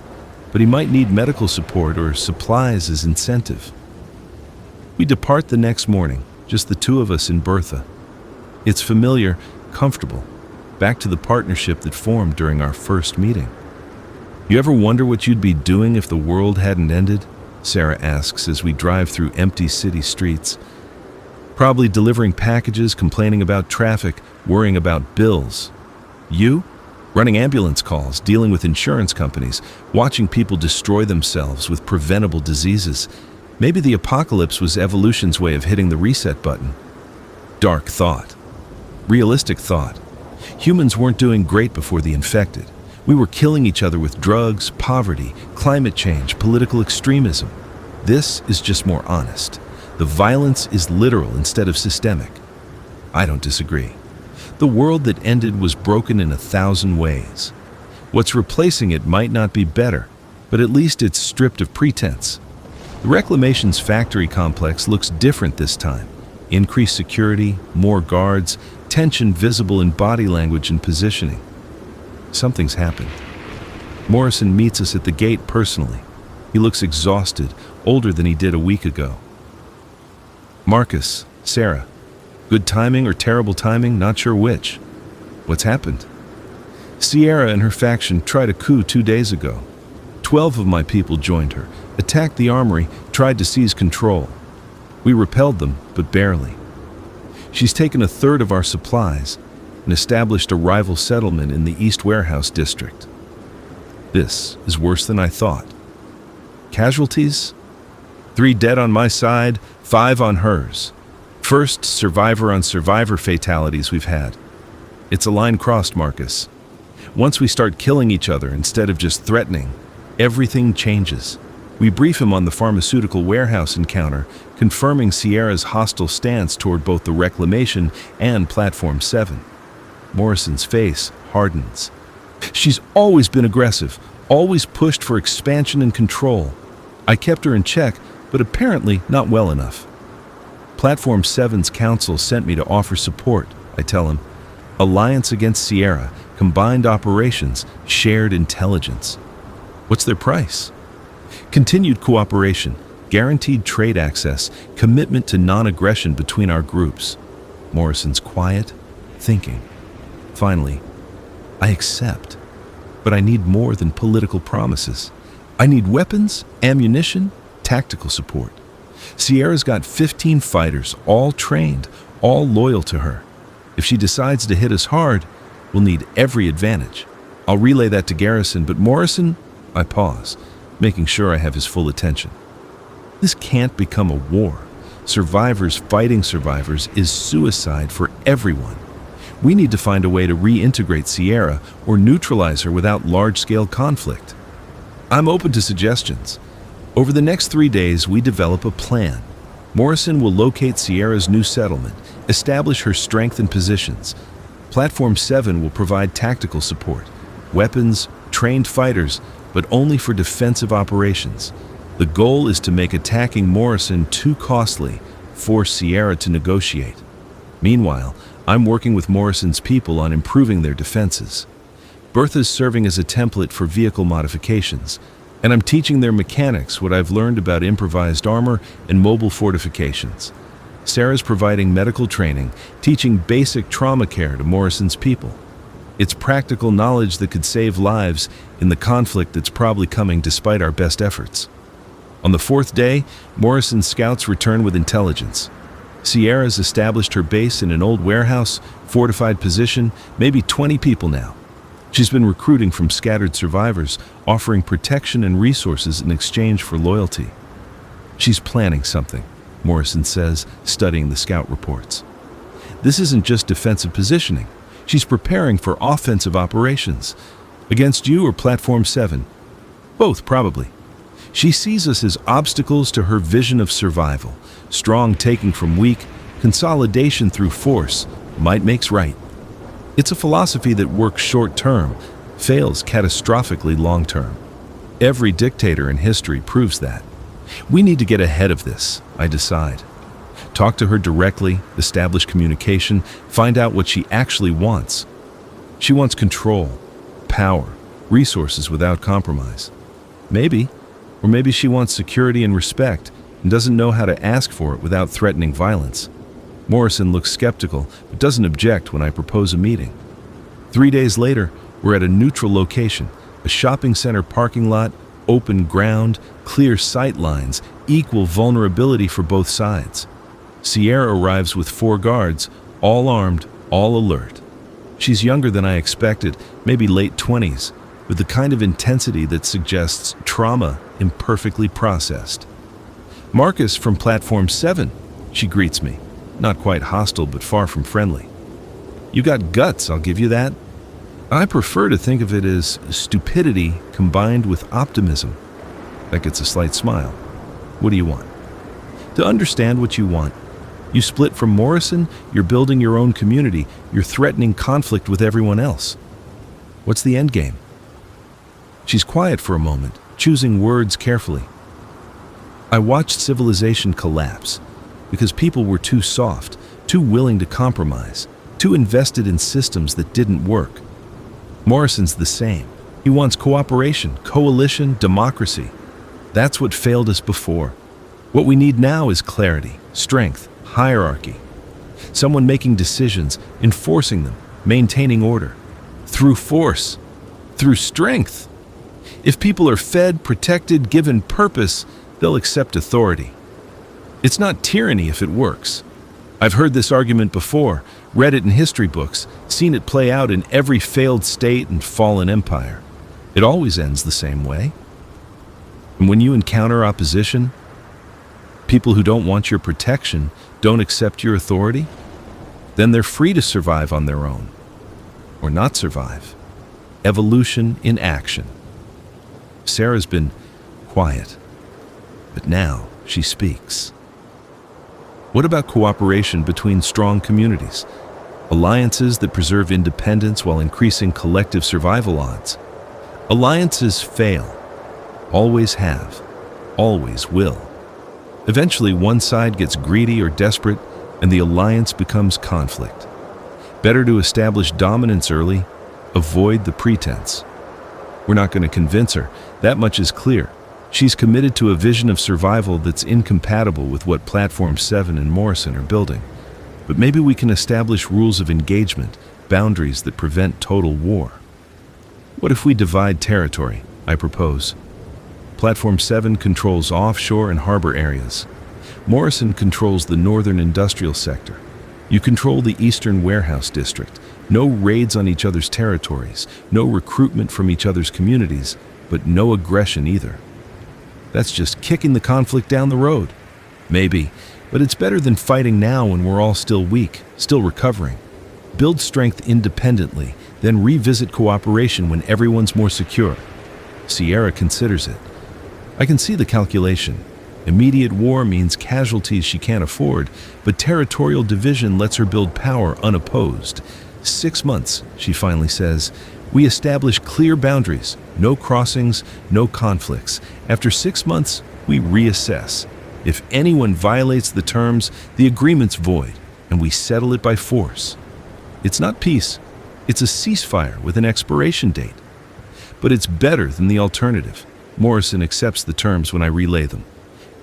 but he might need medical support or supplies as incentive. We depart the next morning, just the two of us in Bertha. It's familiar, comfortable, back to the partnership that formed during our first meeting. You ever wonder what you'd be doing if the world hadn't ended? Sarah asks as we drive through empty city streets. Probably delivering packages, complaining about traffic, worrying about bills. You? Running ambulance calls, dealing with insurance companies, watching people destroy themselves with preventable diseases. Maybe the apocalypse was evolution's way of hitting the reset button. Dark thought. Realistic thought. Humans weren't doing great before the infected. We were killing each other with drugs, poverty, climate change, political extremism. This is just more honest. The violence is literal instead of systemic. I don't disagree. The world that ended was broken in 1,000 ways. What's replacing it might not be better, but at least it's stripped of pretense. The Reclamation's factory complex looks different this time. Increased security, more guards, tension visible in body language and positioning. Something's happened. Morrison meets us at the gate personally. He looks exhausted, older than he did a week ago. Marcus, Sarah. Good timing or terrible timing, not sure which. What's happened? Sierra and her faction tried a coup 2 days ago. 12 of my people joined her, attacked the armory, tried to seize control. We repelled them, but barely. She's taken 1/3 of our supplies and established a rival settlement in the East Warehouse district. This is worse than I thought. Casualties? 3 dead on my side, 5 on hers. First survivor on survivor fatalities we've had. It's a line crossed, Marcus. Once we start killing each other instead of just threatening, everything changes. We brief him on the pharmaceutical warehouse encounter, confirming Sierra's hostile stance toward both the Reclamation and Platform 7. Morrison's face hardens. She's always been aggressive, always pushed for expansion and control. I kept her in check, but apparently not well enough. Platform 7's council sent me to offer support, I tell him. Alliance against Sierra, combined operations, shared intelligence. What's their price? Continued cooperation, guaranteed trade access, commitment to non-aggression between our groups. Morrison's quiet, thinking. Finally, I accept, but I need more than political promises. I need weapons, ammunition, tactical support. Sierra's got 15 fighters, all trained, all loyal to her. If she decides to hit us hard, we'll need every advantage. I'll relay that to Garrison, but Morrison, I pause, making sure I have his full attention. This can't become a war. Survivors fighting survivors is suicide for everyone. We need to find a way to reintegrate Sierra or neutralize her without large-scale conflict. I'm open to suggestions. Over the next 3 days, we develop a plan. Morrison will locate Sierra's new settlement, establish her strength and positions. Platform 7 will provide tactical support, weapons, trained fighters, but only for defensive operations. The goal is to make attacking Morrison too costly, force Sierra to negotiate. Meanwhile, I'm working with Morrison's people on improving their defenses. Bertha's serving as a template for vehicle modifications, and I'm teaching their mechanics what I've learned about improvised armor and mobile fortifications. Sarah's providing medical training, teaching basic trauma care to Morrison's people. It's practical knowledge that could save lives in the conflict that's probably coming despite our best efforts. On the 4th day, Morrison's scouts return with intelligence. Sierra's established her base in an old warehouse, fortified position, maybe 20 people now. She's been recruiting from scattered survivors, offering protection and resources in exchange for loyalty. She's planning something, Morrison says, studying the scout reports. This isn't just defensive positioning. She's preparing for offensive operations. Against you or Platform 7? Both, probably. She sees us as obstacles to her vision of survival. Strong taking from weak, consolidation through force, might makes right. It's a philosophy that works short-term, fails catastrophically long-term. Every dictator in history proves that. We need to get ahead of this, I decide. Talk to her directly, establish communication, find out what she actually wants. She wants control, power, resources without compromise. Maybe she wants security and respect and doesn't know how to ask for it without threatening violence. Morrison looks skeptical, but doesn't object when I propose a meeting. 3 days later, we're at a neutral location, a shopping center parking lot, open ground, clear sight lines, equal vulnerability for both sides. Sierra arrives with 4 guards, all armed, all alert. She's younger than I expected, maybe late 20s, with the kind of intensity that suggests trauma imperfectly processed. "Marcus from Platform 7, she greets me, not quite hostile but far from friendly. "You got guts, I'll give you that." I prefer to think of it as stupidity combined with optimism. That gets a slight smile. "What do you want?" "To understand what you want. You split from Morrison, you're building your own community, you're threatening conflict with everyone else. What's the end game?" She's quiet for a moment, choosing words carefully. "I watched civilization collapse because people were too soft, too willing to compromise, too invested in systems that didn't work. Morrison's the same. He wants cooperation, coalition, democracy. That's what failed us before. What we need now is clarity, strength, hierarchy. Someone making decisions, enforcing them, maintaining order. Through force, through strength. If people are fed, protected, given purpose, they'll accept authority. It's not tyranny if it works. I've heard this argument before, read it in history books, seen it play out in every failed state and fallen empire. It always ends the same way. And when you encounter opposition, people who don't want your protection, don't accept your authority, then they're free to survive on their own, or not survive. Evolution in action." Sarah's been quiet, but now she speaks. "What about cooperation between strong communities? Alliances that preserve independence while increasing collective survival odds? Alliances fail. Always have. Always will. Eventually, one side gets greedy or desperate, and the alliance becomes conflict. Better to establish dominance early, avoid the pretense. We're not going to convince her. That much is clear. She's committed to a vision of survival that's incompatible with what Platform 7 and Morrison are building. But maybe we can establish rules of engagement, boundaries that prevent total war. What if we divide territory? I propose. Platform 7 controls offshore and harbor areas. Morrison controls the northern industrial sector. You control the eastern warehouse district. No raids on each other's territories, no recruitment from each other's communities, but no aggression either. That's just kicking the conflict down the road. Maybe, but it's better than fighting now when we're all still weak, still recovering. Build strength independently, then revisit cooperation when everyone's more secure. Sierra considers it. I can see the calculation. Immediate war means casualties she can't afford, but territorial division lets her build power unopposed. 6 months, she finally says. We establish clear boundaries, no crossings, no conflicts. After 6 months, we reassess. If anyone violates the terms, the agreement's void, and we settle it by force. It's not peace, it's a ceasefire with an expiration date. But it's better than the alternative. Morrison accepts the terms when I relay them.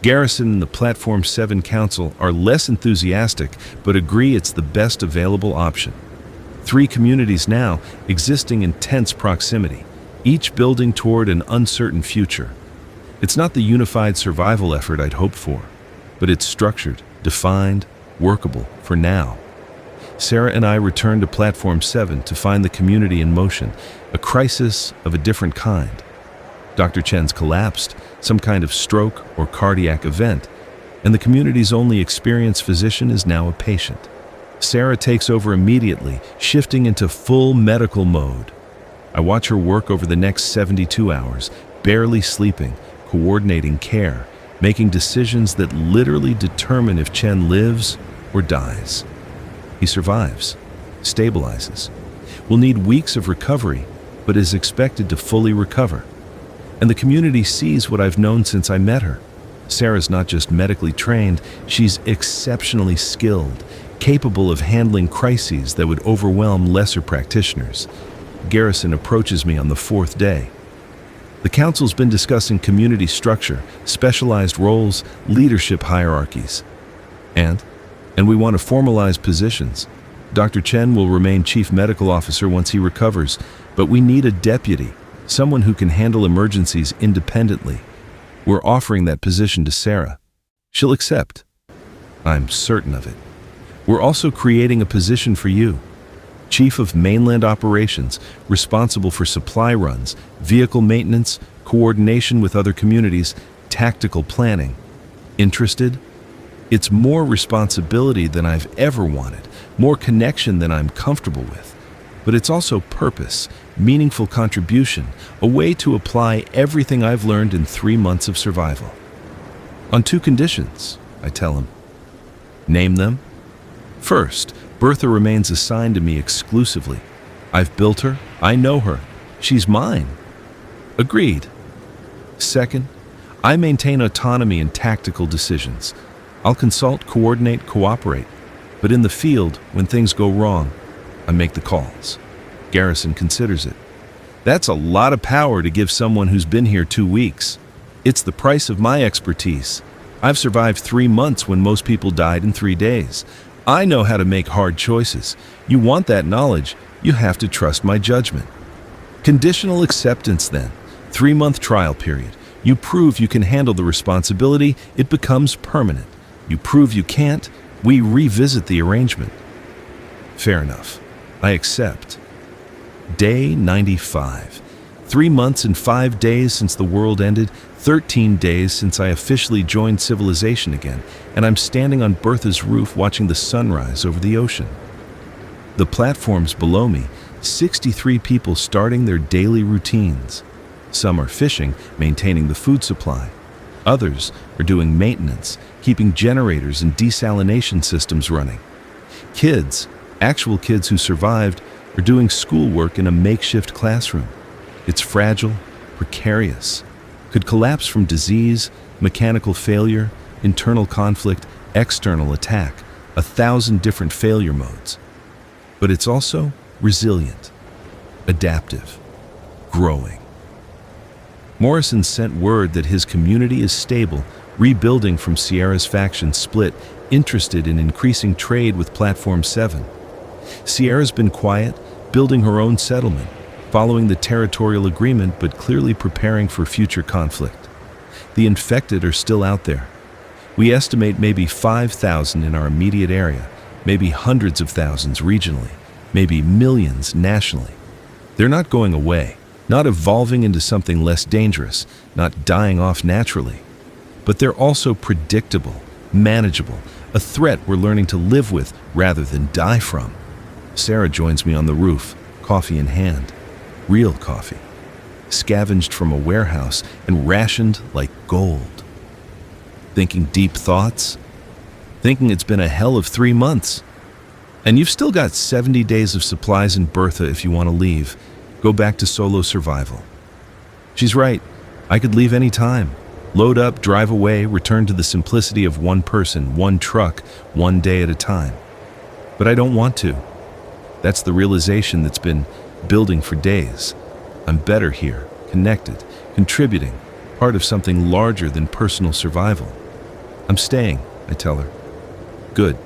Garrison and the Platform 7 Council are less enthusiastic, but agree it's the best available option. 3 communities now, existing in tense proximity, each building toward an uncertain future. It's not the unified survival effort I'd hoped for, but it's structured, defined, workable for now. Sarah and I return to Platform 7 to find the community in motion, a crisis of a different kind. Dr. Chen's collapsed, some kind of stroke or cardiac event, and the community's only experienced physician is now a patient. Sarah takes over immediately, shifting into full medical mode. I watch her work over the next 72 hours, barely sleeping, coordinating care, making decisions that literally determine if Chen lives or dies. He survives, stabilizes. will need weeks of recovery, but is expected to fully recover. And the community sees what I've known since I met her. Sarah's not just medically trained, she's exceptionally skilled, capable of handling crises that would overwhelm lesser practitioners. Garrison approaches me on the fourth day. The council's been discussing community structure, specialized roles, leadership hierarchies. And we want to formalize positions. Dr. Chen will remain chief medical officer once he recovers, but we need a deputy, someone who can handle emergencies independently. We're offering that position to Sarah. She'll accept. I'm certain of it. We're also creating a position for you. Chief of Mainland Operations, responsible for supply runs, vehicle maintenance, coordination with other communities, tactical planning. Interested? It's more responsibility than I've ever wanted, more connection than I'm comfortable with. But it's also purpose, meaningful contribution, a way to apply everything I've learned in 3 months of survival. On 2 conditions, I tell him. Name them. First, Bertha remains assigned to me exclusively. I've built her, I know her, she's mine. Agreed. Second, I maintain autonomy in tactical decisions. I'll consult, coordinate, cooperate. But in the field, when things go wrong, I make the calls. Garrison considers it. That's a lot of power to give someone who's been here 2 weeks. It's the price of my expertise. I've survived 3 months when most people died in 3 days. I know how to make hard choices. You want that knowledge, you have to trust my judgment. Conditional acceptance then. 3-month trial period. You prove you can handle the responsibility, it becomes permanent. You prove you can't, we revisit the arrangement. Fair enough. I accept. Day 95. 3 months and 5 days since the world ended, 13 days since I officially joined civilization again, and I'm standing on Bertha's roof watching the sunrise over the ocean. The platforms below me, 63 people starting their daily routines. Some are fishing, maintaining the food supply. Others are doing maintenance, keeping generators and desalination systems running. Kids, actual kids who survived, are doing schoolwork in a makeshift classroom. It's fragile, precarious, could collapse from disease, mechanical failure, internal conflict, external attack, 1,000 different failure modes. But it's also resilient, adaptive, growing. Morrison sent word that his community is stable, rebuilding from Sierra's faction split, interested in increasing trade with Platform 7. Sierra's been quiet, building her own settlement, following the territorial agreement but clearly preparing for future conflict. The infected are still out there. We estimate maybe 5,000 in our immediate area, maybe hundreds of thousands regionally, maybe millions nationally. They're not going away, not evolving into something less dangerous, not dying off naturally. But they're also predictable, manageable, a threat we're learning to live with rather than die from. Sarah joins me on the roof, coffee in hand. Real coffee, scavenged from a warehouse and rationed like gold. Thinking deep thoughts, thinking it's been a hell of 3 months. And you've still got 70 days of supplies in Bertha if you want to leave, go back to solo survival. She's right, I could leave any time. Load up, drive away, return to the simplicity of one person, one truck, one day at a time. But I don't want to. That's the realization that's been building for days. I'm better here, connected, contributing, part of something larger than personal survival. I'm staying, I tell her. Good,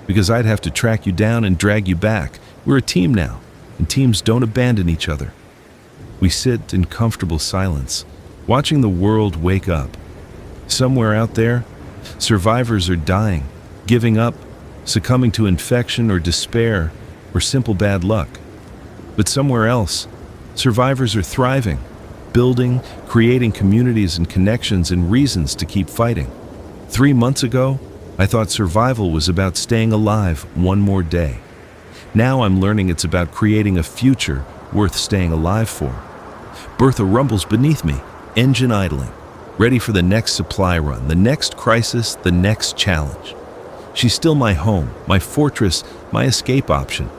because I'd have to track you down and drag you back. We're a team now, and teams don't abandon each other. We sit in comfortable silence, watching the world wake up. Somewhere out there, survivors are dying, giving up, succumbing to infection or despair or simple bad luck. But somewhere else, survivors are thriving, building, creating communities and connections and reasons to keep fighting. 3 months ago, I thought survival was about staying alive one more day. Now I'm learning it's about creating a future worth staying alive for. Bertha rumbles beneath me, engine idling, ready for the next supply run, the next crisis, the next challenge. She's still my home, my fortress, my escape option.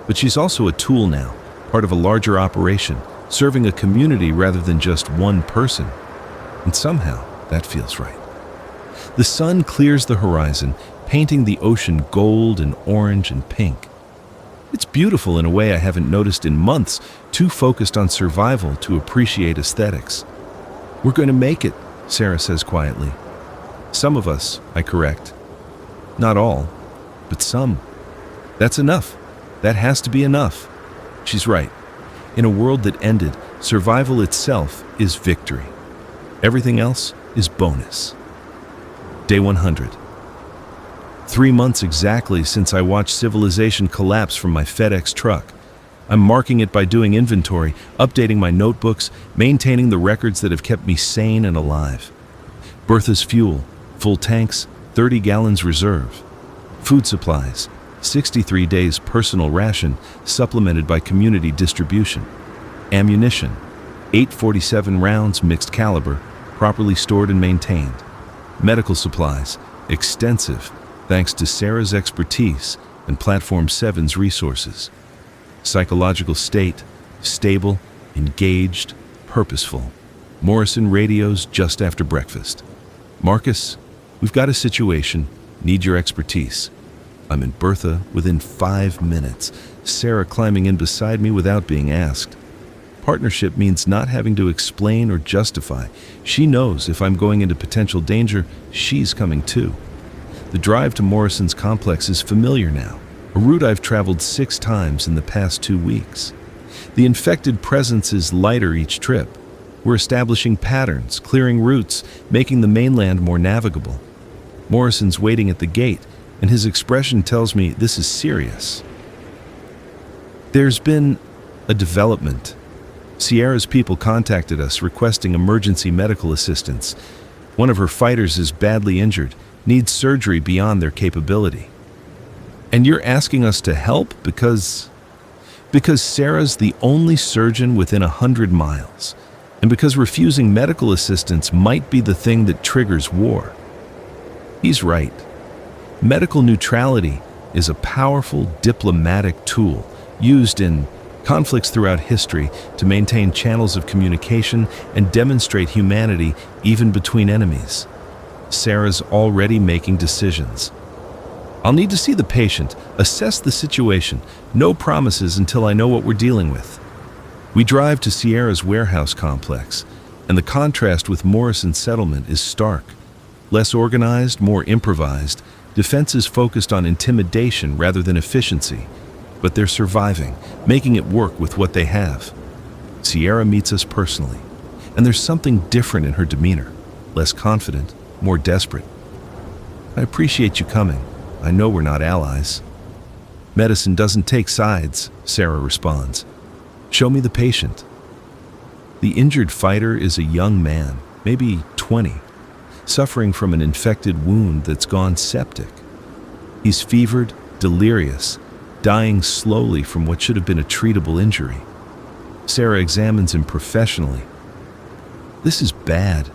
But she's also a tool now, part of a larger operation, serving a community rather than just one person. And somehow, that feels right. The sun clears the horizon, painting the ocean gold and orange and pink. It's beautiful in a way I haven't noticed in months, too focused on survival to appreciate aesthetics. "We're going to make it," Sarah says quietly. "Some of us," I correct. "Not all, but some. That's enough. That has to be enough." She's right. In a world that ended, survival itself is victory. Everything else is bonus. Day 100. 3 months exactly since I watched civilization collapse from my FedEx truck. I'm marking it by doing inventory, updating my notebooks, maintaining the records that have kept me sane and alive. Bertha's fuel, full tanks, 30 gallons reserve. Food supplies, 63 days personal ration, supplemented by community distribution. Ammunition, 847 rounds mixed caliber, properly stored and maintained. Medical supplies, extensive, thanks to Sarah's expertise and Platform 7's resources. Psychological state, stable, engaged, purposeful. Morrison radios just after breakfast. "Marcus, we've got a situation, need your expertise." I'm in Bertha within 5 minutes, Sarah climbing in beside me without being asked. Partnership means not having to explain or justify. She knows if I'm going into potential danger, she's coming too. The drive to Morrison's complex is familiar now, a route I've traveled 6 times in the past 2 weeks. The infected presence is lighter each trip. We're establishing patterns, clearing routes, making the mainland more navigable. Morrison's waiting at the gate, and his expression tells me this is serious. There's been a development. Sierra's people contacted us requesting emergency medical assistance. One of her fighters is badly injured, needs surgery beyond their capability. And you're asking us to help because Sarah's the only surgeon within 100 miles, and because refusing medical assistance might be the thing that triggers war. He's right. Medical neutrality is a powerful diplomatic tool used in conflicts throughout history to maintain channels of communication and demonstrate humanity even between enemies. Sarah's already making decisions. I'll need to see the patient, assess the situation. No promises until I know what we're dealing with. We drive to Sierra's warehouse complex, and the contrast with Morrison's settlement is stark. Less organized, more improvised, defenses focused on intimidation rather than efficiency. But they're surviving, making it work with what they have. Sierra meets us personally, and there's something different in her demeanor, less confident, more desperate. "I appreciate you coming. I know we're not allies." "Medicine doesn't take sides," Sarah responds. "Show me the patient." The injured fighter is a young man, maybe 20, suffering from an infected wound that's gone septic. He's fevered, delirious, dying slowly from what should have been a treatable injury. Sarah examines him professionally. "This is bad.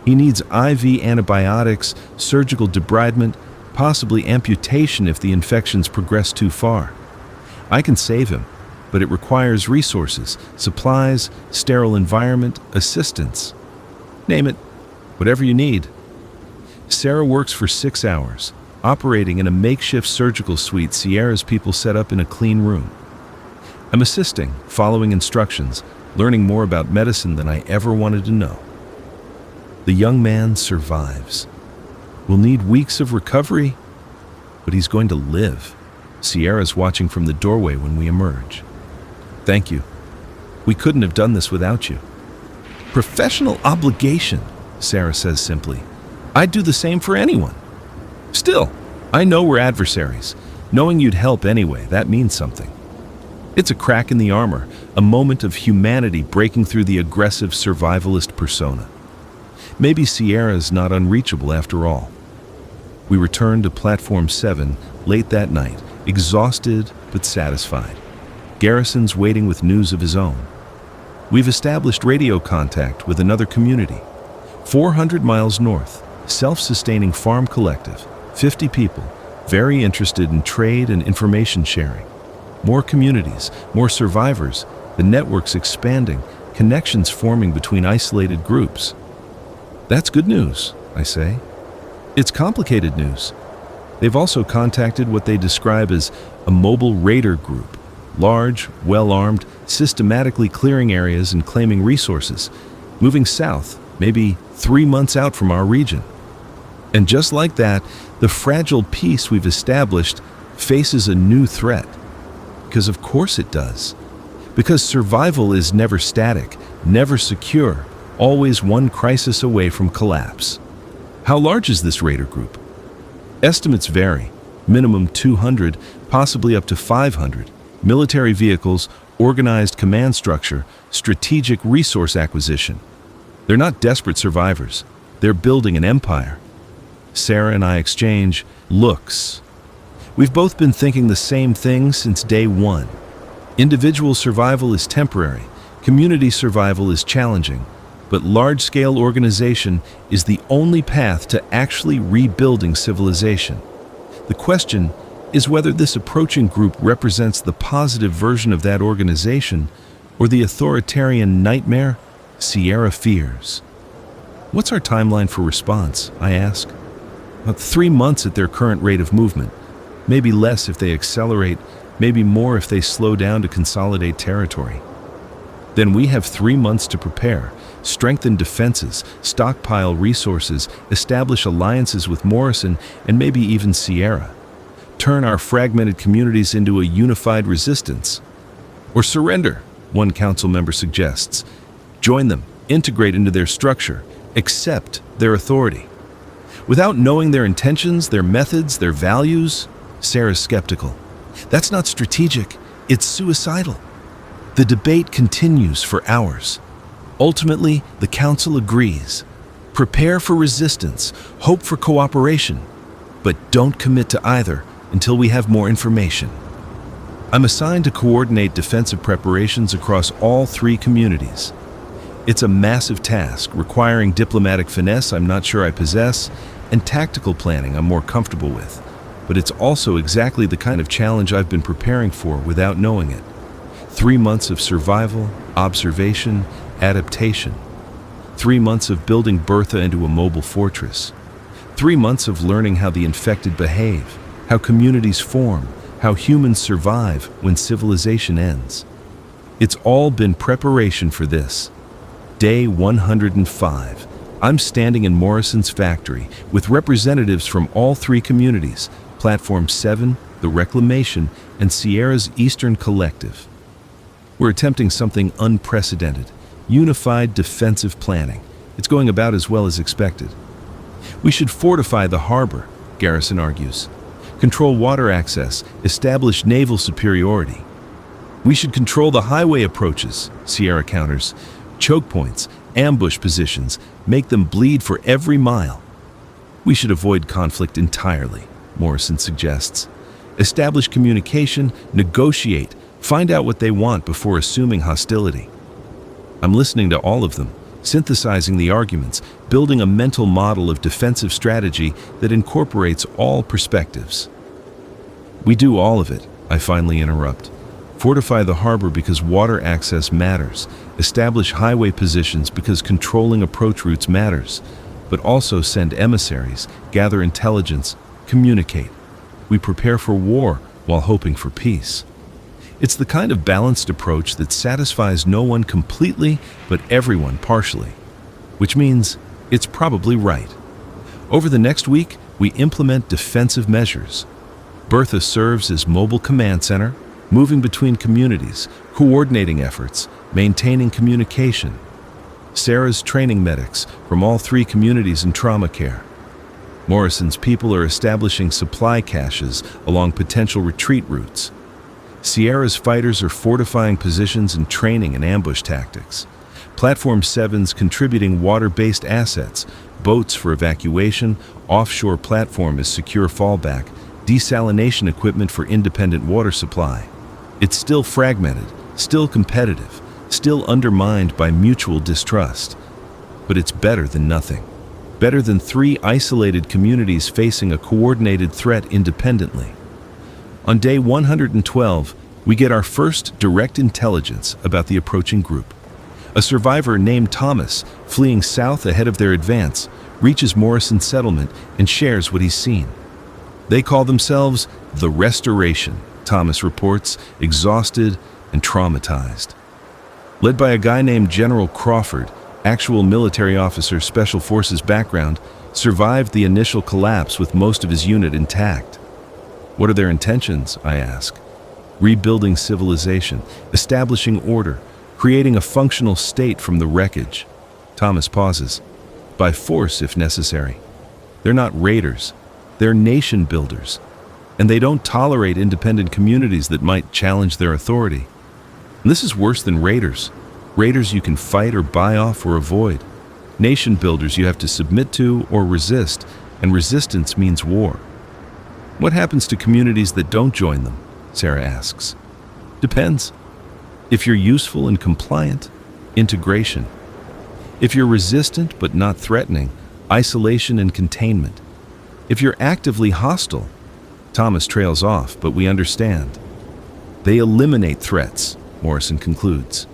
He needs IV antibiotics, surgical debridement, possibly amputation if the infections progress too far. I can save him, but it requires resources, supplies, sterile environment, assistance. Name it, whatever you need." Sarah works for 6 hours, operating in a makeshift surgical suite Sierra's people set up in a clean room. I'm assisting, following instructions, learning more about medicine than I ever wanted to know. The young man survives. We'll need weeks of recovery, but he's going to live. Sierra's watching from the doorway when we emerge. "Thank you. We couldn't have done this without you." "Professional obligation," Sarah says simply. "I'd do the same for anyone. Still, I know we're adversaries. Knowing you'd help anyway, that means something." It's a crack in the armor, a moment of humanity breaking through the aggressive survivalist persona. Maybe Sierra's not unreachable after all. We return to Platform 7 late that night, exhausted but satisfied. Garrison's waiting with news of his own. We've established radio contact with another community. 400 miles north, self-sustaining farm collective, 50 people, very interested in trade and information sharing. More communities, more survivors, the networks expanding, connections forming between isolated groups. That's good news, I say. It's complicated news. They've also contacted what they describe as a mobile raider group, large, well-armed, systematically clearing areas and claiming resources, moving south, maybe 3 months out from our region. And just like that, the fragile peace we've established faces a new threat. Because of course it does. Because survival is never static, never secure, always one crisis away from collapse. How large is this raider group? Estimates vary. Minimum 200, possibly up to 500. Military vehicles, organized command structure, strategic resource acquisition. They're not desperate survivors. They're building an empire. Sarah and I exchange looks. We've both been thinking the same thing since day one. Individual survival is temporary. Community survival is challenging. But large-scale organization is the only path to actually rebuilding civilization. The question is whether this approaching group represents the positive version of that organization or the authoritarian nightmare Sierra fears. What's our timeline for response? I ask. About 3 months at their current rate of movement. Maybe less if they accelerate, maybe more if they slow down to consolidate territory. Then we have 3 months to prepare, strengthen defenses, stockpile resources, establish alliances with Morrison and maybe even Sierra. Turn our fragmented communities into a unified resistance. Or surrender, one council member suggests. Join them, integrate into their structure, accept their authority. Without knowing their intentions, their methods, their values, Sarah's skeptical. That's not strategic, it's suicidal. The debate continues for hours. Ultimately, the council agrees. Prepare for resistance, hope for cooperation, but don't commit to either until we have more information. I'm assigned to coordinate defensive preparations across all 3 communities. It's a massive task requiring diplomatic finesse I'm not sure I possess and tactical planning I'm more comfortable with. But it's also exactly the kind of challenge I've been preparing for without knowing it. 3 months of survival, observation, adaptation. 3 months of building Bertha into a mobile fortress. 3 months of learning how the infected behave, how communities form, how humans survive when civilization ends. It's all been preparation for this. Day 105. I'm standing in Morrison's factory with representatives from all 3 communities, Platform 7, the Reclamation, and Sierra's Eastern Collective. We're attempting something unprecedented, unified defensive planning. It's going about as well as expected. We should fortify the harbor, Garrison argues. Control water access, establish naval superiority. We should control the highway approaches, Sierra counters. Choke points, ambush positions, make them bleed for every mile. We should avoid conflict entirely, Morrison suggests. Establish communication, negotiate, find out what they want before assuming hostility. I'm listening to all of them, synthesizing the arguments, building a mental model of defensive strategy that incorporates all perspectives. We do all of it, I finally interrupt. Fortify the harbor because water access matters. Establish highway positions because controlling approach routes matters. But also send emissaries, gather intelligence, communicate. We prepare for war while hoping for peace. It's the kind of balanced approach that satisfies no one completely, but everyone partially. Which means it's probably right. Over the next week, we implement defensive measures. Bertha serves as mobile command center, moving between communities, coordinating efforts, maintaining communication. Sarah's training medics from all 3 communities in trauma care. Morrison's people are establishing supply caches along potential retreat routes. Sierra's fighters are fortifying positions and training in ambush tactics. Platform 7's contributing water-based assets, boats for evacuation, offshore platform as secure fallback, desalination equipment for independent water supply. It's still fragmented, still competitive, still undermined by mutual distrust. But it's better than nothing. Better than 3 isolated communities facing a coordinated threat independently. On day 112, We get our first direct intelligence about the approaching group. A survivor named Thomas, fleeing south ahead of their advance, reaches Morrison settlement and shares what he's seen. They call themselves the Restoration, Thomas reports, exhausted and traumatized. Led by a guy named General Crawford, actual military officer, Special Forces background, survived the initial collapse with most of his unit intact. What are their intentions, I ask? Rebuilding civilization, establishing order, creating a functional state from the wreckage. Thomas pauses. By force, if necessary. They're not raiders. They're nation builders. And they don't tolerate independent communities that might challenge their authority. And this is worse than raiders. Raiders you can fight or buy off or avoid. Nation builders you have to submit to or resist, and resistance means war. What happens to communities that don't join them? Sarah asks. Depends. If you're useful and compliant, integration. If you're resistant but not threatening, isolation and containment. If you're actively hostile, Thomas trails off, but we understand. They eliminate threats, Morrison concludes.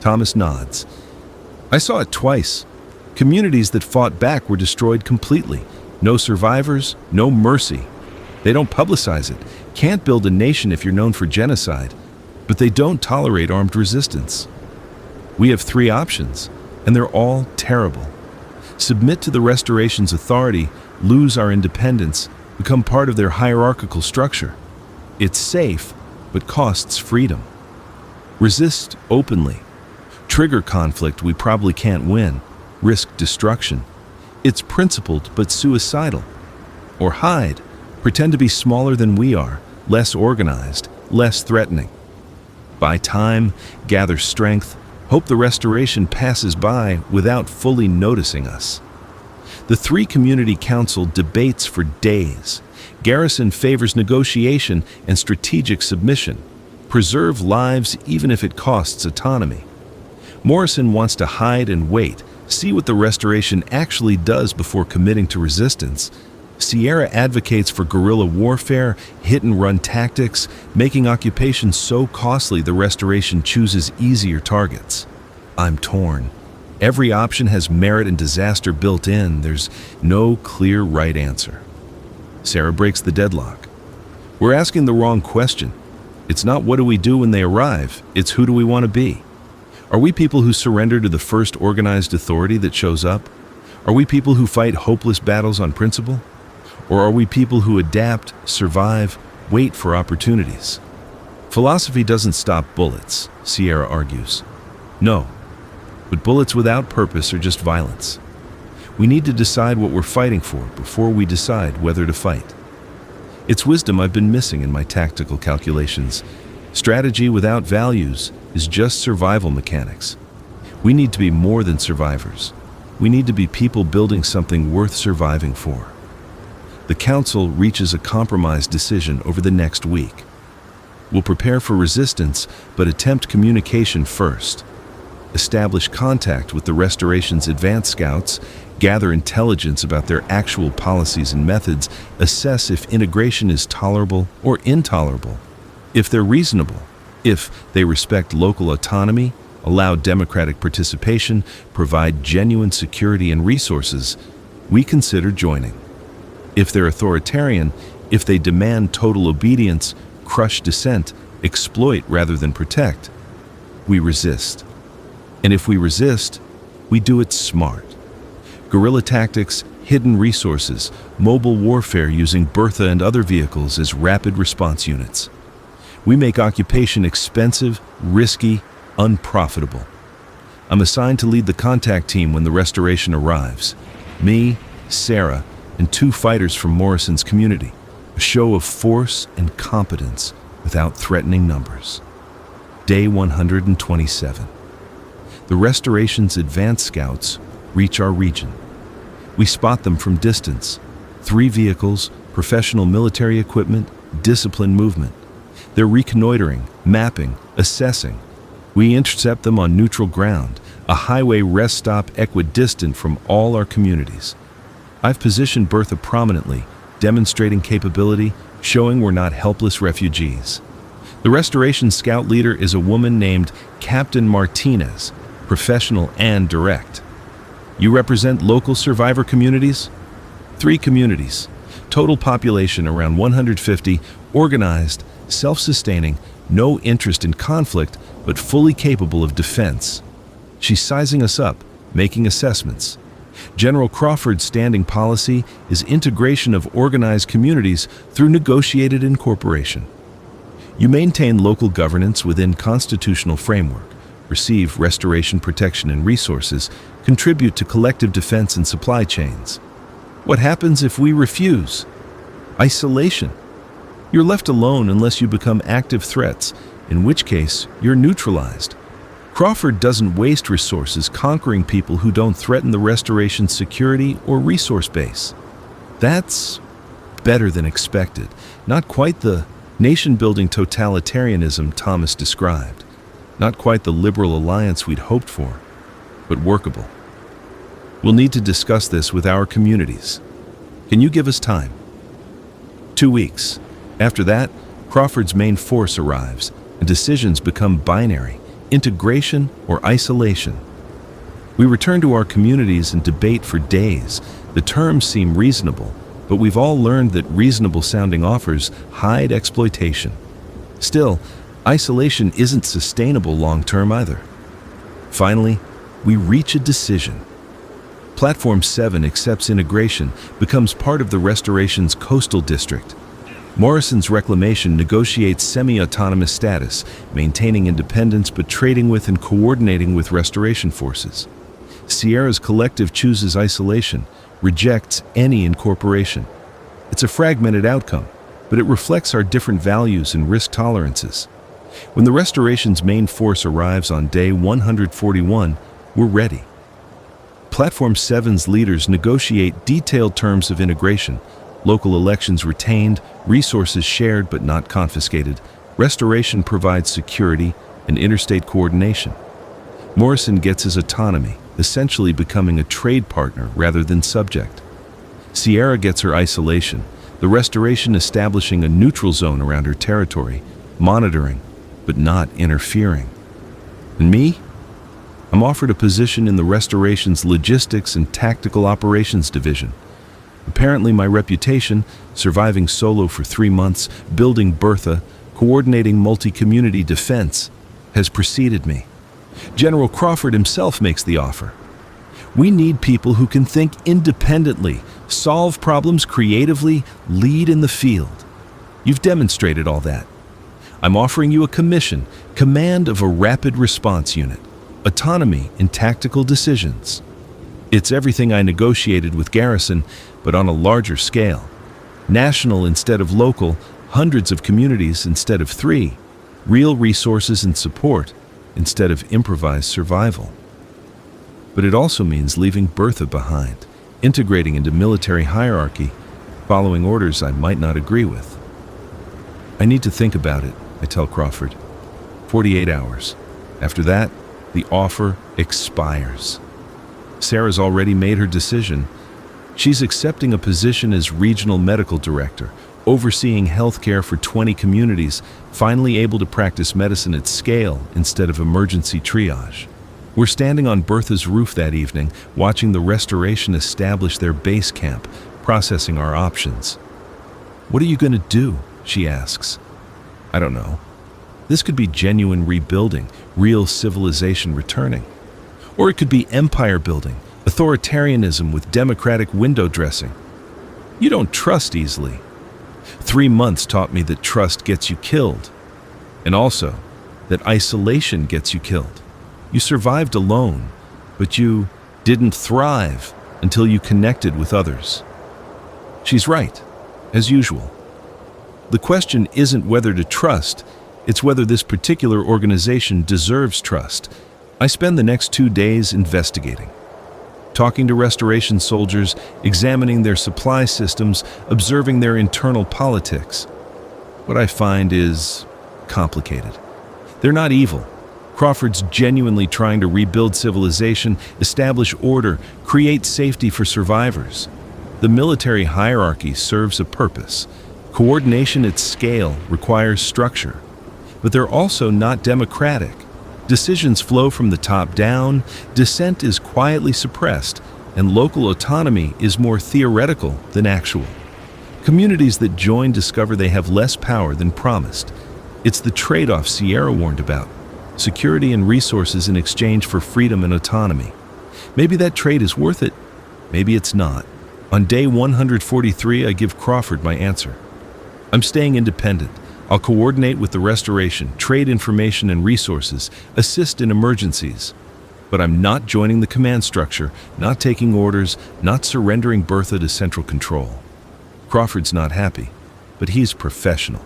Thomas nods. I saw it twice. Communities that fought back were destroyed completely. No survivors, no mercy. They don't publicize it. Can't build a nation if you're known for genocide, but they don't tolerate armed resistance. We have 3 options, and they're all terrible. Submit to the Restoration's authority, lose our independence, become part of their hierarchical structure. It's safe, but costs freedom. Resist openly. Trigger conflict we probably can't win. Risk destruction. It's principled but suicidal. Or hide. Pretend to be smaller than we are, less organized, less threatening. Buy time, gather strength, hope the Restoration passes by without fully noticing us. The 3 community council debates for days. Garrison favors negotiation and strategic submission. Preserve lives even if it costs autonomy. Morrison wants to hide and wait, see what the Restoration actually does before committing to resistance. Sierra advocates for guerrilla warfare, hit-and-run tactics, making occupation so costly the Restoration chooses easier targets. I'm torn. Every option has merit and disaster built in. There's no clear right answer. Sarah breaks the deadlock. We're asking the wrong question. It's not what do we do when they arrive, it's who do we want to be. Are we people who surrender to the first organized authority that shows up? Are we people who fight hopeless battles on principle? Or are we people who adapt, survive, wait for opportunities? Philosophy doesn't stop bullets, Sierra argues. No, but bullets without purpose are just violence. We need to decide what we're fighting for before we decide whether to fight. It's wisdom I've been missing in my tactical calculations. Strategy without values is just survival mechanics. We need to be more than survivors. We need to be people building something worth surviving for. The council reaches a compromise decision over the next week. We'll prepare for resistance, but attempt communication first. Establish contact with the Restoration's advance scouts, gather intelligence about their actual policies and methods, assess if integration is tolerable or intolerable, if they're reasonable, if they respect local autonomy, allow democratic participation, provide genuine security and resources, we consider joining. If they're authoritarian, if they demand total obedience, crush dissent, exploit rather than protect, we resist. And if we resist, we do it smart. Guerrilla tactics, hidden resources, mobile warfare using Bertha and other vehicles as rapid response units. We make occupation expensive, risky, unprofitable. I'm assigned to lead the contact team when the Restoration arrives. Me, Sarah, and 2 fighters from Morrison's community. A show of force and competence without threatening numbers. Day 127. The Restoration's advance scouts reach our region. We spot them from distance. 3 vehicles, professional military equipment, disciplined movement. They're reconnoitering, mapping, assessing. We intercept them on neutral ground, a highway rest stop equidistant from all our communities. I've positioned Bertha prominently, demonstrating capability, showing we're not helpless refugees. The Restoration Scout leader is a woman named Captain Martinez, professional and direct. You represent local survivor communities? 3 communities. Total population around 150, organized, self-sustaining, no interest in conflict, but fully capable of defense. She's sizing us up, making assessments. General Crawford's standing policy is integration of organized communities through negotiated incorporation. You maintain local governance within constitutional framework, receive restoration protection and resources, contribute to collective defense and supply chains. What happens if we refuse? Isolation. You're left alone unless you become active threats, in which case you're neutralized. Crawford doesn't waste resources conquering people who don't threaten the restoration's security or resource base. That's better than expected. Not quite the nation-building totalitarianism Thomas described. Not quite the liberal alliance we'd hoped for, but workable. We'll need to discuss this with our communities. Can you give us time? 2 weeks. After that, Crawford's main force arrives, and decisions become binary: integration or isolation. We return to our communities and debate for days. The terms seem reasonable, but we've all learned that reasonable-sounding offers hide exploitation. Still, isolation isn't sustainable long-term either. Finally, we reach a decision. Platform 7 accepts integration, becomes part of the restoration's coastal district. Morrison's Reclamation negotiates semi-autonomous status, maintaining independence but trading with and coordinating with restoration forces. Sierra's collective chooses isolation, rejects any incorporation. It's a fragmented outcome, but it reflects our different values and risk tolerances. When the restoration's main force arrives on day 141, we're ready. Platform 7's leaders negotiate detailed terms of integration: local elections retained, resources shared but not confiscated. Restoration provides security and interstate coordination. Morrison gets his autonomy, essentially becoming a trade partner rather than subject. Sierra gets her isolation, the restoration establishing a neutral zone around her territory, monitoring but not interfering. And me? I'm offered a position in the restoration's logistics and tactical operations division. Apparently my reputation, surviving solo for 3 months, building Bertha, coordinating multi-community defense, has preceded me. General Crawford himself makes the offer. We need people who can think independently, solve problems creatively, lead in the field. You've demonstrated all that. I'm offering you a commission, command of a rapid response unit, autonomy in tactical decisions. It's everything I negotiated with Garrison, but on a larger scale. National instead of local, hundreds of communities instead of 3, real resources and support instead of improvised survival. But it also means leaving Bertha behind, integrating into military hierarchy, following orders I might not agree with. I need to think about it, I tell Crawford. 48 hours. After that, the offer expires. Sarah's already made her decision. She's accepting a position as regional medical director, overseeing healthcare for 20 communities, finally able to practice medicine at scale instead of emergency triage. We're standing on Bertha's roof that evening, watching the restoration establish their base camp, processing our options. "What are you going to do?" she asks. I don't know. This could be genuine rebuilding, real civilization returning. Or it could be empire building, authoritarianism with democratic window dressing. You don't trust easily. 3 months taught me that trust gets you killed. And also, that isolation gets you killed. You survived alone, but you didn't thrive until you connected with others. She's right, as usual. The question isn't whether to trust, it's whether this particular organization deserves trust. I spend the next 2 days investigating, talking to restoration soldiers, examining their supply systems, observing their internal politics. What I find is complicated. They're not evil. Crawford's genuinely trying to rebuild civilization, establish order, create safety for survivors. The military hierarchy serves a purpose. Coordination at scale requires structure. but they're also not democratic. Decisions flow from the top down, dissent is quietly suppressed, and local autonomy is more theoretical than actual. Communities that join discover they have less power than promised. It's the trade-off Sierra warned about: security and resources in exchange for freedom and autonomy. Maybe that trade is worth it, maybe it's not. On day 143, I give Crawford my answer. I'm staying independent. I'll coordinate with the restoration, trade information and resources, assist in emergencies. But I'm not joining the command structure, not taking orders, not surrendering Bertha to central control. Crawford's not happy, but he's professional.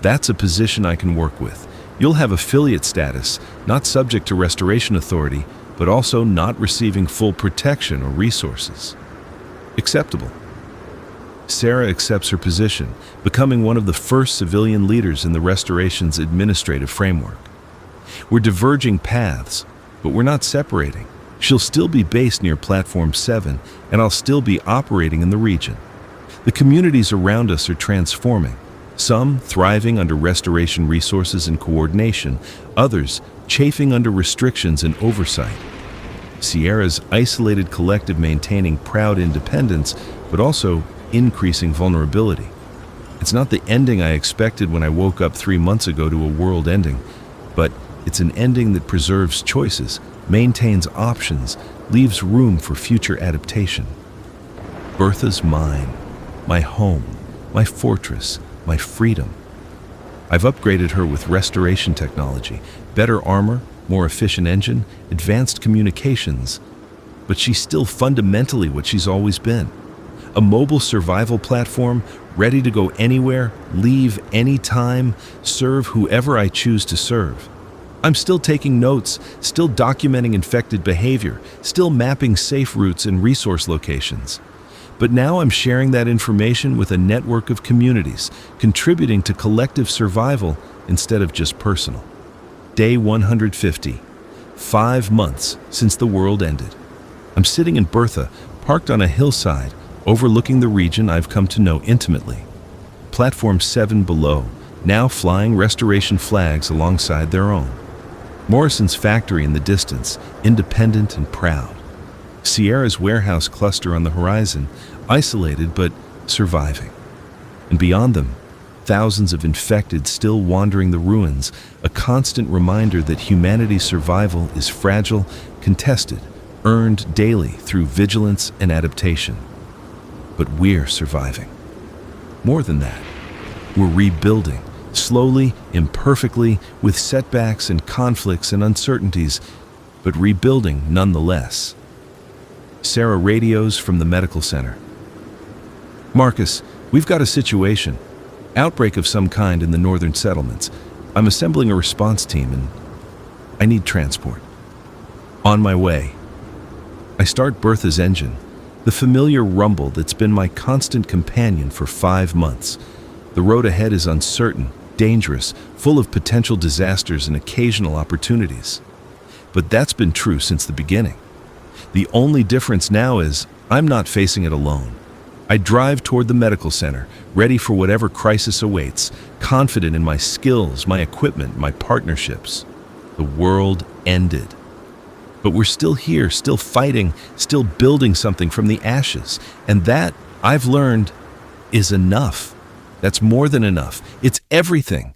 That's a position I can work with. You'll have affiliate status, not subject to restoration authority, but also not receiving full protection or resources. Acceptable. Sarah accepts her position, becoming one of the first civilian leaders in the restoration's administrative framework. We're diverging paths, but we're not separating. She'll still be based near Platform 7, and I'll still be operating in the region. The communities around us are transforming, some thriving under restoration resources and coordination, others chafing under restrictions and oversight. Sierra's isolated collective maintaining proud independence, but also increasing vulnerability. It's not the ending I expected when I woke up 3 months ago to a world ending, but it's an ending that preserves choices, maintains options, leaves room for future adaptation. Bertha's mine, my home, my fortress, my freedom. I've upgraded her with restoration technology, better armor, more efficient engine, advanced communications, but she's still fundamentally what she's always been. A mobile survival platform, ready to go anywhere, leave anytime, serve whoever I choose to serve. I'm still taking notes, still documenting infected behavior, still mapping safe routes and resource locations. But now I'm sharing that information with a network of communities, contributing to collective survival instead of just personal. Day 150. 5 months since the world ended. I'm sitting in Bertha, parked on a hillside, overlooking the region I've come to know intimately. Platform 7 below, now flying restoration flags alongside their own. Morrison's factory in the distance, independent and proud. Sierra's warehouse cluster on the horizon, isolated but surviving. And beyond them, thousands of infected still wandering the ruins, a constant reminder that humanity's survival is fragile, contested, earned daily through vigilance and adaptation. But we're surviving. More than that, we're rebuilding, slowly, imperfectly, with setbacks and conflicts and uncertainties, but rebuilding nonetheless. Sarah radios from the medical center. Marcus, we've got a situation. Outbreak of some kind in the northern settlements. I'm assembling a response team and I need transport. On my way. I start Bertha's engine, the familiar rumble that's been my constant companion for 5 months. The road ahead is uncertain, dangerous, full of potential disasters and occasional opportunities. But that's been true since the beginning. The only difference now is I'm not facing it alone. I drive toward the medical center, ready for whatever crisis awaits, confident in my skills, my equipment, my partnerships. The world ended. But we're still here, still fighting, still building something from the ashes. And that, I've learned, is enough. That's more than enough. It's everything.